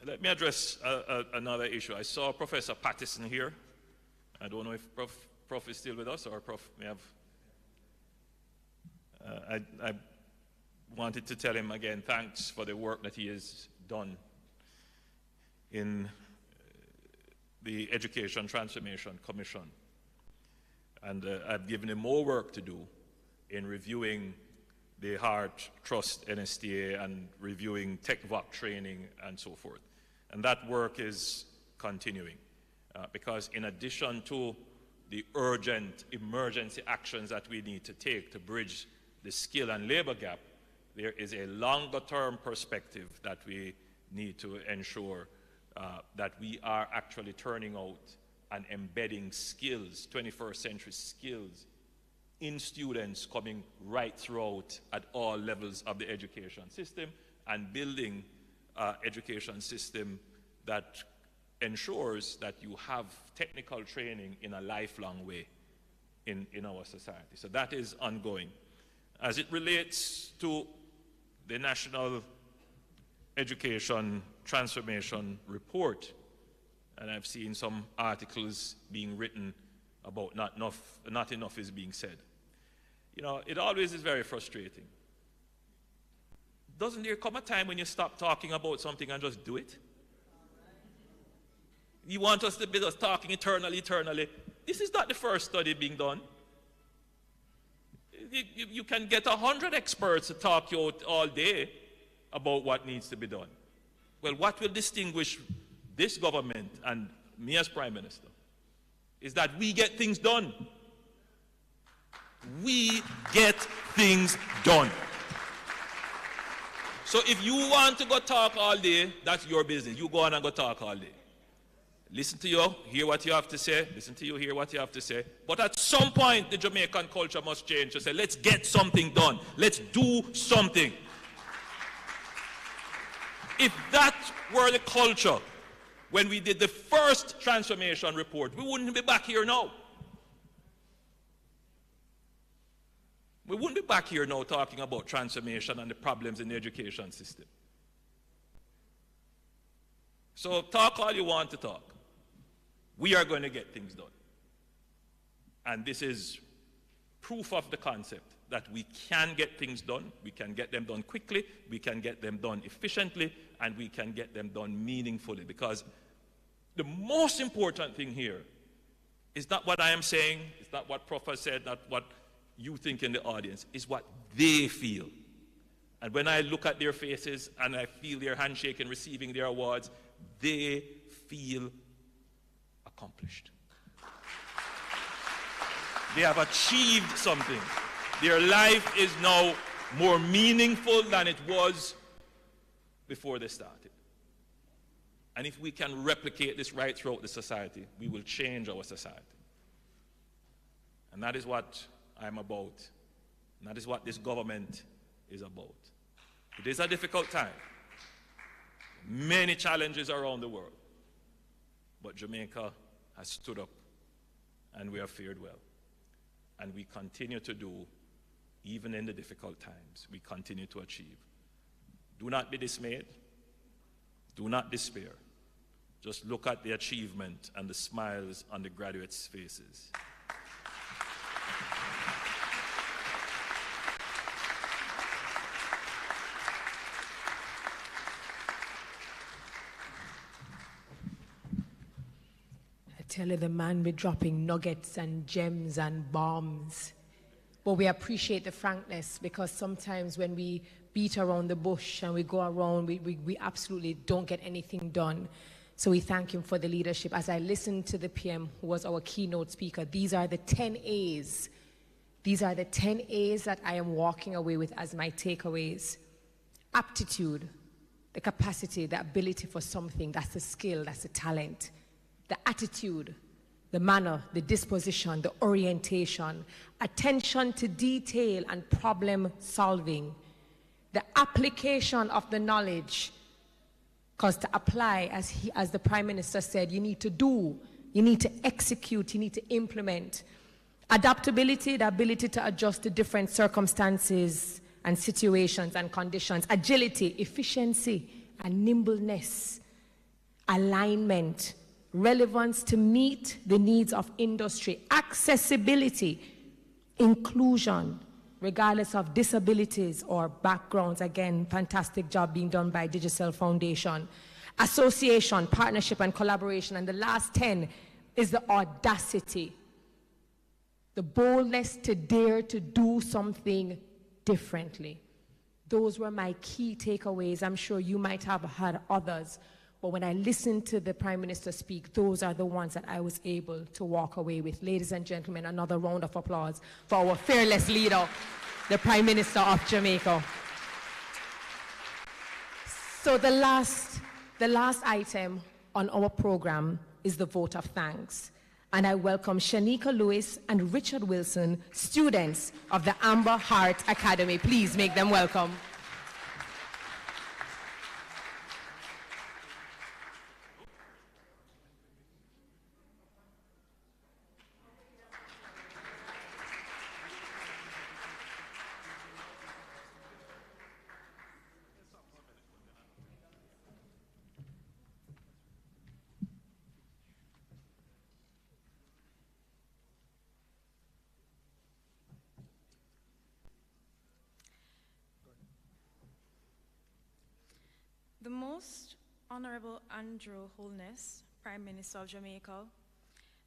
Let me address another issue. I saw Professor Pattison here. I don't know if Prof is still with us, or Prof may have. I wanted to tell him again, thanks for the work that he has done in the Education Transformation Commission. And I've given him more work to do in reviewing the Heart Trust NSTA and reviewing TechVoc training and so forth. And that work is continuing because in addition to the urgent emergency actions that we need to take to bridge the skill and labor gap, there is a longer term perspective that we need to ensure that we are actually turning out and embedding skills, 21st century skills, in students coming right throughout at all levels of the education system, and building an education system that ensures that you have technical training in a lifelong way in our society. So that is ongoing. As it relates to the National Education Transformation Report, and I've seen some articles being written about not enough is being said. You know, it always is very frustrating. Doesn't there come a time when you stop talking about something and just do it? You want us to be just talking eternally. This is not the first study being done. You can get 100 experts to talk you out all day about what needs to be done. Well, what will distinguish this government and me as Prime Minister is that we get things done. We get things done. So if you want to go talk all day, that's your business. You go on and go talk all day. Listen to you, hear what you have to say. Listen to you, hear what you have to say. But at some point, the Jamaican culture must change to say, let's get something done. Let's do something. If that were the culture when we did the first transformation report, we wouldn't be back here now. We wouldn't be back here now talking about transformation and the problems in the education system. So talk all you want to talk. We are going to get things done. And this is proof of the concept that we can get things done. We can get them done quickly, we can get them done efficiently, and we can get them done meaningfully. Because the most important thing here is not what I am saying, it's not what Prof has said, not what you think in the audience, is what they feel. And when I look at their faces and I feel their handshake and receiving their awards, they feel accomplished. They have achieved something. Their life is now more meaningful than it was before they started. And if we can replicate this right throughout the society, we will change our society. And that is what I'm about. And that is what this government is about. It is a difficult time. Many challenges around the world. But Jamaica has stood up and we have fared well. And we continue to do, even in the difficult times, we continue to achieve. Do not be dismayed. Do not despair. Just look at the achievement and the smiles on the graduates' faces. Tell you, the man be dropping nuggets and gems and bombs. But we appreciate the frankness, because sometimes when we beat around the bush and we go around, we absolutely don't get anything done. So we thank him for the leadership. As I listened to the PM, who was our keynote speaker, these are the 10 A's. These are the 10 A's that I am walking away with as my takeaways. Aptitude, the capacity, the ability for something, that's a skill, that's a talent. The attitude, the manner, the disposition, the orientation, attention to detail and problem solving. The application of the knowledge, because to apply, as the Prime Minister said, you need to do, you need to execute, you need to implement. Adaptability, the ability to adjust to different circumstances and situations and conditions. Agility, efficiency and nimbleness. Alignment, relevance to meet the needs of industry. Accessibility, inclusion, regardless of disabilities or backgrounds. Again, fantastic job being done by Digicel Foundation. Association, partnership and collaboration. And the last 10 is the audacity, the boldness to dare to do something differently. Those were my key takeaways. I'm sure you might have had others, but when I listened to the Prime Minister speak, those are the ones that I was able to walk away with. Ladies and gentlemen, another round of applause for our fearless leader, the Prime Minister of Jamaica. So the last item on our program is the vote of thanks. And I welcome Shanika Lewis and Richard Wilson, students of the Amber Heart Academy. Please make them welcome. The Most Honorable Andrew Holness, Prime Minister of Jamaica,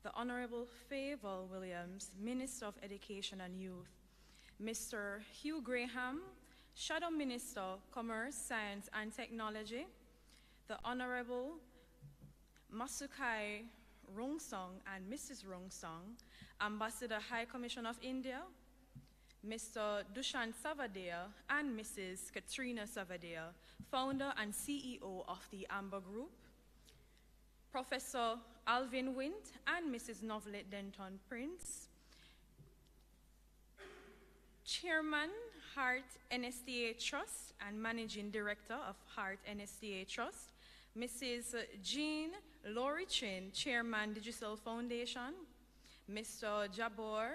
the Honorable Favour Williams, Minister of Education and Youth, Mr. Hugh Graham, Shadow Minister, Commerce, Science and Technology, the Honorable Masukai Rongsong and Mrs. Rongsong, Ambassador High Commission of India, Mr. Dushan Savadea and Mrs. Katrina Savadea, founder and CEO of the Amber Group, Professor Alvin Wint and Mrs. Novelet Denton Prince, Chairman, Heart NSTA Trust and Managing Director of Heart NSTA Trust, Mrs. Jean Laurie Chin, Chairman, Digicel Foundation, Mr. Jabor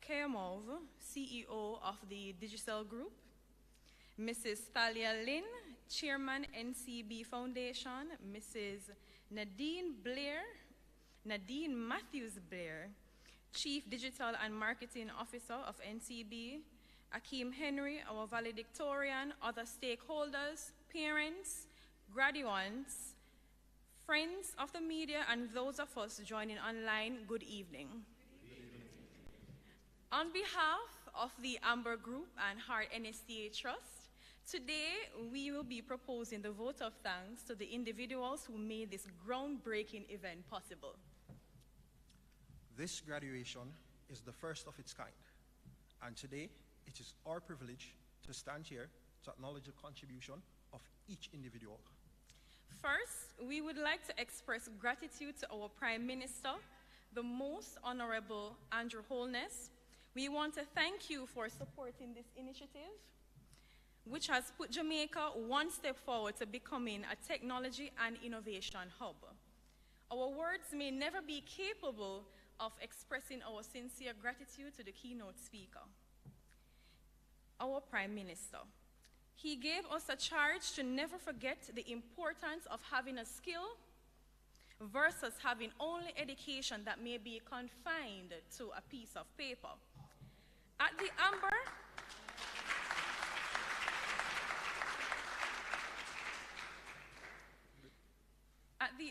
Kayamov, CEO of the Digicel Group, Mrs. Thalia Lin, Chairman, NCB Foundation, Mrs. Nadine Matthews Blair, Chief Digital and Marketing Officer of NCB, Akeem Henry, our valedictorian, other stakeholders, parents, graduates, friends of the media, and those of us joining online, good evening. On behalf of the Amber Group and Heart NSTA Trust, today we will be proposing the vote of thanks to the individuals who made this groundbreaking event possible. This graduation is the first of its kind, and today it is our privilege to stand here to acknowledge the contribution of each individual. First, we would like to express gratitude to our Prime Minister, the Most Honorable Andrew Holness. We want to thank you for supporting this initiative, which has put Jamaica one step forward to becoming a technology and innovation hub. Our words may never be capable of expressing our sincere gratitude to the keynote speaker, our Prime Minister. He gave us a charge to never forget the importance of having a skill versus having only education that may be confined to a piece of paper. At the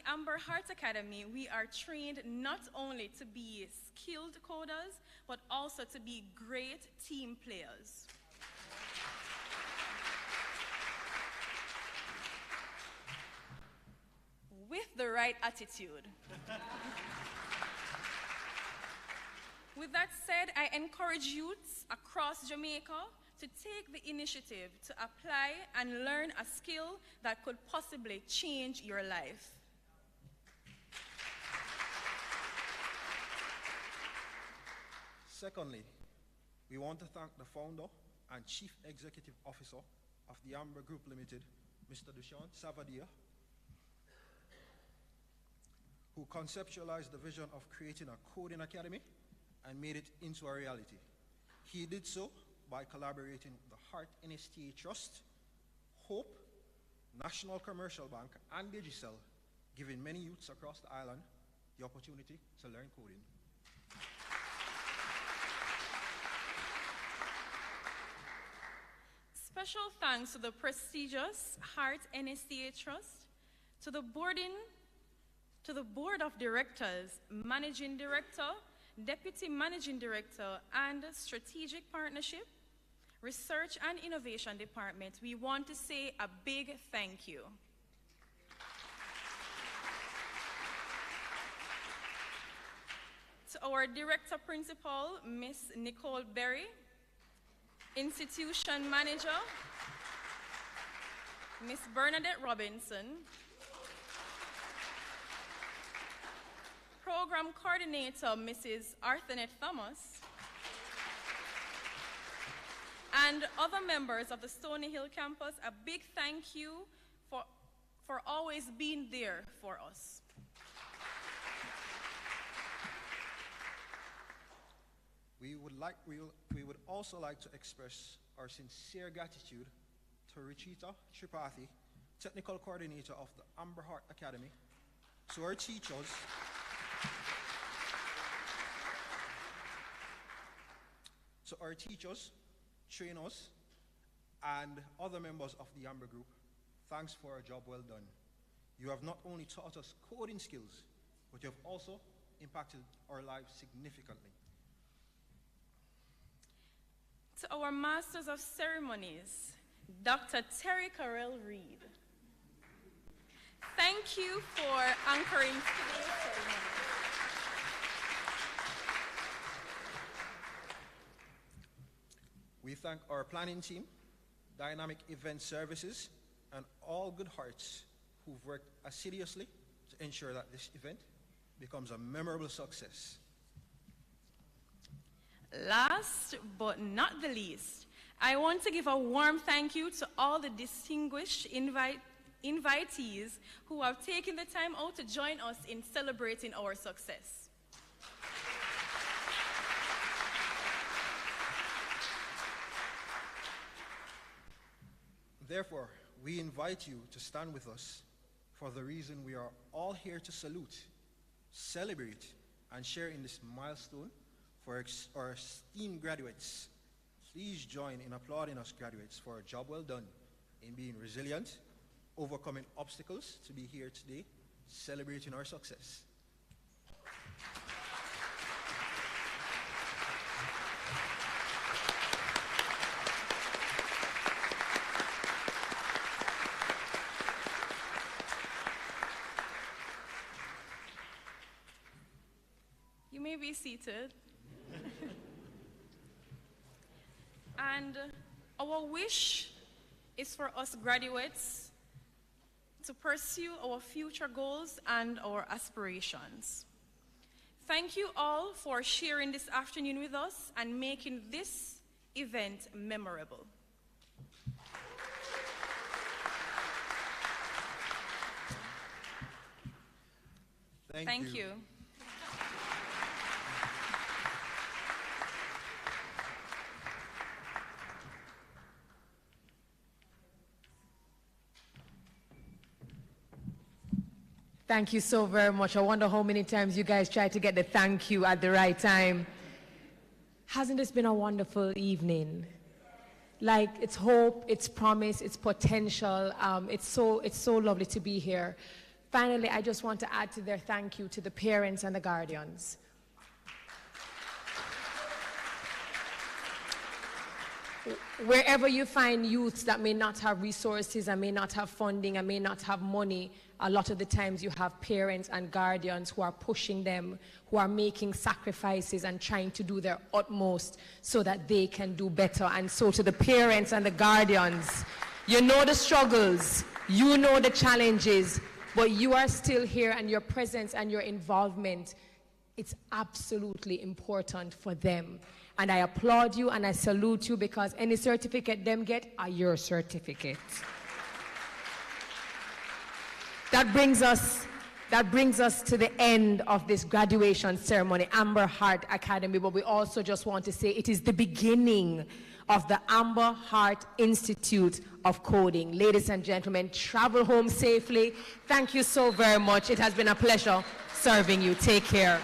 Amber Heart Academy, we are trained not only to be skilled coders, but also to be great team players. With the right attitude. With that said, I encourage youths across Jamaica to take the initiative to apply and learn a skill that could possibly change your life. Secondly, we want to thank the founder and Chief Executive Officer of the Amber Group Limited, Mr. Dushan Savadia, who conceptualized the vision of creating a coding academy and made it into a reality. He did so by collaborating with the Heart NSTA Trust, Hope, National Commercial Bank, and Digicel, giving many youths across the island the opportunity to learn coding. Special thanks to the prestigious Heart NSTA Trust, to the Board of Directors, Managing Director, Deputy Managing Director, and Strategic Partnership, Research and Innovation Department. We want to say a big thank you. To our Director Principal, Ms. Nicole Berry, Institution Manager, Ms. Bernadette Robinson, Program Coordinator, Mrs. Arthanet Thomas, and other members of the Stony Hill campus, a big thank you for always being there for us. We would also like to express our sincere gratitude to Ruchita Tripathi, Technical Coordinator of the Amber Heart Academy, to our teachers, trainers, and other members of the Amber Group. Thanks for a job well done. You have not only taught us coding skills, but you have also impacted our lives significantly. To our Masters of Ceremonies, Dr. Terry Carell Reed. Thank you for anchoring today's ceremony. We thank our planning team, Dynamic Event Services, and all good hearts who've worked assiduously to ensure that this event becomes a memorable success. Last but not the least, I want to give a warm thank you to all the distinguished invitees who have taken the time out to join us in celebrating our success. Therefore, we invite you to stand with us for the reason we are all here to salute, celebrate, and share in this milestone for our esteemed graduates. Please join in applauding us graduates for a job well done in being resilient, overcoming obstacles to be here today, celebrating our success. You may be seated. And our wish is for us graduates to pursue our future goals and our aspirations. Thank you all for sharing this afternoon with us and making this event memorable. Thank you. Thank you so very much. I wonder how many times you guys tried to get the thank you at the right time. Hasn't this been a wonderful evening? Like, it's hope, it's promise, it's potential. It's so lovely to be here. Finally, I just want to add to their thank you to the parents and the guardians. Wherever you find youths that may not have resources and may not have funding and may not have money, a lot of the times you have parents and guardians who are pushing them, who are making sacrifices and trying to do their utmost so that they can do better. And so to the parents and the guardians, you know the struggles, you know the challenges, but you are still here, and your presence and your involvement, it's absolutely important for them. And I applaud you and I salute you, because any certificate them get are your certificate. That brings us to the end of this graduation ceremony, Amber Heart Academy, but we also just want to say it is the beginning of the Amber Heart Institute of Coding. Ladies and gentlemen, travel home safely. Thank you so very much. It has been a pleasure serving you. Take care.